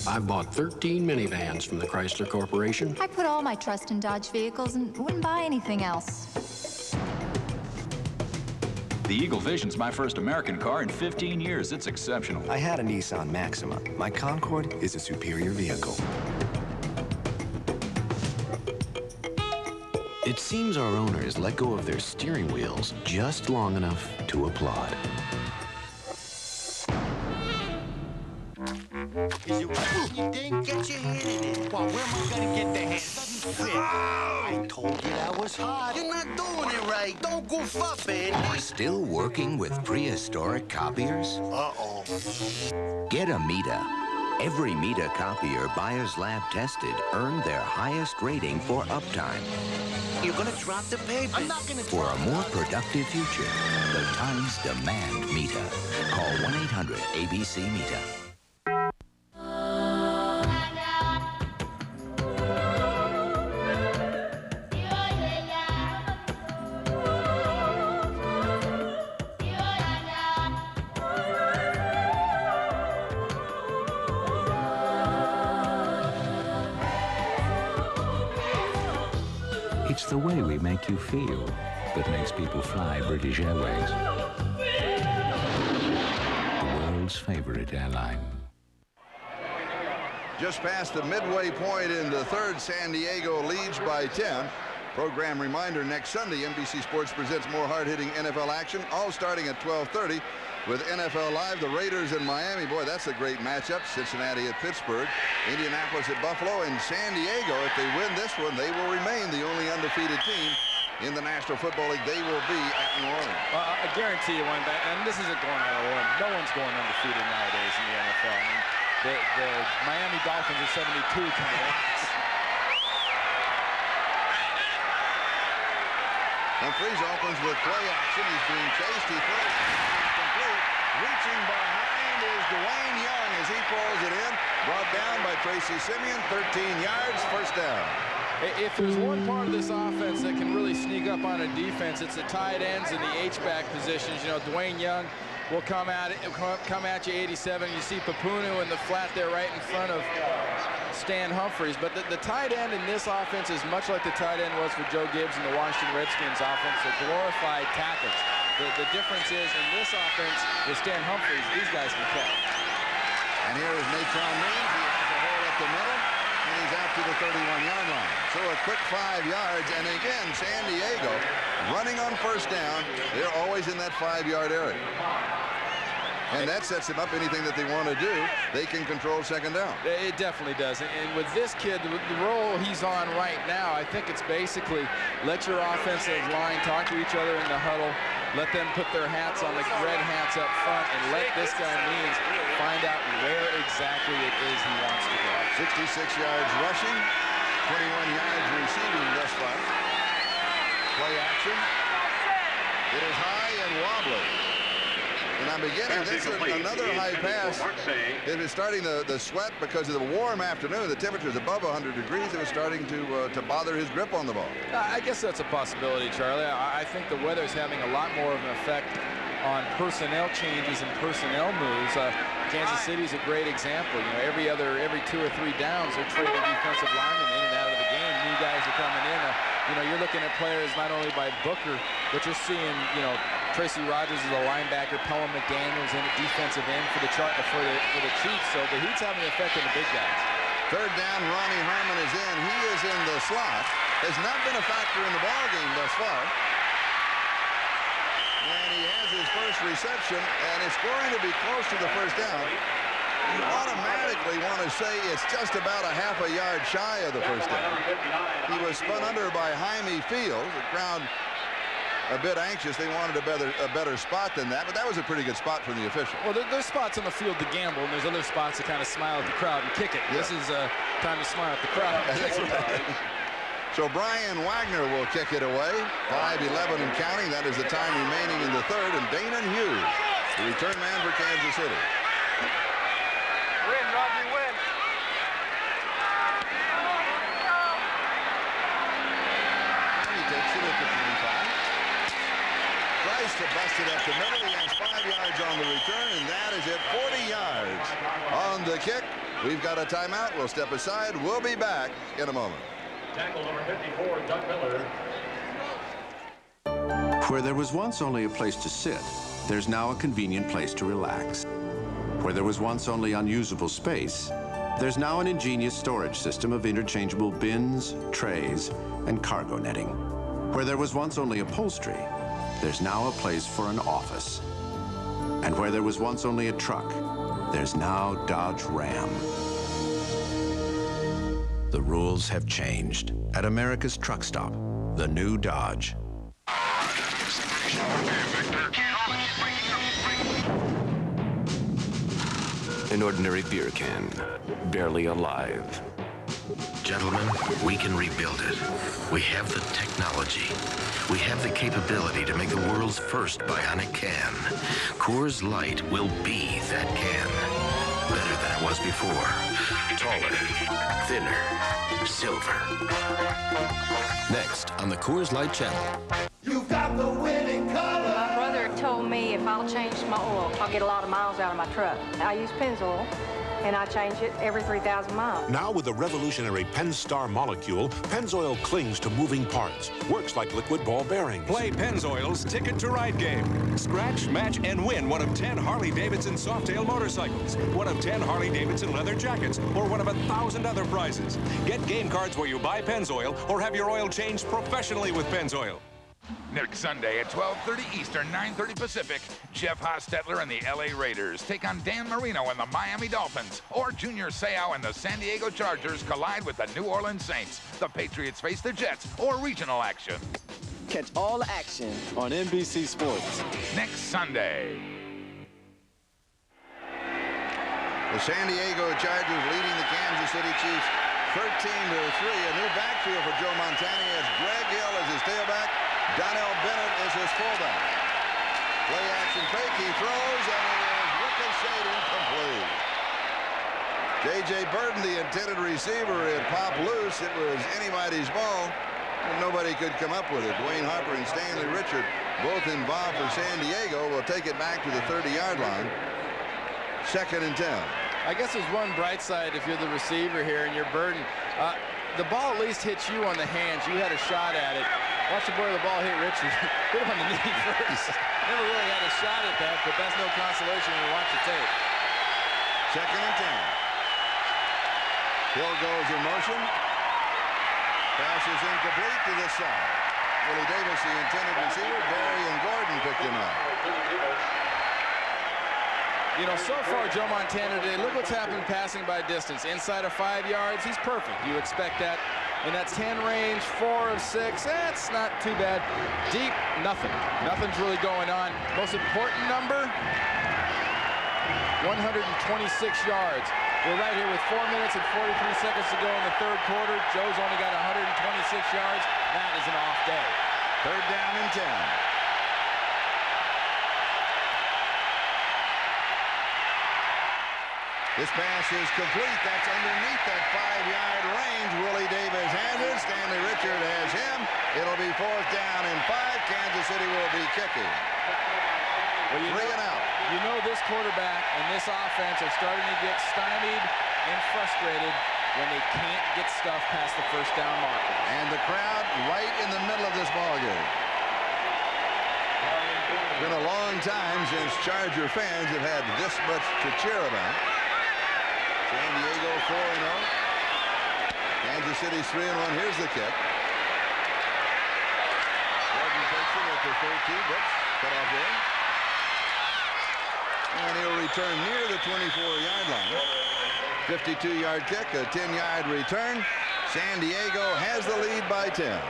Speaker 10: I've bought 13 minivans from the Chrysler Corporation.
Speaker 11: I put all my trust in Dodge vehicles and wouldn't buy anything else.
Speaker 23: The Eagle Vision's my first American car in 15 years. It's exceptional.
Speaker 24: I had a Nissan Maxima. My Concorde is a superior vehicle. It seems our owners let go of their steering wheels just long enough to applaud.
Speaker 25: Is it what you think? Get your hand in it. Well, where am I gonna get the hand? Doesn't fit. I told you that was hard. You're not doing it right. Don't goof up, Andy.
Speaker 26: Still working with prehistoric copiers?
Speaker 25: Uh-oh.
Speaker 26: Get a Mita. Every Mita copier Buyers Lab tested earned their highest rating for uptime.
Speaker 25: You're gonna drop the paper. I'm not gonna
Speaker 26: For a more productive future, the times demand Mita. Call 1-800-ABC-MITA.
Speaker 27: It's the way we make you feel that makes people fly British Airways. The world's favorite airline.
Speaker 1: Just past the midway point in the third, San Diego leads by 10. Program reminder, next Sunday, NBC Sports presents more hard-hitting NFL action, all starting at 12:30 with NFL Live, the Raiders in Miami. Boy, that's a great matchup. Cincinnati at Pittsburgh, Indianapolis at Buffalo, and San Diego. If they win this one, they will remain the only undefeated team in the National Football League. They will be at New Orleans.
Speaker 2: I guarantee you one thing, and this isn't going out of order. No one's going undefeated nowadays in the NFL. I mean, the Miami Dolphins are 72 can relax.
Speaker 1: Humphries opens with play action. He's being chased. He throws complete. Reaching behind is Dwayne Young as he pulls it in. Brought down by Tracy Simeon. 13 yards, first down.
Speaker 2: If there's one part of this offense that can really sneak up on a defense, it's the tight ends and the H-back positions. You know, Dwayne Young will come at you 87. You see Papunu in the flat there right in front of Stan Humphries. But the tight end in this offense is much like the tight end was for Joe Gibbs in the Washington Redskins offense. They're glorified tackles. The difference is in this offense with Stan Humphries, these guys can catch.
Speaker 1: And here is Natron Means. He has a hole up the middle, and he's out to the 31-yard line. So a quick 5 yards. And again, San Diego running on first down. They're always in that 5-yard area. And that sets them up. Anything that they want to do, they can control second down.
Speaker 2: It definitely does. And with this kid, the role he's on right now, I think it's basically let your offensive line talk to each other in the huddle, let them put their hats on, the red hats up front, and let this guy Means find out where exactly it is he wants to go.
Speaker 1: 66 yards rushing, 21 yards receiving thus far. Play action. It is high and wobbly. And I'm beginning, this is another high pass. It is starting the sweat because of the warm afternoon. The temperature is above 100 degrees. It was starting to bother his grip on the ball.
Speaker 2: I guess that's a possibility, Charlie. I think the weather is having a lot more of an effect on personnel changes and personnel moves. Kansas City is a great example. You know, every 2 or 3 downs, they're trading defensive linemen in and out of the game. New guys are coming in. You know, you're looking at players not only by Booker, but you're seeing, you know, Tracy Rogers is a linebacker, Pelham McDaniels in a defensive end for the Chiefs. So the heat's having an effect on the big guys.
Speaker 1: Third down, Ronnie Harmon is in. He is in the slot. Has not been a factor in the ball game thus far. And he has his first reception, and it's going to be close to the first down. You automatically want to say it's just about a half a yard shy of the first down. He was spun under by Jaime Fields. The crowd a bit anxious. They wanted a better spot than that, but that was a pretty good spot from the official.
Speaker 2: Well, there's spots on the field to gamble, and there's other spots to kind of smile at the crowd and kick it. Yeah. This is time to smile at the crowd.
Speaker 1: That's right. So Brian Wagner will kick it away. 5:11 and counting. That is the time remaining in the third. And Damon Hughes, the return man for Kansas City.
Speaker 9: Win, Rodney, win.
Speaker 1: He takes it at the 25. Tries to bust it up the middle. He has 5 yards on the return, and that is it. 40 yards on the kick. We've got a timeout. We'll step aside. We'll be back in a moment.
Speaker 13: Tackle number 54, Doug Miller.
Speaker 24: Where there was once only a place to sit, there's now a convenient place to relax. Where there was once only unusable space, there's now an ingenious storage system of interchangeable bins, trays, and cargo netting. Where there was once only upholstery, there's now a place for an office. And where there was once only a truck, there's now Dodge Ram. The rules have changed. At America's truck stop, the new Dodge. An ordinary beer can, barely alive.
Speaker 26: Gentlemen, we can rebuild it. We have the technology. We have the capability to make the world's first bionic can. Coors Light will be that can. Better than it was before. Taller, thinner, silver.
Speaker 24: Next on the Coors Light channel.
Speaker 9: You've got the winning color.
Speaker 14: My brother told me if I'll change my oil, I'll get a lot of miles out of my truck. I use Pennzoil, and I change it every 3,000 miles.
Speaker 15: Now with the revolutionary Pennstar molecule, Pennzoil clings to moving parts. Works like liquid ball bearings.
Speaker 16: Play Pennzoil's Ticket to Ride game. Scratch, match, and win one of 10 Harley-Davidson Softail motorcycles, one of 10 Harley-Davidson leather jackets, or one of 1,000 other prizes. Get game cards where you buy Pennzoil or have your oil changed professionally with Pennzoil.
Speaker 18: Next Sunday at 12:30 Eastern, 9:30 Pacific, Jeff Hostetler and the LA Raiders take on Dan Marino and the Miami Dolphins, or Junior Seau and the San Diego Chargers collide with the New Orleans Saints. The Patriots face the Jets, or regional action.
Speaker 20: Catch all the action on NBC Sports.
Speaker 18: Next Sunday.
Speaker 1: The San Diego Chargers leading the Kansas City Chiefs 13-3. A new backfield for Joe Montana as Greg Hill is his tailback. Donnell Bennett is his fullback. Play action fake, he throws, and it is ricocheted incomplete. J.J. Burton, the intended receiver, it popped loose. It was anybody's ball, and nobody could come up with it. Dwayne Harper and Stanley Richard, both involved for San Diego, will take it back to the 30-yard line. 2nd and 10.
Speaker 2: I guess there's one bright side if you're the receiver here and you're Burton. The ball at least hits you on the hands. You had a shot at it. Watch the ball hit Richard. Hit him on the knee first. Never really had a shot at that, but that's no consolation when you watch the tape.
Speaker 1: 2nd and 10. Hill goes in motion. Pass is incomplete to the side. Willie Davis, the intended receiver. Barry and Gordon picked him up.
Speaker 2: You know, so far, Joe Montana today, look what's happened passing by distance. Inside of 5 yards, he's perfect. You expect that. In that 10 range, 4 of 6, that's not too bad. Deep, nothing. Nothing's really going on. Most important number, 126 yards. We're right here with 4 minutes and 43 seconds to go in the third quarter. Joe's only got 126 yards. That is an off day.
Speaker 1: 3rd down and 10. This pass is complete. That's underneath that 5-yard range. Willie Davis has it. Stanley Richard has him. It'll be 4th down and 5. Kansas City will be kicking.
Speaker 2: Well,
Speaker 1: 3 and out.
Speaker 2: You know this quarterback and this offense are starting to get stymied and frustrated when they can't get stuff past the 1st down marker.
Speaker 1: And the crowd right in the middle of this ballgame. It's been a long time since Charger fans have had this much to cheer about. San Diego 4-0. Kansas City 3-1. Here's the kick. Gordon takes it at the 13. Whoops. Cut off there. And he'll return near the 24-yard line. 52-yard kick, a 10-yard return. San Diego has the lead by 10.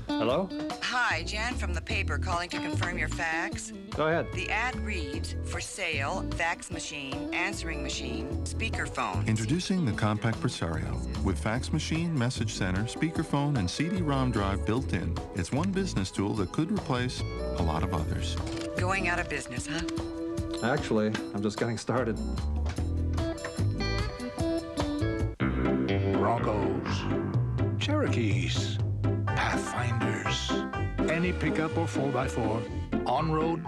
Speaker 4: Hello?
Speaker 5: Hi, Jan from the paper calling to confirm your fax.
Speaker 4: Go ahead.
Speaker 5: The ad reads, for sale, fax machine, answering machine, speakerphone.
Speaker 7: Introducing the Compact Presario. With fax machine, message center, speakerphone, and CD-ROM drive built in, it's one business tool that could replace a lot of others.
Speaker 5: Going out of business, huh?
Speaker 4: Actually, I'm just getting started.
Speaker 8: Broncos, Cherokees, Pathfinders, any pickup or 4x4, on-road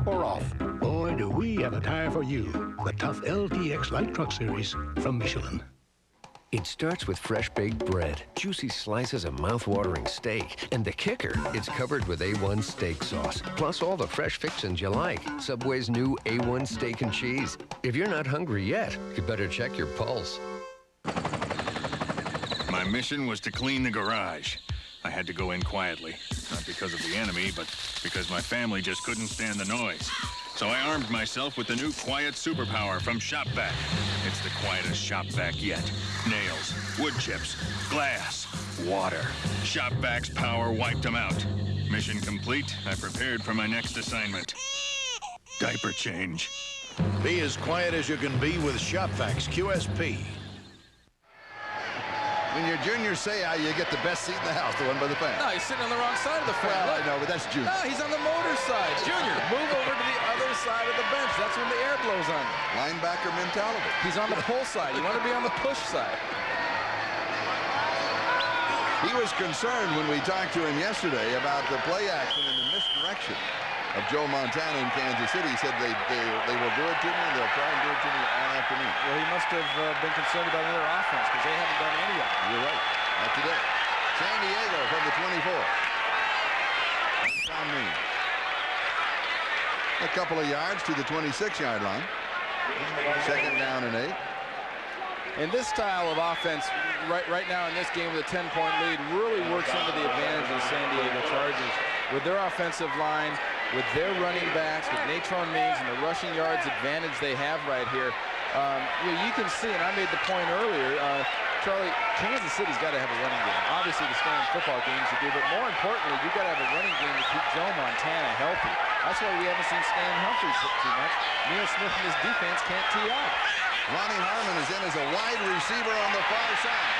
Speaker 8: or off. Boy, do we have a tire for you. The tough LTX Light Truck Series from Michelin.
Speaker 17: It starts with fresh baked bread, juicy slices of mouth-watering steak, and the kicker, it's covered with A1 steak sauce, plus all the fresh fixins you like. Subway's new A1 steak and cheese. If you're not hungry yet, you better check your pulse.
Speaker 19: My mission was to clean the garage. I had to go in quietly, not because of the enemy, but because my family just couldn't stand the noise. So I armed myself with the new quiet superpower from ShopVac. It's the quietest ShopVac yet. Nails, wood chips, glass, water. ShopVac's power wiped them out. Mission complete. I prepared for my next assignment. Diaper change.
Speaker 21: Be as quiet as you can be with ShopVac's QSP.
Speaker 1: When you're Junior Seau, you get the best seat in the house, the one by the fan.
Speaker 2: No, he's sitting on the wrong side of the fan.
Speaker 1: Well, I know, but that's Junior.
Speaker 2: No, he's on the motor side. Junior, move over to the other side of the bench. That's when the air blows on you.
Speaker 1: Linebacker mentality.
Speaker 2: He's on the pull side. You want to be on the push side.
Speaker 1: He was concerned when we talked to him yesterday about the play action and the misdirection of Joe Montana in Kansas City. He said they will do it to me, and they'll try and do it to me all afternoon.
Speaker 2: Well, he must have been concerned about another offense because they haven't done any of it.
Speaker 1: You're right. Not today. San Diego from the 24. A couple of yards to the 26-yard line. Second down and 8.
Speaker 2: And this style of offense right now in this game with a 10-point lead really works into the advantage of the San Diego Chargers. With their offensive line, with their running backs, with Natron Means and the rushing yards advantage they have right here, you can see, and I made the point earlier, Charlie, Kansas City's got to have a running game. Obviously, the standard football games you do, but more importantly, you've got to have a running game to keep Joe Montana healthy. That's why we haven't seen Stan Humphries hit too much. Neil Smith and his defense can't tee off.
Speaker 1: Ronnie Harmon is in as a wide receiver on the far side.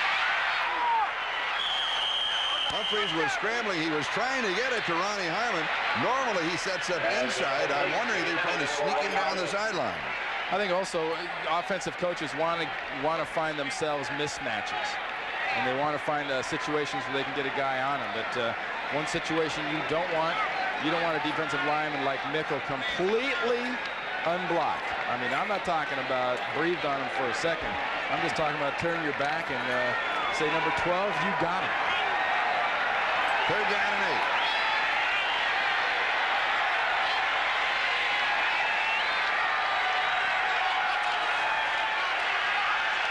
Speaker 1: Humphries was scrambling. He was trying to get it to Ronnie Harmon. Normally, he sets up inside. I'm wondering if they're trying to sneak him down the sideline.
Speaker 2: I think also offensive coaches want to find themselves mismatches, and they want to find situations where they can get a guy on him. But one situation you don't want a defensive lineman like Mickle completely unblocked. I mean, I'm not talking about breathed on him for a second. I'm just talking about turn your back and say, number 12, you got him.
Speaker 1: Third down and 8.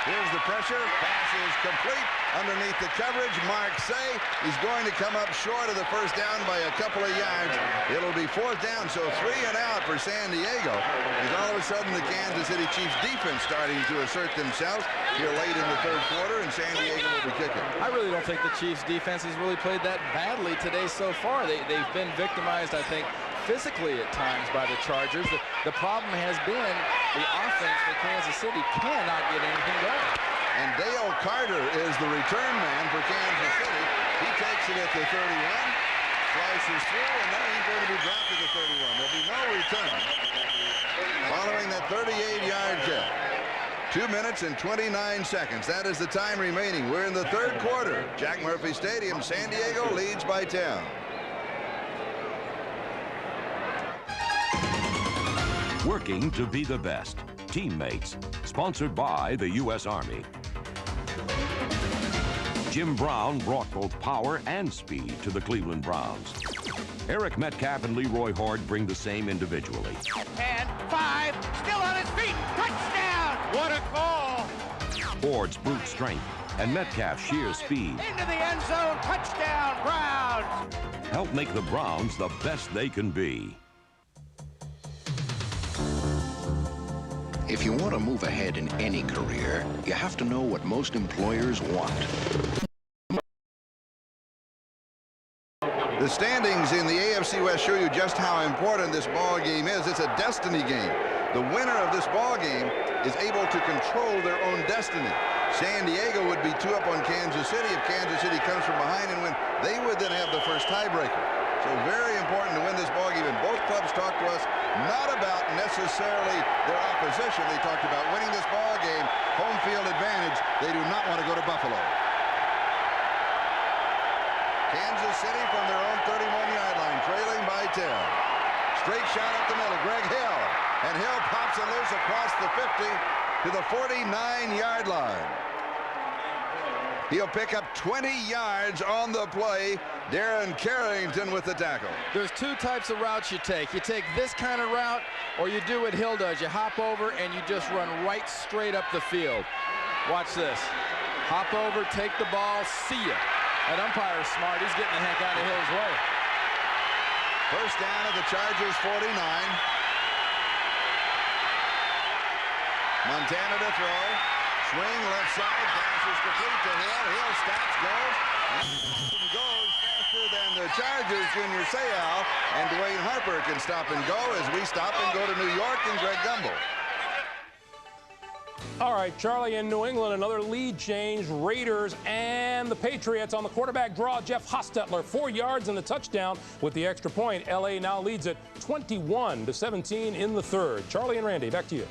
Speaker 1: Here's the pressure. Pass is complete. Underneath the coverage, Mark Say. He's going to come up short of the first down by a couple of yards. It'll be fourth down, so 3 and out for San Diego. As all of a sudden, the Kansas City Chiefs defense starting to assert themselves here late in the third quarter, and San Diego will be kicking.
Speaker 2: I really don't think the Chiefs defense has really played that badly today so far. They've been victimized, I think, physically at times by the Chargers. The problem has been the offense for Kansas City cannot get anything going.
Speaker 1: And Dale Carter is the return man for Kansas City. He takes it at the 31, slices through, and now he's going to be dropped at the 31. There'll be no return following that 38-yard kick. 2 minutes and 29 seconds. That is the time remaining. We're in the third quarter. Jack Murphy Stadium, San Diego leads by 10.
Speaker 28: Working to be the best. Teammates. Sponsored by the U.S. Army. Jim Brown brought both power and speed to the Cleveland Browns. Eric Metcalf and Leroy Horde bring the same individually.
Speaker 9: And 5, still on his feet, touchdown! What a call!
Speaker 28: Horde's brute strength and Metcalf's sheer speed
Speaker 9: Into the end zone, touchdown, Browns!
Speaker 28: help make the Browns the best they can be.
Speaker 3: If you want to move ahead in any career, you have to know what most employers want.
Speaker 1: The standings in the AFC West show you just how important this ball game is. It's a destiny game. The winner of this ball game is able to control their own destiny. San Diego would be 2 up on Kansas City. If Kansas City comes from behind and win, they would then have the first tiebreaker. So very important to win this ball game. And both clubs talked to us not about necessarily their opposition. They talked about winning this ball game, home field advantage. They do not want to go to Buffalo. Kansas City from their own 31-yard line, trailing by 10. Straight shot up the middle, Greg Hill. And Hill pops it loose across the 50 to the 49-yard line. He'll pick up 20 yards on the play. Darren Carrington with the tackle.
Speaker 2: There's 2 types of routes you take. You take this kind of route, or you do what Hill does. You hop over and you just run right straight up the field. Watch this. Hop over, take the ball, see ya. That umpire's smart. He's getting the heck out of Hill's way.
Speaker 1: First down at the Chargers 49. Montana to throw. Swing left side. Pass is complete to Hill. Hill stops, goes. And goes faster than the Chargers' Junior Seau. And Dwayne Harper can stop and go as we stop and go to New York and Greg Gumbel.
Speaker 6: All right, Charlie, in New England, another lead change. Raiders and the Patriots on the quarterback draw. Jeff Hostetler, 4 yards and the touchdown with the extra point. L.A. now leads it 21-17 in the third. Charlie and Randy, back to you.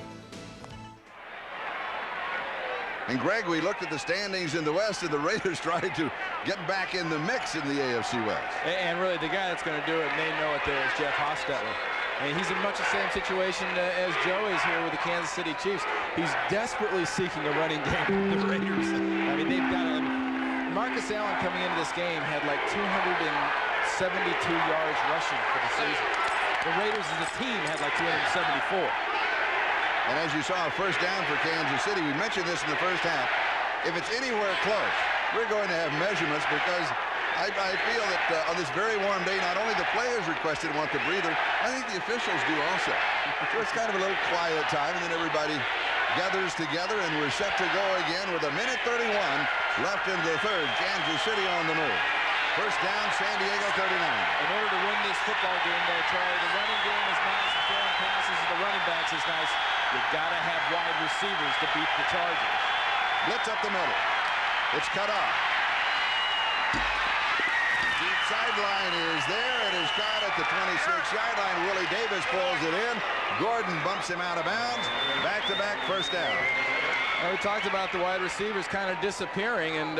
Speaker 1: And Greg, we looked at the standings in the West, and the Raiders tried to get back in the mix in the AFC West.
Speaker 2: And really, the guy that's going to do it, and they know it there, is Jeff Hostetler. And he's in much the same situation as Joe is here with the Kansas City Chiefs. He's desperately seeking a running game from the Raiders. I mean, they've got a... Marcus Allen coming into this game had like 272 yards rushing for the season. The Raiders as a team had like 274.
Speaker 1: And as you saw, first down for Kansas City. We mentioned this in the first half. If it's anywhere close, we're going to have measurements because I feel that on this very warm day, not only the players requested want the breather, I think the officials do also. So it's kind of a little quiet time, and then everybody gathers together, and we're set to go again with 1:31 left in the third. Kansas City on the move. First down, San Diego 39.
Speaker 2: In order to win this football game, though, Charlie, the running game is nice, the throwing passes to the running backs is nice. You've got to have wide receivers to beat the Chargers.
Speaker 1: Blitz up the middle. It's cut off. Deep sideline is there. It is caught at the 26-yard line. Willie Davis pulls it in. Gordon bumps him out of bounds. Back-to-back first down.
Speaker 2: Well, we talked about the wide receivers kind of disappearing, and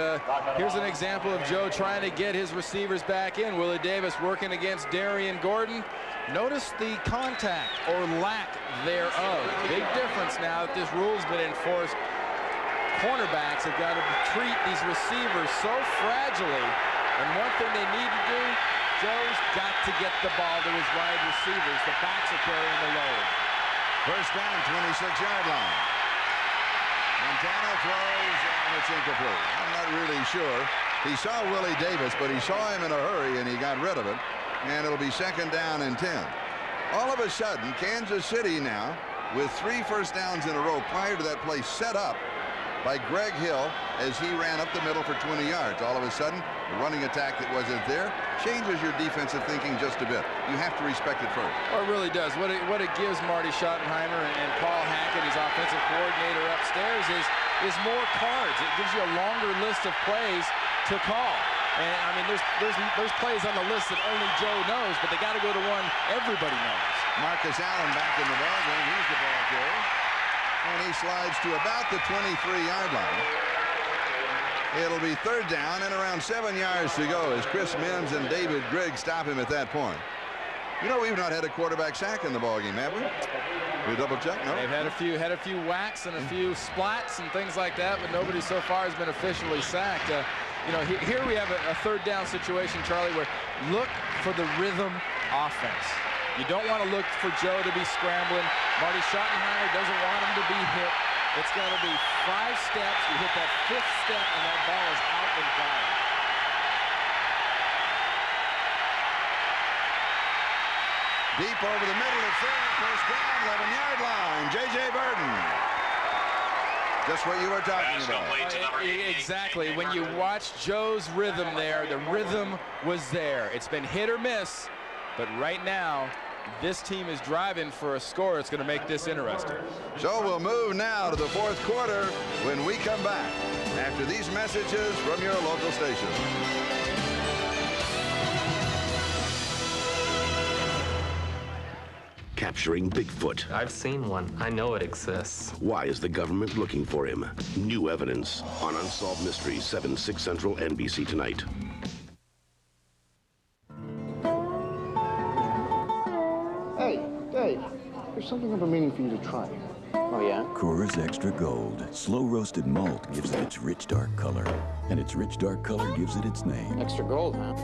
Speaker 2: here's an example of Joe trying to get his receivers back in. Willie Davis working against Darian Gordon. Notice the contact or lack thereof. Big difference now that this rule's been enforced. Cornerbacks have got to treat these receivers so fragilely, and one thing they need to do, Joe's got to get the ball to his wide receivers. The backs are carrying the load.
Speaker 1: First down, 26-yard line. Montana throws, and it's incomplete. I'm not really sure. He saw Willie Davis, but he saw him in a hurry, and he got rid of it. And it'll be second down and 10. All of a sudden, Kansas City now, with 3 first downs in a row prior to that play set up by Greg Hill as he ran up the middle for 20 yards. All of a sudden, the running attack that wasn't there changes your defensive thinking just a bit. You have to respect it first.
Speaker 2: Oh, it really does. What it gives Marty Schottenheimer and Paul Hackett, his offensive coordinator upstairs, is more cards. It gives you a longer list of plays to call. And I mean, there's plays on the list that only Joe knows, but they got to go to one everybody knows.
Speaker 1: Marcus Allen back in the ball game. He's the ball carrier. And he slides to about the 23-yard line. It'll be third down and around 7 yards to go as Chris Mims and David Grigg stop him at that point. You know, we've not had a quarterback sack in the ballgame, have we? We double check, no?
Speaker 2: They've had a few whacks and a few splats and things like that, but nobody so far has been officially sacked. You know, here we have a third down situation, Charlie, where look for the rhythm offense. You don't want to look for Joe to be scrambling. Marty Schottenheimer doesn't want him to be hit. It's going to be 5 steps. You hit that 5th step, and that ball is out and foul.
Speaker 1: Deep over the middle, it's there. First down, 11-yard line. J.J. Burden. Just what you were talking about.
Speaker 2: Exactly. When you watch Joe's rhythm there, the rhythm was there. It's been hit or miss, but right now, this team is driving for a score. It's going to make this interesting.
Speaker 1: So we'll move now to the 4th quarter when we come back after these messages from your local station.
Speaker 10: Capturing Bigfoot.
Speaker 11: I've seen one. I know it exists.
Speaker 10: Why is the government looking for him? New evidence on Unsolved Mysteries, 7, 6 Central, NBC tonight.
Speaker 12: Hey, Dave, there's something I've been meaning for you to try. Oh, yeah?
Speaker 13: Coors Extra Gold. Slow roasted malt gives it its rich dark color. And its rich dark color gives it its name.
Speaker 12: Extra Gold, huh?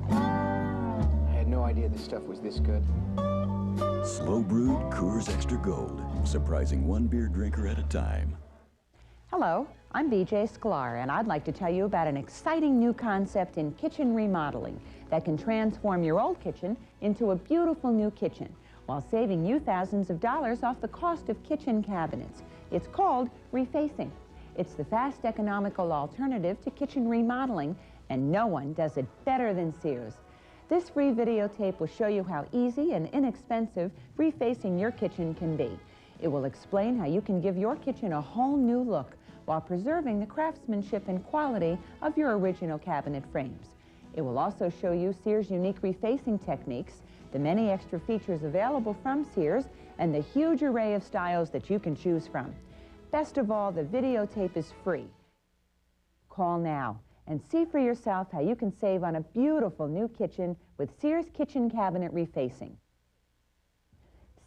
Speaker 12: I had no idea this stuff was this good.
Speaker 13: Slow brewed Coors Extra Gold. Surprising one beer drinker at a time.
Speaker 22: Hello, I'm BJ Sklar, and I'd like to tell you about an exciting new concept in kitchen remodeling that can transform your old kitchen into a beautiful new kitchen while saving you thousands of dollars off the cost of kitchen cabinets. It's called refacing. It's the fast, economical alternative to kitchen remodeling, and no one does it better than Sears. This free videotape will show you how easy and inexpensive refacing your kitchen can be. It will explain how you can give your kitchen a whole new look while preserving the craftsmanship and quality of your original cabinet frames. It will also show you Sears' unique refacing techniques, the many extra features available from Sears, and the huge array of styles that you can choose from. Best of all, the videotape is free. Call now and see for yourself how you can save on a beautiful new kitchen with Sears Kitchen Cabinet Refacing.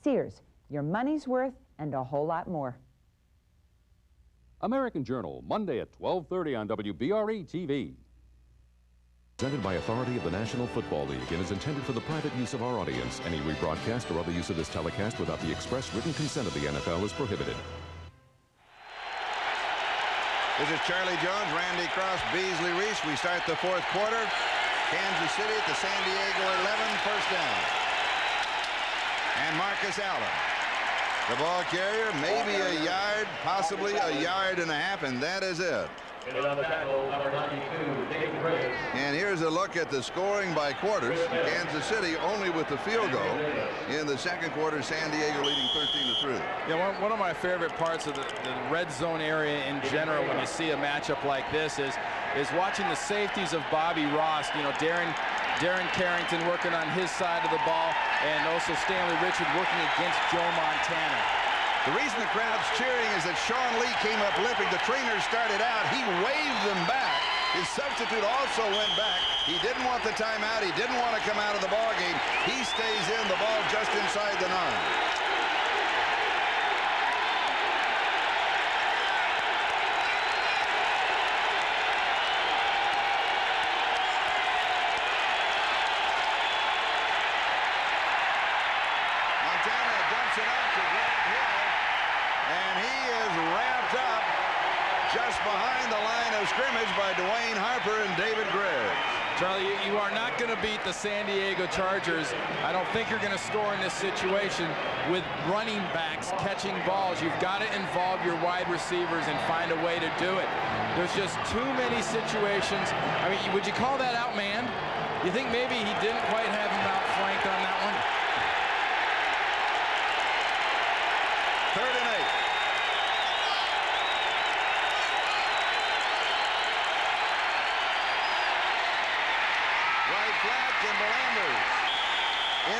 Speaker 22: Sears, your money's worth and a whole lot more.
Speaker 23: American Journal, Monday at 12:30 on WBRE-TV.
Speaker 28: Presented by authority of the National Football League and is intended for the private use of our audience. Any rebroadcast or other use of this telecast without the express written consent of the NFL is prohibited.
Speaker 1: This is Charlie Jones, Randy Cross, Beasley Reese. We start the 4th quarter. Kansas City at the San Diego 11, first down. And Marcus Allen. The ball carrier, maybe a yard, possibly a yard and a half, and that is it. And here's a look at the scoring by quarters. Kansas City only with the field goal. In the 2nd quarter, San Diego leading 13-3.
Speaker 2: Yeah, one of my favorite parts of the red zone area in general when you see a matchup like this is watching the safeties of Bobby Ross. You know, Darren Carrington working on his side of the ball, and also Stanley Richard working against Joe Montana.
Speaker 1: The reason the crowd's cheering is that Sean Lee came up limping. The trainers started out. He waved them back. His substitute also went back. He didn't want the timeout. He didn't want to come out of the ball game. He stays in, the ball just inside the 9. Scrimmage by Dwayne Harper and David Gregg.
Speaker 2: Charlie, you are not going to beat the San Diego Chargers. I don't think you're going to score in this situation with running backs catching balls. You've got to involve your wide receivers and find a way to do it. There's just too many situations. I mean, would you call that outmanned? You think maybe he didn't quite have him outflanked on that one?
Speaker 1: 3rd and 8.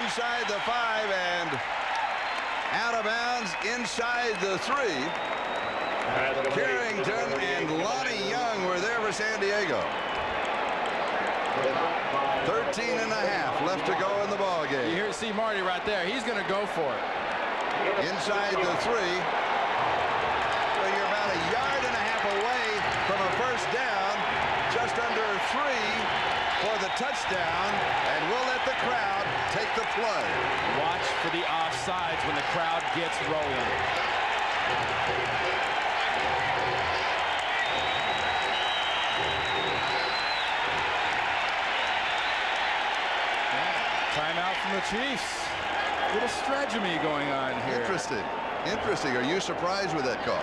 Speaker 1: Inside the 5 and out of bounds inside the 3. Carrington and Lonnie Young were there for San Diego. 13 and a half left to go in the ball game.
Speaker 2: You see Marty right there. He's going to go for it.
Speaker 1: Inside the 3. So you're about a yard and a half away from a first down. Just under 3 for the touchdown. And we'll let the crowd play.
Speaker 2: Watch for the offsides when the crowd gets rolling. Timeout from the Chiefs. Little strategy going on here.
Speaker 1: Interesting. Interesting. Are you surprised with that call?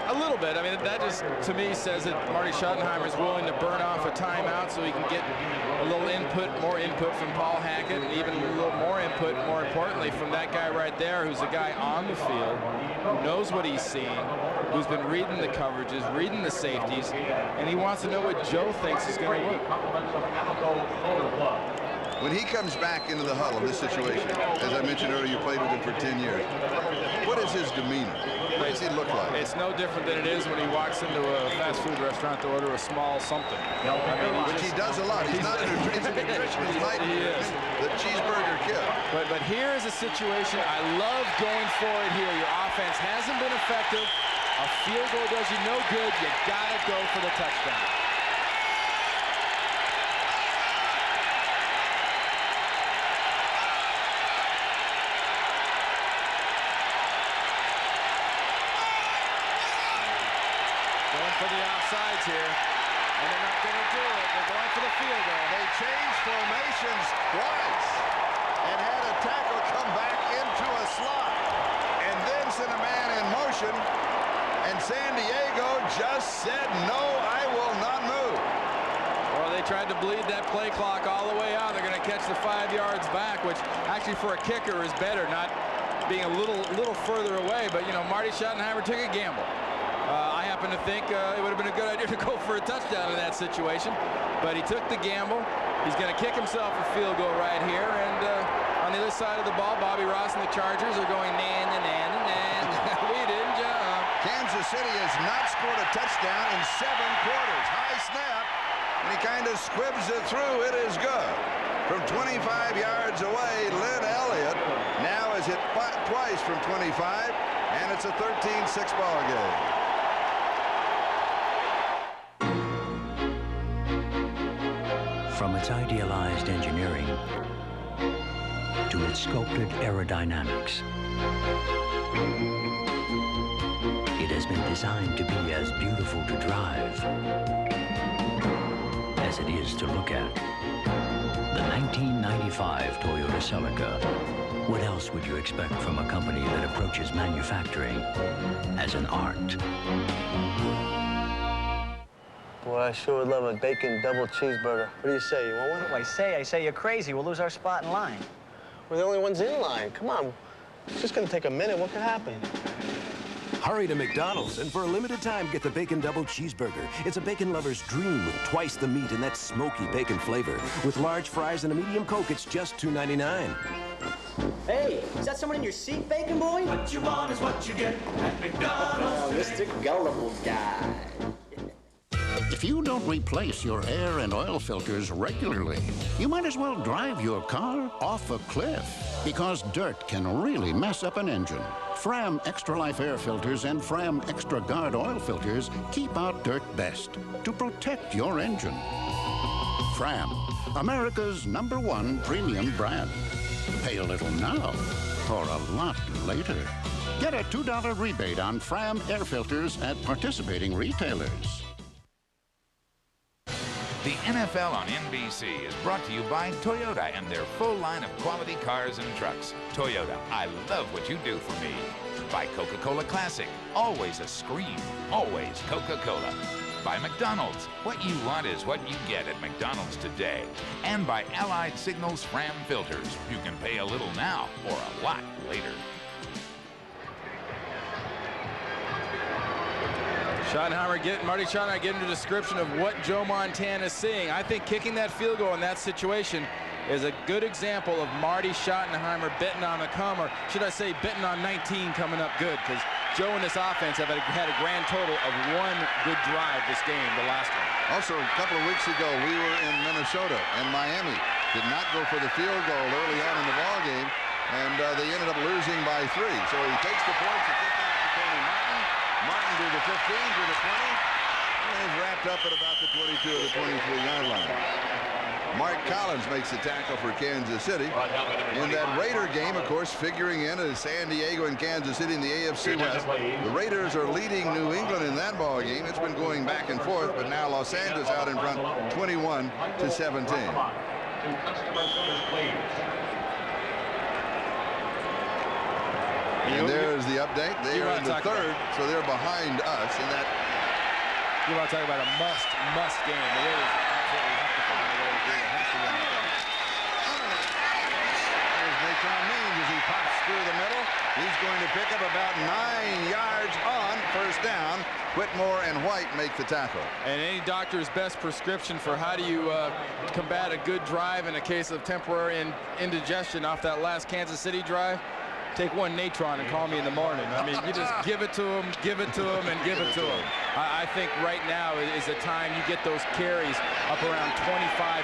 Speaker 2: A little bit. I mean, that just, to me, says that Marty Schottenheimer is willing to burn off a timeout so he can get a little input, more input from Paul Hackett, and even a little more input, more importantly, from that guy right there, who's a guy on the field, who knows what he's seeing, who's been reading the coverages, reading the safeties, and he wants to know what Joe thinks is going to work.
Speaker 1: When he comes back into the huddle in this situation, as I mentioned earlier, you played with him for 10 years. What is his demeanor? What does he look like?
Speaker 2: It's no different than it is when he walks into a fast food restaurant to order a small something. I mean,
Speaker 1: which he does a lot. He's not a nutritionist. He might be the cheeseburger kid.
Speaker 2: But here is a situation. I love going for it here. Your offense hasn't been effective. A field goal does you no good. You got to go for the touchdown. For the offsides here, and they're not going to do it. They're going for the field goal.
Speaker 1: They changed formations twice and had a tackle come back into a slot and then sent a man in motion, and San Diego just said, no, I will not move.
Speaker 2: Well, they tried to bleed that play clock all the way out. They're going to catch the 5 yards back, which actually for a kicker is better, not being a little further away. But, you know, Marty Schottenheimer took a gamble. I happen to think it would have been a good idea to go for a touchdown in that situation, but he took the gamble. He's going to kick himself a field goal right here, and on the other side of the ball, Bobby Ross and the Chargers are going nan, nan, nan, nan. We didn't jump.
Speaker 1: Kansas City has not scored a touchdown in 7 quarters. High snap, and he kind of squibs it through. It is good. From 25 yards away, Lynn Elliott now has hit twice from 25, and it's a 13-6 ball game.
Speaker 14: From its idealized engineering to its sculpted aerodynamics, it has been designed to be as beautiful to drive as it is to look at. The 1995 Toyota Celica. What else would you expect from a company that approaches manufacturing as an art?
Speaker 12: Boy, I sure would love a bacon double cheeseburger. What do you say? You want one?
Speaker 15: What do I say you're crazy. We'll lose our spot in line.
Speaker 12: We're the only ones in line. Come on. It's just gonna take a minute. What could happen?
Speaker 16: Hurry to McDonald's, and for a limited time, get the Bacon Double Cheeseburger. It's a bacon lover's dream with twice the meat and that smoky bacon flavor. With large fries and a medium Coke, it's just $2.99.
Speaker 15: Hey, is that someone in your seat, Bacon Boy?
Speaker 9: What you want is what you get at McDonald's.
Speaker 15: Oh, Mr. Gullible Guy.
Speaker 20: If you don't replace your air and oil filters regularly, you might as well drive your car off a cliff, because dirt can really mess up an engine. Fram Extra Life air filters and Fram Extra Guard oil filters keep out dirt best to protect your engine. Fram, America's #1 premium brand. Pay a little now or a lot later. Get a $2 rebate on Fram air filters at participating retailers.
Speaker 18: The NFL on NBC is brought to you by Toyota and their full line of quality cars and trucks. Toyota, I love what you do for me. By Coca-Cola Classic, always a scream, always Coca-Cola. By McDonald's, what you want is what you get at McDonald's today. And by Allied Signals Fram filters, you can pay a little now or a lot later.
Speaker 2: Marty Schottenheimer getting a description of what Joe Montana is seeing. I think kicking that field goal in that situation is a good example of Marty Schottenheimer betting on the come, or should I say betting on 19 coming up good, because Joe and this offense have had a grand total of 1 good drive this game, the last one.
Speaker 1: Also, a couple of weeks ago, we were in Minnesota, and Miami did not go for the field goal early on in the ball game, and they ended up losing by 3. So he takes the points and kicks out to Tony Martin. Martin to the 15, to the 20, and is wrapped up at about the 22 or the 23-yard line. Mark Collins makes the tackle for Kansas City. In that Raider game, of course, figuring in as San Diego and Kansas City in the AFC West. The Raiders are leading New England in that ball game. It's been going back and forth, but now Los Angeles out in front 21-17. And there's the update. They are in the third, so they're behind us in that.
Speaker 2: You want to talk about a must game. The Raiders absolutely have to find a way to do it. Have to win it.
Speaker 1: There's Natron Means as he pops through the middle. He's going to pick up about 9 yards on first down. Whitmore and White make the tackle.
Speaker 2: And any doctor's best prescription for how do you combat a good drive in a case of temporary indigestion off that last Kansas City drive? Take one Natron and call me in the morning. I mean, you just give it to him, and give it to him. I think right now is the time you get those carries up around 25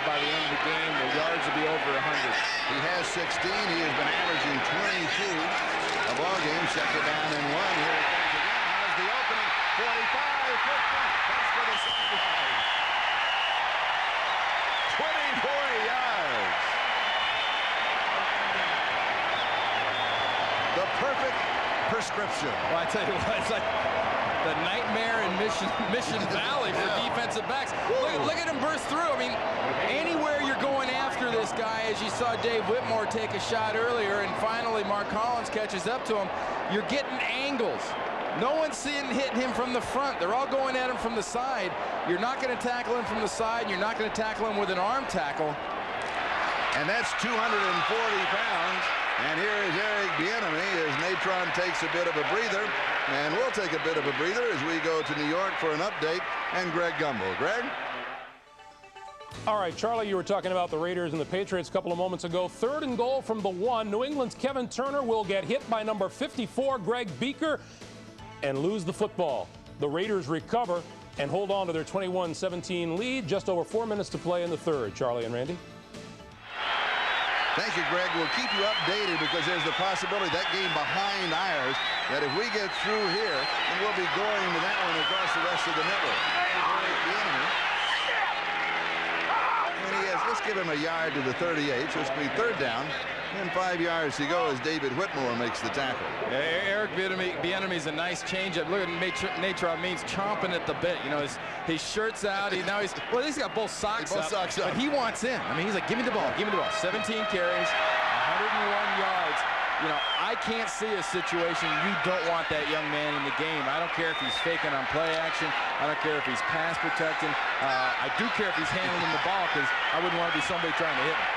Speaker 2: by the end of the game. The yards will be over 100.
Speaker 1: He has 16. He has been averaging 22 a ball game. Second down and 1. Here it comes again. Has the opening. 45, 50. That's for the sacrifice. 24 yards. The perfect prescription.
Speaker 2: Well, I tell you what, it's like the nightmare in Mission Valley for defensive backs. Look at him burst through. I mean, anywhere you're going after this guy, as you saw Dave Whitmore take a shot earlier, and finally Mark Collins catches up to him, you're getting angles. No one's hitting him from the front. They're all going at him from the side. You're not going to tackle him from the side, and you're not going to tackle him with an arm tackle.
Speaker 1: And that's 240 pounds. And here is Eric Bieniemy as Natron takes a bit of a breather. And we'll take a bit of a breather as we go to New York for an update. And Greg Gumbel. Greg?
Speaker 6: All right, Charlie, you were talking about the Raiders and the Patriots a couple of moments ago. 3rd and goal from the 1. New England's Kevin Turner will get hit by number 54, Greg Beaker, and lose the football. The Raiders recover and hold on to their 21-17 lead. Just over 4 minutes to play in the 3rd. Charlie and Randy?
Speaker 1: Thank you, Greg. We'll keep you updated because there's the possibility that game behind ours, that if we get through here, then we'll be going to that one across the rest of the network. And he has, let's give him a yard to the 38, so it's going to be 3rd down. And 5 yards to go as David Whitmore makes the tackle.
Speaker 2: Eric Bieniemy's a nice changeup. Look at Natron Means chomping at the bit. You know, his shirt's out. He's got both socks up. But he wants in. I mean, he's like, give me the ball, give me the ball. 17 carries, 101 yards. You know, I can't see a situation you don't want that young man in the game. I don't care if he's faking on play action. I don't care if he's pass protecting. I do care if he's handling the ball because I wouldn't want to be somebody trying to hit him.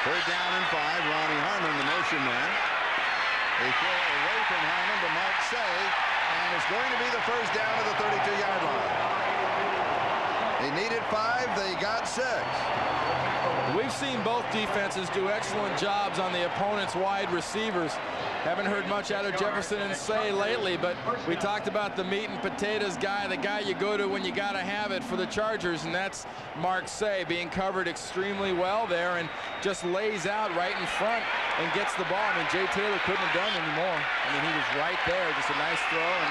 Speaker 1: 3rd down and 5. Ronnie Harmon, the motion man. They throw away from Harmon to Mark Say, and it's going to be the 1st down to the 32-yard line. They needed 5. They got 6.
Speaker 2: We've seen both defenses do excellent jobs on the opponent's wide receivers. Haven't heard much out of Jefferson and Say lately, but we talked about the meat and potatoes guy, the guy you go to when you got to have it for the Chargers, and that's Mark Say, being covered extremely well there and just lays out right in front and gets the ball. I mean, Jay Taylor couldn't have done any more. I mean, he was right there, just a nice throw, and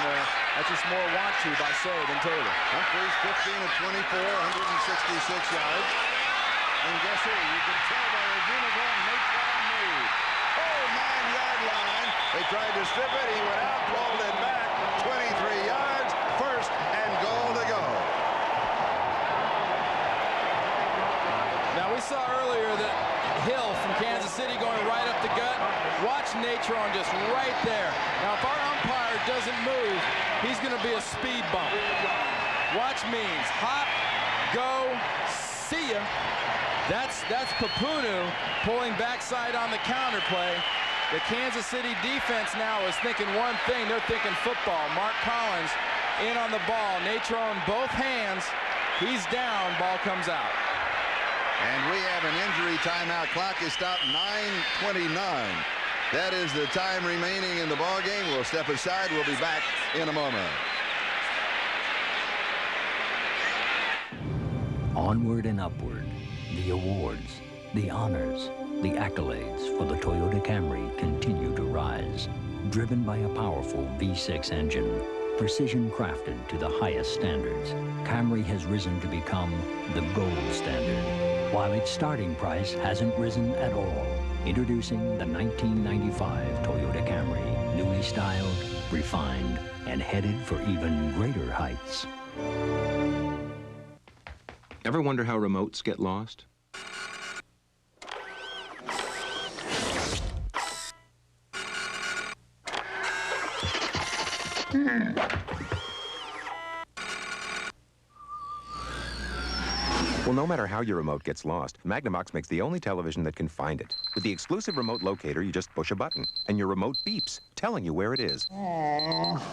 Speaker 2: that's just more want to by Say than Taylor.
Speaker 1: Humphries 15 of 24, 166 yards. And guess who? You can tell by his uniform, Natron Means. 9-yard line. They tried to strip it. He went out, pulled it back. 23 yards. 1st and goal to go.
Speaker 2: Now, we saw earlier that Hill from Kansas City going right up the gut. Watch Natron just right there. Now, if our umpire doesn't move, he's going to be a speed bump. Watch Means. Hop, go, see ya. That's Papunu pulling backside on the counter play. The Kansas City defense now is thinking one thing. They're thinking football. Mark Collins in on the ball. Natron both hands. He's down. Ball comes out.
Speaker 1: And we have an injury timeout. Clock is stopped 9:29. That is the time remaining in the ball game. We'll step aside. We'll be back in a moment.
Speaker 14: Onward and upward. The awards, the honors, the accolades for the Toyota Camry continue to rise. Driven by a powerful V6 engine, precision crafted to the highest standards, Camry has risen to become the gold standard, while its starting price hasn't risen at all. Introducing the 1995 Toyota Camry, newly styled, refined, and headed for even greater heights.
Speaker 4: Ever wonder how remotes get lost? Well, no matter how your remote gets lost, Magnavox makes the only television that can find it. With the exclusive remote locator, you just push a button, and your remote beeps, telling you where it is.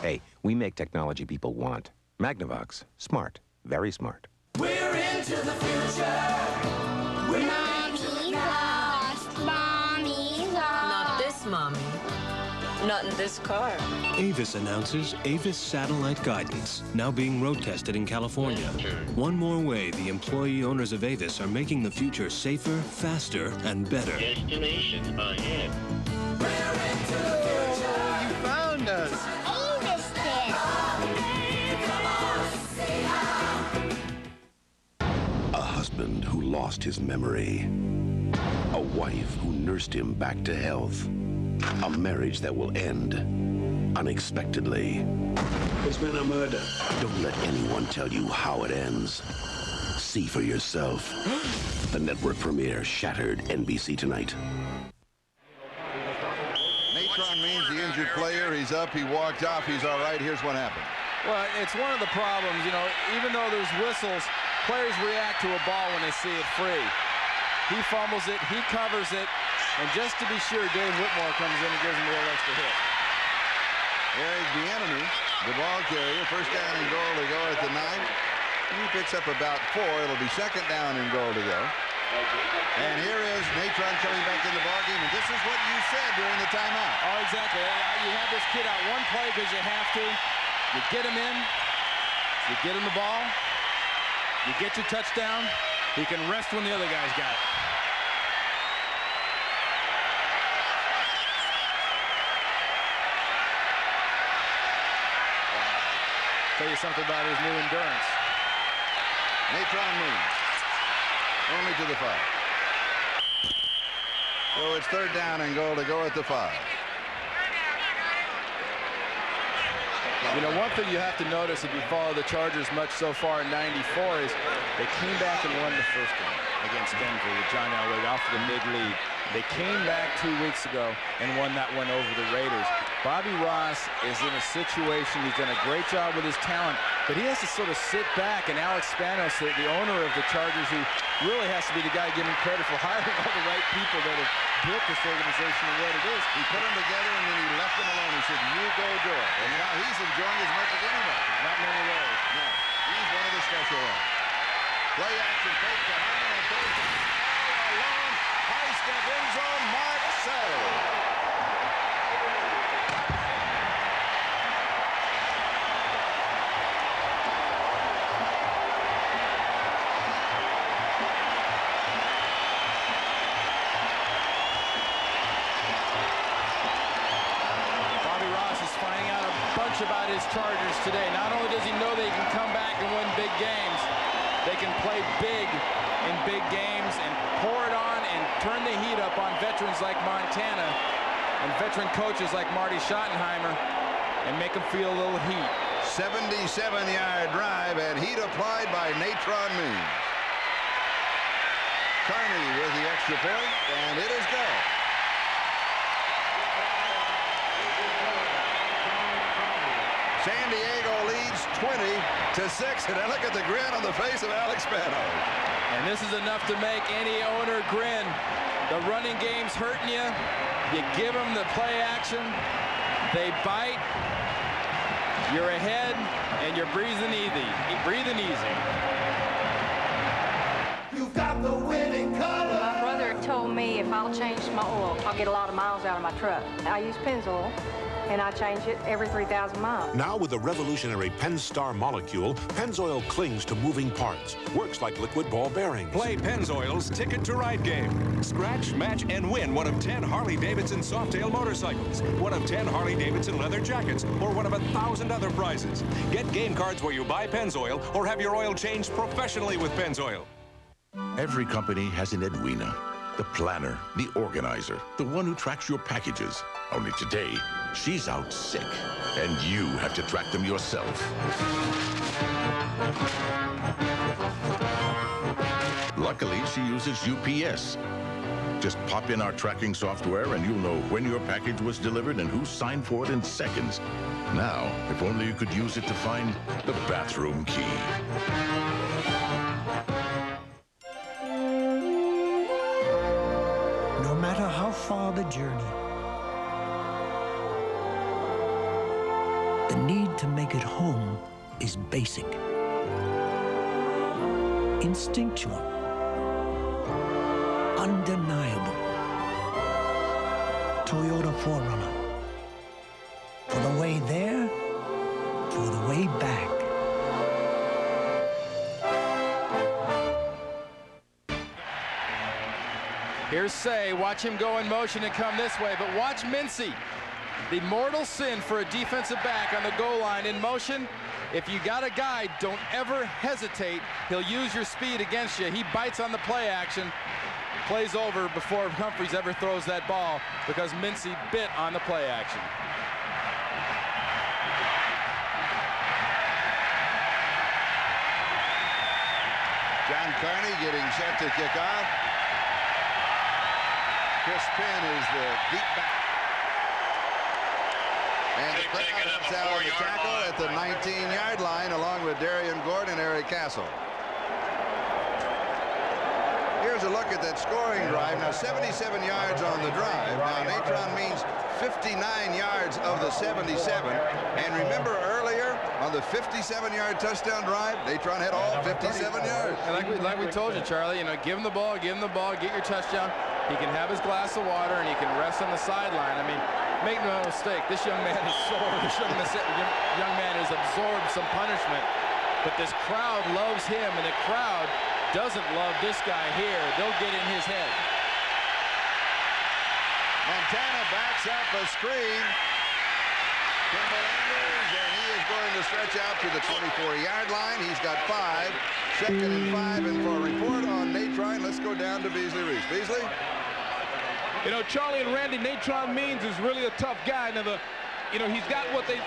Speaker 4: Hey, we make technology people want. Magnavox. Smart. Very smart.
Speaker 9: We're into the future. We're
Speaker 5: Mommy's lost. Mommy's lost.
Speaker 7: Not this mommy. Not in this car.
Speaker 8: Avis announces Avis Satellite Guidance, now being road tested in California. One more way the employee owners of Avis are making the future safer, faster, and better.
Speaker 9: Destination ahead. We're into the future.
Speaker 12: You found us.
Speaker 5: Avis did.
Speaker 10: A husband who lost his memory. A wife who nursed him back to health. A marriage that will end unexpectedly.
Speaker 12: It's been a murder.
Speaker 10: Don't let anyone tell you how it ends. See for yourself. The network premiere, Shattered, NBC tonight.
Speaker 1: Natron means the injured player. He's up. He walked off. He's all right. Here's what happened.
Speaker 2: Well, it's one of the problems, you know, even though there's whistles, players react to a ball when they see it free. He fumbles it, he covers it, and just to be sure, Dave Whitmore comes in and gives him a little extra hit.
Speaker 1: Eric Bieniemy, the ball carrier, first down and goal to go at the 9. He picks up about 4. It'll be second down and goal to go. And here is Natron coming back in the ballgame, and this is what you said during the timeout.
Speaker 2: Oh, exactly. You have this kid out one play because you have to. You get him in, you get him the ball, you get your touchdown, he can rest when the other guy's got it. Tell you something about his new endurance.
Speaker 1: Natron moves. Only to the 5. So it's third down and goal to go at the 5.
Speaker 2: You know, one thing you have to notice if you follow the Chargers much so far in '94 is they came back and won the first game against Denver with John Elway off the big lead. They came back 2 weeks ago and won that one over the Raiders. Bobby Ross is in a situation, he's done a great job with his talent, but he has to sort of sit back, and Alex Spanos, the owner of the Chargers, who really has to be the guy giving credit for hiring all the right people that have built this organization and what it is.
Speaker 1: He put them together and then he left them alone. He said, you go do it. And now he's enjoying as much as anybody.
Speaker 2: Not many ways.
Speaker 1: No, he's one of the special ones. Play action, fake to Hyman and third down. All alone, high step end zone, Mark Sell.
Speaker 2: About his Chargers today. Not only does he know they can come back and win big games, they can play big in big games and pour it on and turn the heat up on veterans like Montana and veteran coaches like Marty Schottenheimer and make them feel a little heat.
Speaker 1: 77-yard drive and heat applied by Natron Means. Carney with the extra point, and it is gone. San Diego leads 20-6, and I look at the grin on the face of Alex Spanos.
Speaker 2: And this is enough to make any owner grin. The running game's hurting you. You give them the play action. They bite. You're ahead, and you're breathing easy.
Speaker 9: You've got the winning color.
Speaker 24: My brother told me if I'll change my oil, I'll get a lot of miles out of my truck. I use Pennzoil.
Speaker 3: and I change it every 3,000 miles.
Speaker 17: Now with the revolutionary Penn-Star molecule, Pennzoil clings to moving parts. Works like liquid ball bearings.
Speaker 19: Play Pennzoil's Ticket to Ride game. Scratch, match, and win one of 10 Harley-Davidson Softail motorcycles, one of 10 Harley-Davidson leather jackets, or one of 1,000 other prizes. Get game cards where you buy Pennzoil or have your oil changed professionally with Pennzoil.
Speaker 10: Every company has an Edwina, the planner, the organizer, the one who tracks your packages. Only today, she's out sick, and you have to track them yourself. Luckily, she uses UPS. Just pop in our tracking software and you'll know when your package was delivered and who signed for it in seconds. Now, if only you could use it to find the bathroom key.
Speaker 21: No matter how far the journey, the need to make it home is basic, instinctual, undeniable. Toyota 4Runner. For the way there, for the way back.
Speaker 2: Here's Say. Watch him go in motion and come this way, but watch Mincy. The mortal sin for a defensive back on the goal line in motion. If you got a guy, don't ever hesitate. He'll use your speed against you. He bites on the play action. Plays over before Humphries ever throws that ball because Mincy bit on the play action.
Speaker 1: John Carney getting set to kick off. Chris Penn is the deep back. And the crowd helps out on the tackle at the 19-yard line along with Darian Gordon and Eric Castle. Here's a look at that scoring drive. Now 77 yards on the drive. Now Natron means 59 yards of the 77. And remember earlier on the 57-yard touchdown drive, Natron had all 57 yards.
Speaker 2: And like we told you, Charlie, you know, give him the ball, get your touchdown. He can have his glass of water and he can rest on the sideline. I mean, make no mistake, this young man is sore. This young man has absorbed some punishment. But this crowd loves him, and the crowd doesn't love this guy here. They'll get in his head.
Speaker 1: Montana backs up a screen. Kimball Andrews, and he is going to stretch out to the 24-yard line. He's got 5. Second and 5, and for a report on Natron, let's go down to Beasley Reese. Beasley?
Speaker 24: You know, Charlie and Randy, Natron Means is really a tough guy. Now, you know, he's got what they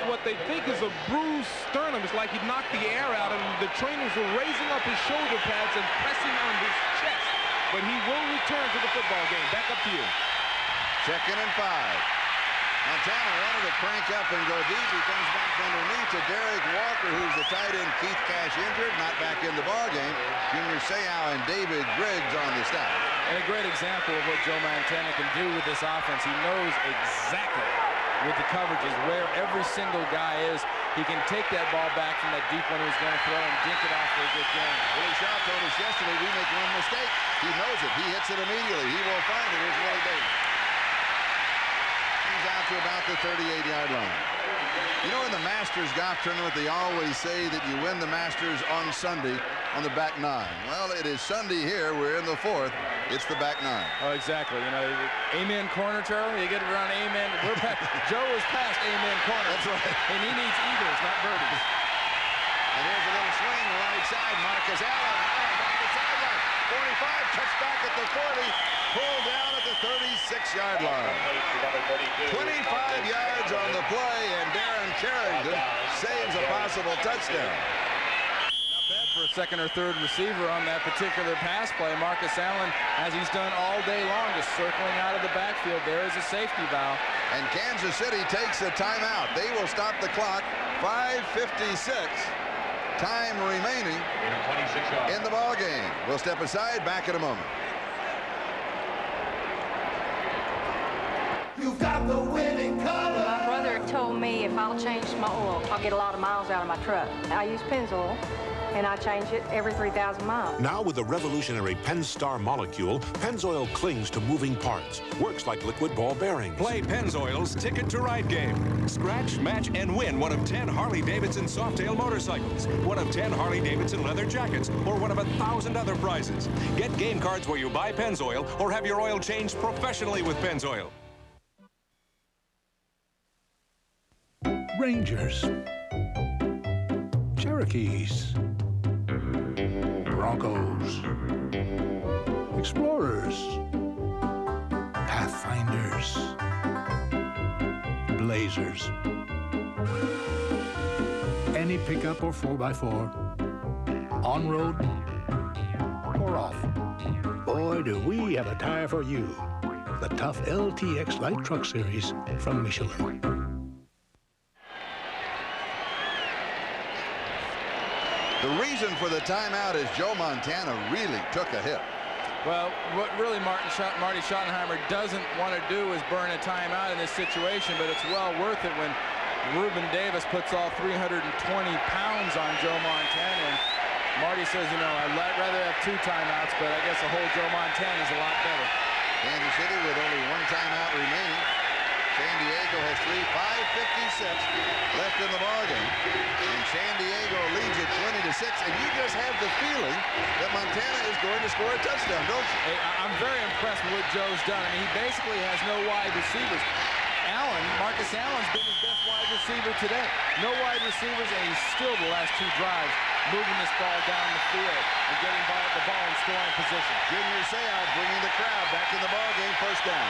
Speaker 24: think is a bruised sternum. It's like he knocked the air out, and the trainers were raising up his shoulder pads and pressing on his chest. But he will return to the football game. Back up to you.
Speaker 1: Second and 5. Montana wanted to crank up and go deep. He comes back underneath to Derek Walker, who's the tight end. Keith Cash injured, not back in the ball game. Junior Seau and David Griggs on the stop.
Speaker 2: And a great example of what Joe Montana can do with this offense. He knows exactly with the coverages where every single guy is. He can take that ball back from that deep one he was going to throw and dink it off for a good game.
Speaker 1: Willie Shaw told us yesterday we make one mistake. He knows it. He hits it immediately. He will find it. Here's Willie Davis. He's out to about the 38-yard line. You know, in the Masters golf tournament, they always say that you win the Masters on Sunday on the back 9. Well, it is Sunday here. We're in the 4th. It's the back 9.
Speaker 2: Oh, exactly. You know, amen corner, Charlie. You get it around amen. Joe is past amen corner.
Speaker 1: That's right.
Speaker 2: And he needs eagles, not birdies.
Speaker 1: And here's a little swing right side. Marcus Allen back the sideline. 45, cuts back at the 40, pulled down at the 36-yard line. 25 yards on the play, and Darren Carrington saves a possible touchdown.
Speaker 2: Not bad for a second or third receiver on that particular pass play. Marcus Allen, as he's done all day long, just circling out of the backfield. There is a safety valve.
Speaker 1: And Kansas City takes a timeout. They will stop the clock. 5:56. Time remaining in the ball game. We'll step aside. Back in a moment.
Speaker 3: You've got the winning color. My brother told me if I'll change my oil, I'll get a lot of miles out of my truck. I use Pennzoil, and I change it every 3,000 miles.
Speaker 17: Now with the revolutionary Penn-Star molecule, Pennzoil clings to moving parts. Works like liquid ball bearings.
Speaker 19: Play Pennzoil's Ticket to Ride game. Scratch, match, and win one of 10 Harley-Davidson Softail motorcycles, one of 10 Harley-Davidson leather jackets, or one of 1,000 other prizes. Get game cards where you buy Pennzoil or have your oil changed professionally with Pennzoil.
Speaker 21: Rangers, Cherokees, Broncos, Explorers, Pathfinders, Blazers. Any pickup or 4x4, on-road or off. Boy, do we have a tire for you. The tough LTX Light Truck Series from Michelin.
Speaker 1: The reason for the timeout is Joe Montana really took a hit.
Speaker 2: Well, what really Marty Schottenheimer doesn't want to do is burn a timeout in this situation, but it's well worth it when Reuben Davis puts all 320 pounds on Joe Montana. And Marty says, you know, I'd rather have 2 timeouts, but I guess a whole Joe Montana is a lot better.
Speaker 1: Kansas City with only 1 timeout remaining. San Diego has 5:56 left in the ballgame. And San Diego leads it 20-6. And you just have the feeling that Montana is going to score a touchdown, don't you?
Speaker 2: Hey, I'm very impressed with what Joe's done. I mean, he basically has no wide receivers. Marcus Allen's been his best wide receiver today. No wide receivers, and he's still the last 2 drives moving this ball down the field and getting the ball in scoring position.
Speaker 1: Junior Seau bringing the crowd back in the ballgame. First down.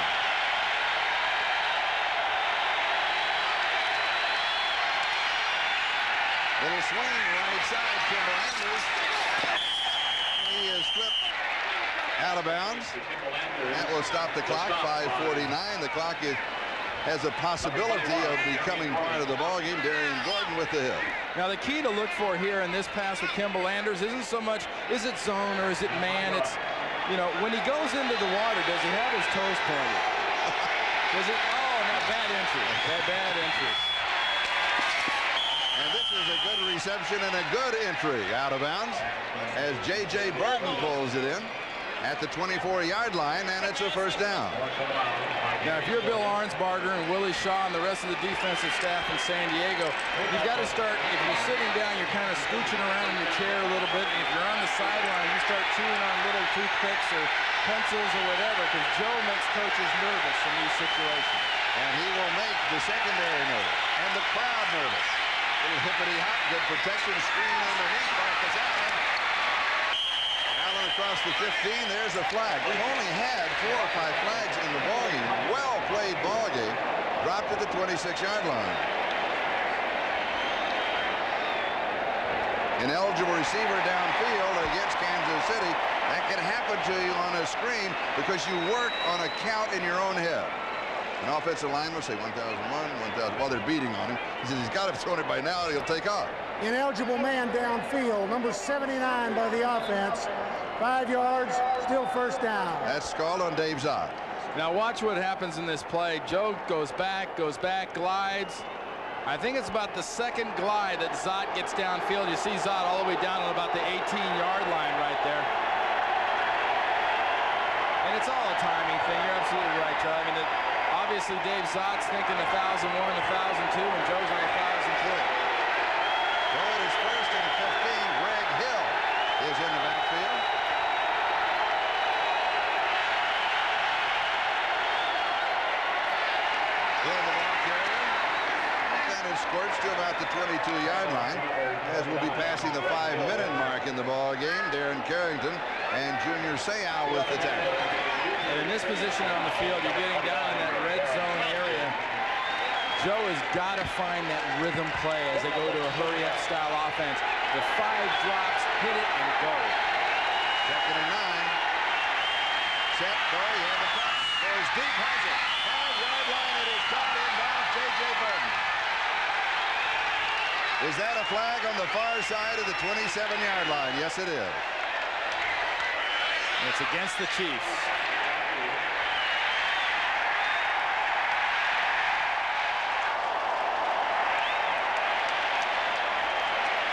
Speaker 1: Little swing right side, Kimball Andrews. He is flipped out of bounds. That will stop the clock. 5:49. The clock has a possibility of becoming part of the ballgame. Darian Gordon with the hit.
Speaker 2: Now the key to look for here in this pass with Kimball Andrews isn't so much is it zone or is it man. It's, you know, when he goes into the water, does he have his toes pointed? Does it? Oh, no, bad entry. Bad entry.
Speaker 1: And this is a good reception and a good entry out of bounds as J.J. Burton pulls it in at the 24-yard line, and it's a first down.
Speaker 2: Now, if you're Bill Arnsbarger and Willie Shaw and the rest of the defensive staff in San Diego, you've got to start, if you're sitting down, you're kind of scooching around in your chair a little bit, and if you're on the sideline, you start chewing on little toothpicks or pencils or whatever, because Joe makes coaches nervous in these situations.
Speaker 1: And he will make the secondary nervous and the crowd nervous. Little hippity-hop, good protection, screen underneath Marcus Allen. Allen across the 15, there's a flag. We've only had 4 or 5 flags in the ballgame. Well-played ballgame. Dropped at the 26-yard line. An eligible receiver downfield against Kansas City. That can happen to you on a screen because you work on a count in your own head. An offensive lineman will say 1,001, 1,000. While they're beating on him, he says he's got to have thrown it by now, he'll take off.
Speaker 11: Ineligible man downfield, number 79 by the offense. 5 yards, still first down.
Speaker 1: That's called on Dave Zott.
Speaker 2: Now watch what happens in this play. Joe goes back, glides. I think it's about the second glide that Zott gets downfield. You see Zott all the way down on about the 18-yard line right there. And it's all a timing thing. You're absolutely right, Joe. I mean, obviously Dave Zott's thinking 1,001, 1,002, and Joe's on 1,003.
Speaker 1: So it is first and 15. Greg Hill is in the backfield. Hill, the ball carrier. That is scorched to about the 22-yard line, as we'll be passing the 5-minute mark in the ball game. Darren Carrington and Junior Seau with the tackle.
Speaker 2: And in this position on the field, you're getting down in that red zone area. Joe has got to find that rhythm play as they go to a hurry-up style offense. The 5 drops, hit it, and go.
Speaker 1: Second and 9. Set, go, yeah, the pass. Goes deep, has it. 5-yard line, it is caught inbounds, J.J. Burton. Is that a flag on the far side of the 27-yard line? Yes, it is.
Speaker 2: It's against the Chiefs.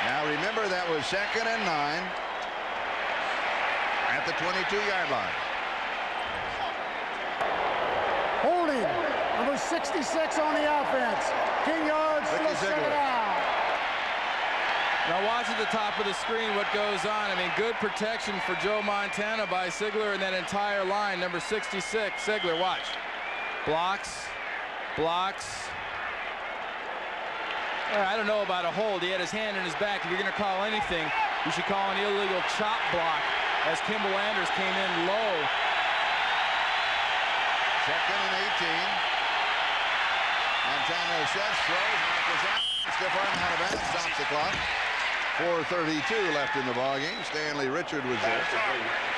Speaker 1: Now Now remember, that was 2nd and 9 at the 22-yard line.
Speaker 11: Holding, number 66 on the offense. 10 yards, still 7 out.
Speaker 2: Now watch at the top of the screen what goes on. I mean, good protection for Joe Montana by Sigler and that entire line. Number 66, Sigler, watch. Blocks. I don't know about a hold. He had his hand in his back. If you're going to call anything, you should call an illegal chop block as Kimball Anders came in low.
Speaker 1: 2nd and 18. Montana sets, throws, Marcus Allen, stiff arm out of bounds, stops the clock. 4:32 left in the ballgame. Stanley Richard was there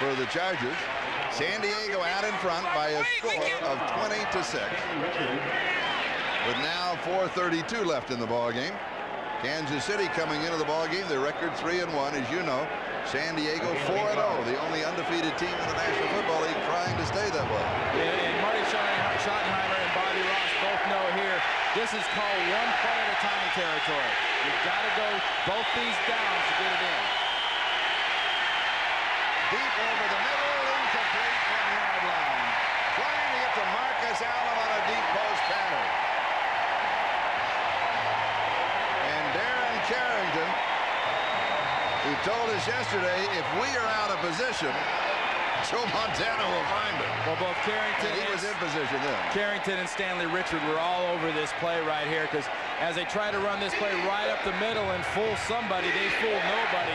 Speaker 1: for the Chargers. San Diego out in front by a score of 20-6. But now 4:32 left in the ballgame. Kansas City coming into the ballgame. Their record 3-1, as you know. San Diego 4-0, the only undefeated team in the National Football League, trying to stay that way.
Speaker 2: And Marty Schottenheimer and Bobby Ross both know here, this is called one play at a time territory. You've got to go both these downs to get it in.
Speaker 1: Deep over the middle, incomplete, 1-yard line. Trying to get to Marcus Allen on a deep post pattern. And Darren Carrington, who told us yesterday, if we are out of position, Joe Montana will find it.
Speaker 2: Well, both Carrington
Speaker 1: and he was in position then.
Speaker 2: Carrington and Stanley Richard were all over this play right here because as they try to run this play right up the middle and fool somebody, they fool nobody,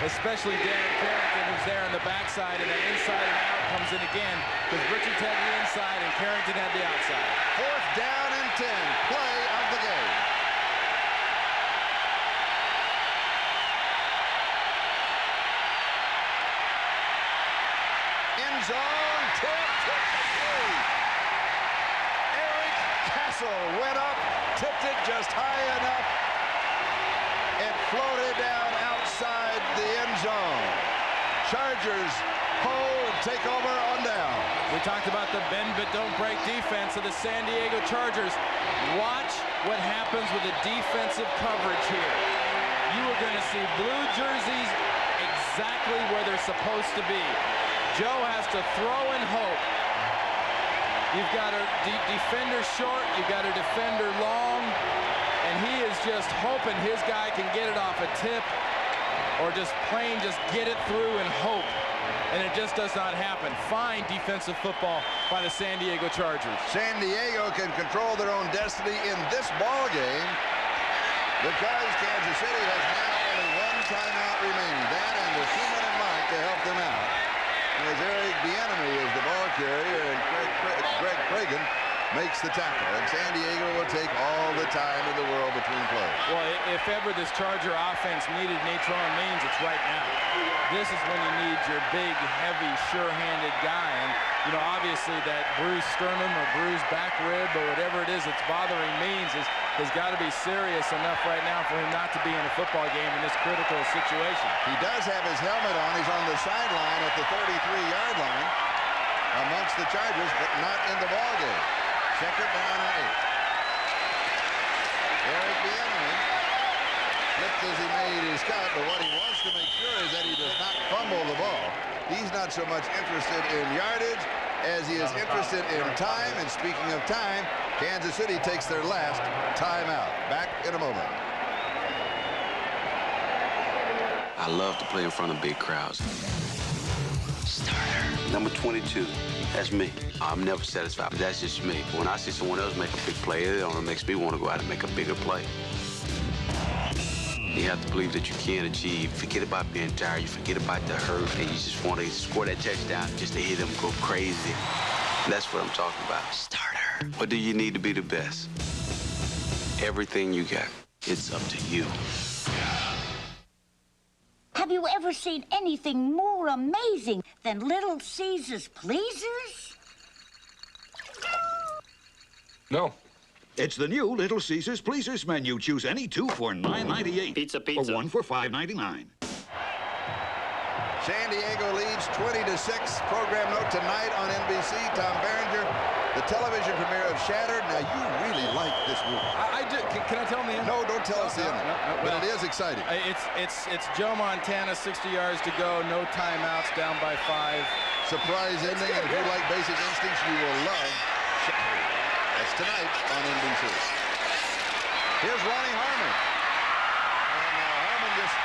Speaker 2: especially Darren Carrington, who's there on the backside, and then inside and out comes in again because Richards had the inside and Carrington had the outside.
Speaker 1: 4th down and 10, play of the game. Zone, tipped Eric Castle went up, tipped it just high enough. It floated down outside the end zone. Chargers hold and take over on down.
Speaker 2: We talked about the bend but don't break defense of the San Diego Chargers. Watch what happens with the defensive coverage here. You are going to see blue jerseys exactly where they're supposed to be. Joe has to throw and hope. You've got a defender short, you've got a defender long, and he is just hoping his guy can get it off a tip or just get it through and hope. And it just does not happen. Fine defensive football by the San Diego Chargers.
Speaker 1: San Diego can control their own destiny in this ball game because Kansas City has now only one timeout remaining. That and the 2-minute mark to help them out. As Eric Bieniemy is the ball carrier and Greg Cragen makes the tackle. And San Diego will take all the time in the world between plays.
Speaker 2: Well, if ever this Charger offense needed Natron Means, it's right now. This is when you need your big, heavy, sure-handed guy. And, you know, obviously that bruised sternum or bruised back rib or whatever it is that's bothering Means has got to be serious enough right now for him not to be in a football game in this critical situation.
Speaker 1: He does have his helmet on. He's on the sideline at the 33-yard line amongst the Chargers, but not in the ball game. 2nd down and 8. Eric Bieniemy flipped as he made his cut, but what he wants to make sure is that he does not fumble the ball. He's not so much interested in yardage as he is interested in time. And speaking of time, Kansas City takes their last timeout. Back in a moment.
Speaker 13: I love to play in front of big crowds. Starter. Number 22. That's me. I'm never satisfied, but that's just me. When I see someone else make a big play, it only makes me want to go out and make a bigger play. You have to believe that you can achieve. Forget about being tired. You forget about the hurt, and you just want to score that touchdown just to hear them go crazy. That's what I'm talking about. Starter. What do you need to be the best? Everything you got. It's up to you.
Speaker 5: Have you ever seen anything more amazing than Little Caesar's Pleasers?
Speaker 16: No. It's the new Little Caesar's Pleasers menu. Choose any two for $9.98.
Speaker 22: Pizza.
Speaker 16: Or one for $5.99.
Speaker 1: San Diego leads 20-6. Program note tonight on NBC. Tom Berenger, the television premiere of Shattered. Now, you really like this movie.
Speaker 2: I do. Can I tell them the end?
Speaker 1: No, don't tell us the end.
Speaker 2: No,
Speaker 1: but it is exciting.
Speaker 2: It's Joe Montana, 60 yards to go, no timeouts, down by 5.
Speaker 1: Surprise ending, and if you like Basic Instincts, you will love Shattered. That's tonight on NBC. Here's Ronnie Harmon. And Harmon just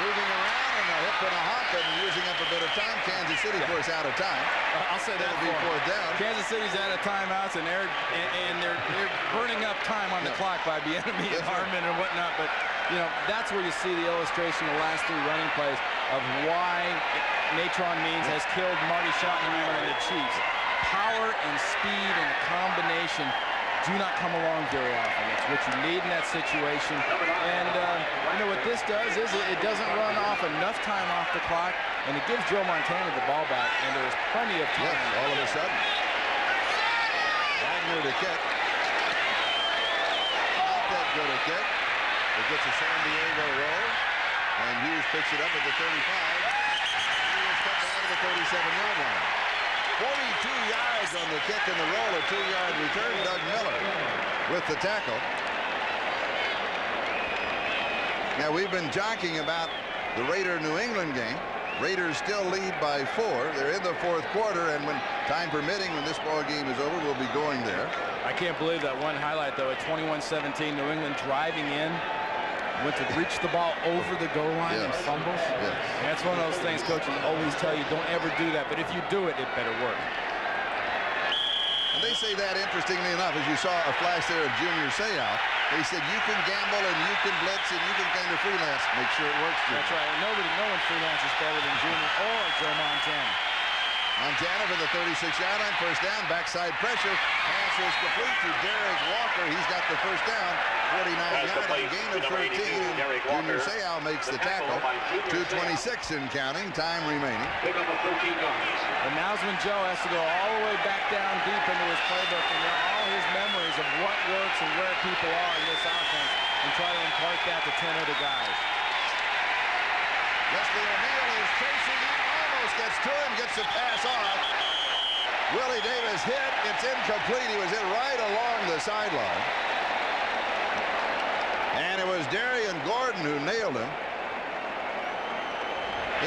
Speaker 1: moving around and a hip and a hop and using up a bit of time. Kansas City, of course, out of time.
Speaker 2: I'll say that
Speaker 1: It'll be fourth down.
Speaker 2: Kansas City's out of timeouts, and they're burning up time on the clock by Bieniemy and Harmon and whatnot. But you know, that's where you see the illustration of the last 3 running plays of why Natron Means has killed Marty Schottenheimer and the Chiefs. Power and speed and a combination do not come along very often. It's what you need in that situation. And you know what this does is it doesn't run off enough time off the clock, and it gives Joe Montana the ball back, and there's plenty of time.
Speaker 1: Yes, all of a sudden. Wagner to kick. Not that good a kick. It gets a San Diego roll, and Hughes picks it up at the 35. He was cut down to the 37-yard line. 42 yards on the kick and the roll, a 2-yard return. Doug Miller with the tackle. Now, we've been jockeying about the Raider-New England game. Raiders still lead by 4. They're in the 4th quarter, and when time permitting, when this ball game is over, we'll be going there.
Speaker 2: I can't believe that one highlight, though, at 21-17, New England driving in. Went to reach the ball over the goal line and fumbles.
Speaker 1: Yes.
Speaker 2: And that's one of those things coaches always tell you, don't ever do that. But if you do it, it better work.
Speaker 1: And they say that, interestingly enough, as you saw a flash there of Junior Seau, they said you can gamble and you can blitz and you can kind of freelance. Make sure it works.
Speaker 2: That's right. And no one freelances better than Junior or Joe Montana.
Speaker 1: Montana for the 36-yard line, first down, backside pressure. Pass is complete to Derek Walker. He's got the first down, 49-yard line, gain of 13. Junior Seau makes the tackle. 2:26 and counting, time remaining.
Speaker 2: And now's when Joe has to go all the way back down deep into his playbook and all his memories of what works and where people are in this offense and try to impart that to 10 other guys.
Speaker 1: Leslie O'Neal is chasing him, almost gets to him, gets the pass off. Willie Davis hit, it's incomplete. He was hit right along the sideline. And it was Darian Gordon who nailed him.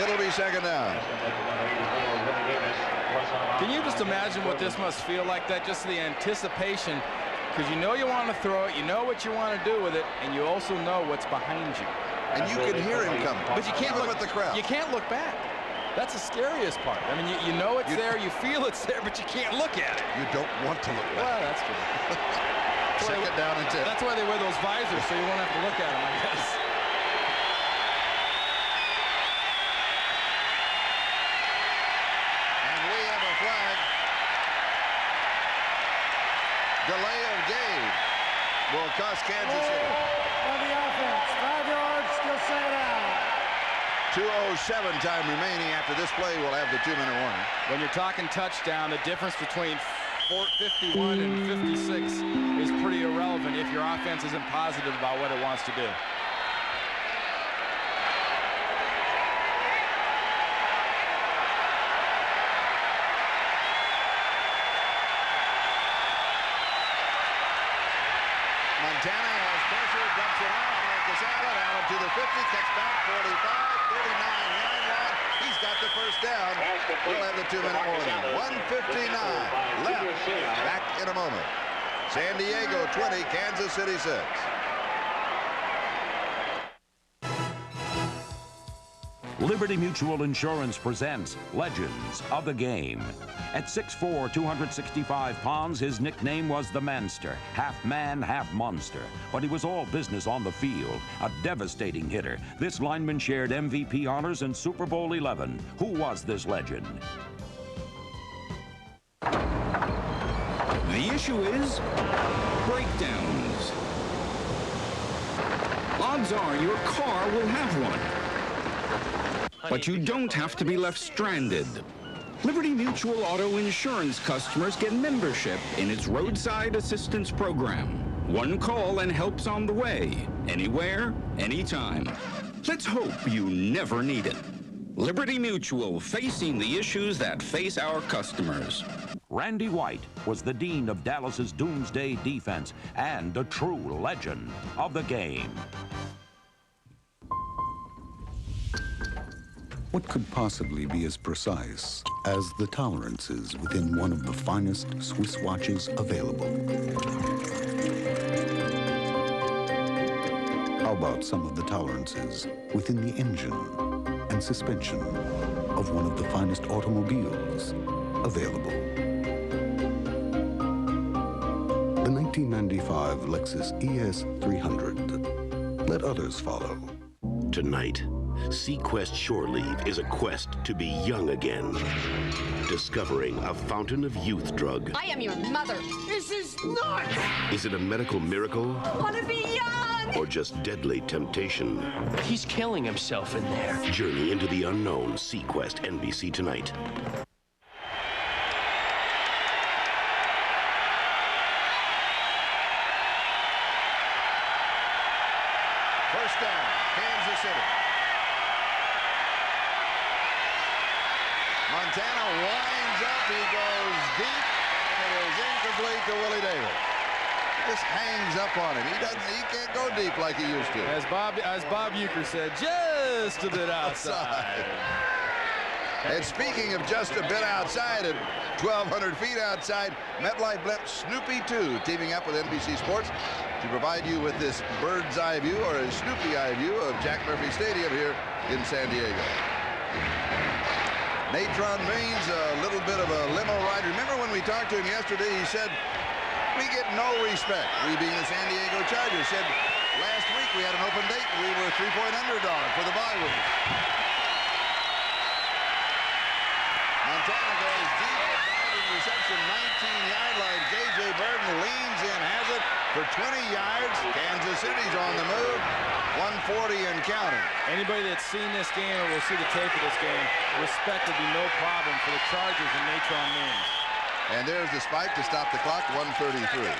Speaker 1: It'll be second down.
Speaker 2: Can you just imagine what this must feel like? That just the anticipation, because you know you want to throw it, you know what you want to do with it, and you also know what's behind you.
Speaker 1: And you can hear him coming.
Speaker 2: But you can't look
Speaker 1: at the crowd.
Speaker 2: You can't look back. That's the scariest part. I mean, you know it's there, you feel it's there, but you can't look at it.
Speaker 1: You don't want to look back.
Speaker 2: Well, that's true.
Speaker 1: Second down and 10.
Speaker 2: That's why they wear those visors, so you won't have to look at them, I guess.
Speaker 1: And we have a flag. Delay of game will cost Kansas City.
Speaker 11: On the offense, 5 yards, still set out.
Speaker 1: 2:07 time remaining. After this play, we'll have the 2-minute warning.
Speaker 2: When you're talking touchdown, the difference between 51 and 56 is pretty irrelevant if your offense isn't positive about what it wants to do.
Speaker 1: Montana has pressure, dumps it off, Marcus Allen out to the 50, cuts back 45, 39-yard line. He's got the first down. We'll have the 2-minute warning. 1:59 left. Back in a moment. San Diego 20, Kansas City 6.
Speaker 15: Liberty Mutual Insurance presents Legends of the Game. At 6'4", 265 pounds, his nickname was the Manster, half man, half monster. But he was all business on the field, a devastating hitter. This lineman shared MVP honors in Super Bowl XI. Who was this legend?
Speaker 20: The issue is breakdowns. Odds are your car will have one. But you don't have to be left stranded. Liberty Mutual Auto Insurance customers get membership in its roadside assistance program. One call and help's on the way, anywhere, anytime. Let's hope you never need it. Liberty Mutual, facing the issues that face our customers.
Speaker 15: Randy White was the dean of Dallas's doomsday defense and a true legend of the game.
Speaker 6: What could possibly be as precise as the tolerances within one of the finest Swiss watches available? How about some of the tolerances within the engine and suspension of one of the finest automobiles available? The 1995 Lexus ES300. Let others follow.
Speaker 18: Tonight, Sequest Shore Leave is a quest to be young again. Discovering a fountain of youth drug.
Speaker 7: I am your mother.
Speaker 18: This is nuts! Is it a medical miracle?
Speaker 7: I want to be young!
Speaker 18: Or just deadly temptation?
Speaker 22: He's killing himself in there.
Speaker 18: Journey into the unknown. Sequest, NBC tonight.
Speaker 1: First down, Kansas City. Montana winds up, he goes deep, and it is incomplete to Willie Davis. Just hangs up on him. He can't go deep like he used to.
Speaker 2: As Bob Euchre said, just a bit outside.
Speaker 1: And speaking of just a bit outside, at 1,200 feet outside, MetLife blimp Snoopy 2 teaming up with NBC Sports to provide you with this bird's eye view or a Snoopy eye view of Jack Murphy Stadium here in San Diego. Natron Means, a little bit of a limo ride. Remember when we talked to him yesterday, he said, we get no respect. We being the San Diego Chargers said, last week we had an open date and we were a 3-point underdog for the bye week. Montana goes deep, diving reception, 19-yard line. J.J. Burton leans in, has it for 20 yards. Kansas City's on the move, 140 and counting.
Speaker 2: Anybody that's seen this game or will see the tape of this game, respect will be no problem for the Chargers and Natron Means.
Speaker 1: And there's the spike to stop the clock, 1:33.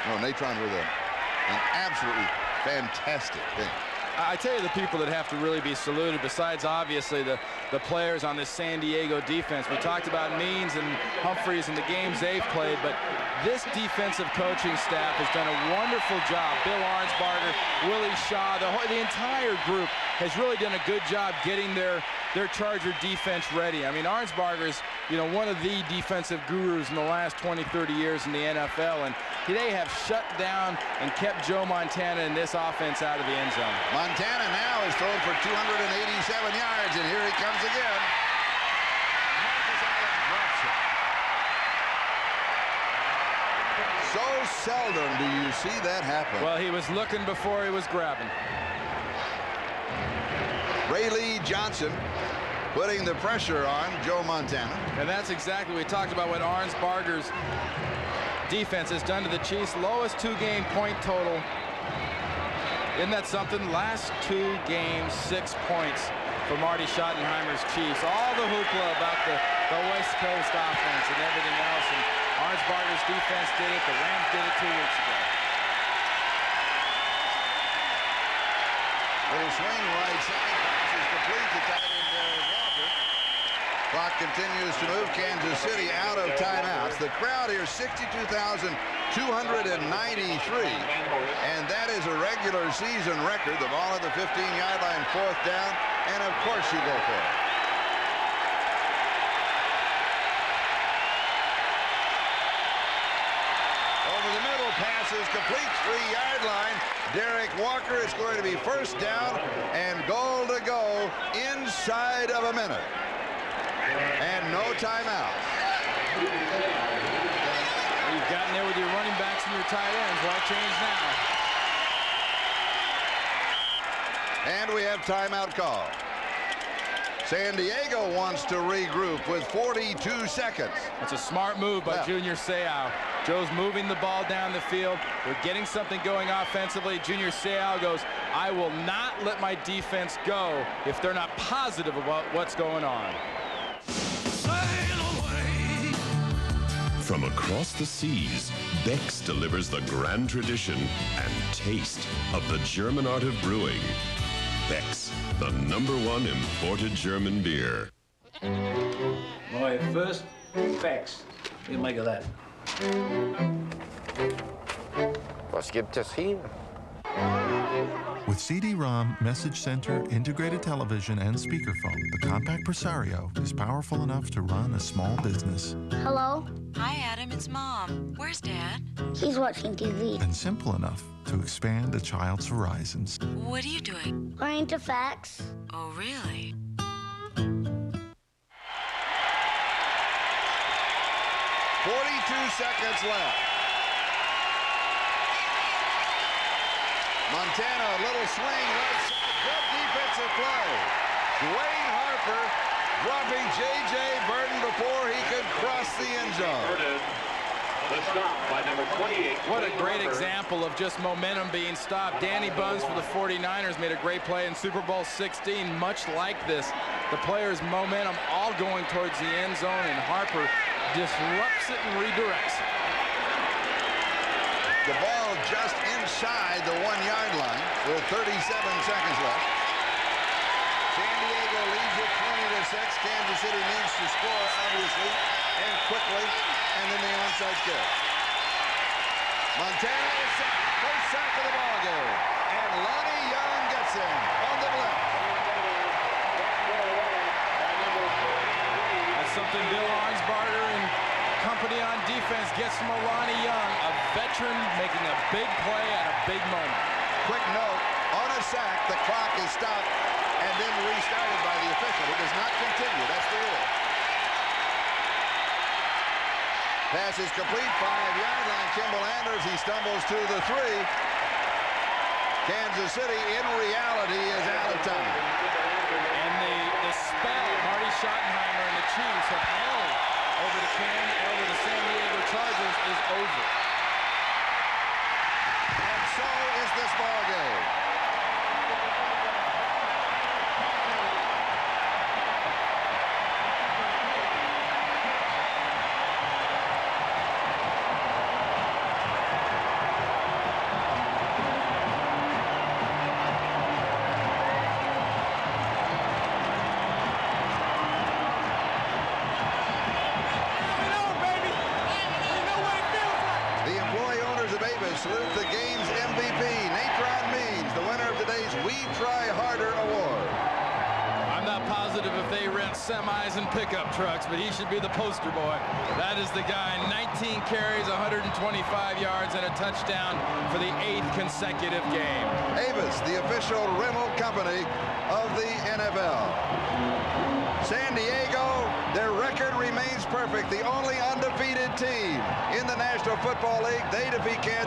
Speaker 1: No, Natron with an absolutely fantastic thing.
Speaker 2: I tell you, the people that have to really be saluted, besides obviously the players on this San Diego defense. We talked about Means and Humphries and the games they've played, but this defensive coaching staff has done a wonderful job. Bill Arnsparger, Willie Shaw, the entire group has really done a good job getting their Charger defense ready. I mean, Arnsparger is, one of the defensive gurus in the last 20, 30 years in the NFL, and they have shut down and kept Joe Montana in this offense out of the end zone.
Speaker 1: Montana now is thrown for 287 yards, and here he comes again. So seldom do you see that happen.
Speaker 2: Well, he was looking before he was grabbing.
Speaker 1: Ray Lee Johnson putting the pressure on Joe Montana.
Speaker 2: And that's exactly, we talked about what Arnsparger's defense has done to the Chiefs. Lowest two-game point total. Isn't that something? Last 2 games, 6 points for Marty Schottenheimer's Chiefs. All the hoopla about the West Coast offense and everything else. And Arnsparger's defense did it. The Rams did it 2 weeks ago.
Speaker 1: Little swing right side. Pass is complete to tight end Derek Walker. Clock continues to move. Kansas City out of timeouts. The crowd here, 62,293. And that is a regular season record. The ball at the 15-yard line, 4th down. And of course you go for it. Passes complete, 3-yard line. Derek Walker is going to be 1st down and goal to go inside of a minute. And no timeout.
Speaker 2: You've gotten there with your running backs and your tight ends. Why change now?
Speaker 1: And we have timeout call. San Diego wants to regroup with 42 seconds.
Speaker 2: That's a smart move by Junior Seau. Joe's moving the ball down the field. We're getting something going offensively. Junior Seau goes, I will not let my defense go if they're not positive about what's going on.
Speaker 23: From across the seas, Beck's delivers the grand tradition and taste of the German art of brewing. Beck's, the #1 imported German beer.
Speaker 4: My first facts. What do you make of that?
Speaker 8: Was gibt es hier?
Speaker 12: With CD-ROM, message center, integrated television, and speakerphone, the compact Presario is powerful enough to run a small business.
Speaker 14: Hello?
Speaker 25: Hi, Adam. It's Mom. Where's Dad?
Speaker 14: He's watching TV.
Speaker 12: And simple enough to expand a child's horizons.
Speaker 25: What are you doing?
Speaker 14: Learning to fax.
Speaker 25: Oh, really?
Speaker 1: Seconds left. Montana, a little swing, right side, good defensive play. Dwayne Harper dropping J.J. Burton before he could cross the end zone.
Speaker 9: The stop by number 28.
Speaker 2: What a great example of just momentum being stopped. Danny Buns for the 49ers made a great play in Super Bowl 16, much like this. The players' momentum all going towards the end zone, and Harper disrupts it and redirects.
Speaker 1: The ball just inside the 1-yard line with 37 seconds left. San Diego leads it 20-6. Kansas City needs to score, obviously, and quickly, and then the onside kick. Montana is set. First sack of the ball game. And Lonnie Young gets him on the blitz.
Speaker 2: That's something Bill Arnsbarger and company on defense gets from Lonnie Young, a veteran making a big play at a big moment.
Speaker 1: Quick note, on a sack, the clock is stopped and then restarted by the official. It does not continue. That's the rule. Pass is complete, 5-yard line. Kimball Anders, he stumbles to the 3. Kansas City, in reality, is out of time.
Speaker 2: And the spell Marty Schottenheimer and the Chiefs have held over the San Diego Chargers is over.
Speaker 1: And so is this ball game. Salute the game's MVP, Natron Means, the winner of today's We Try Harder award.
Speaker 2: I'm not positive if they rent semis and pickup trucks, but he should be the poster boy. That is the guy. 19 carries, 125 yards, and a touchdown for the 8th consecutive game.
Speaker 1: Avis, the official rental company of the NFL. San Diego, their record remains perfect. The only undefeated team in the National Football League. They defeat Kansas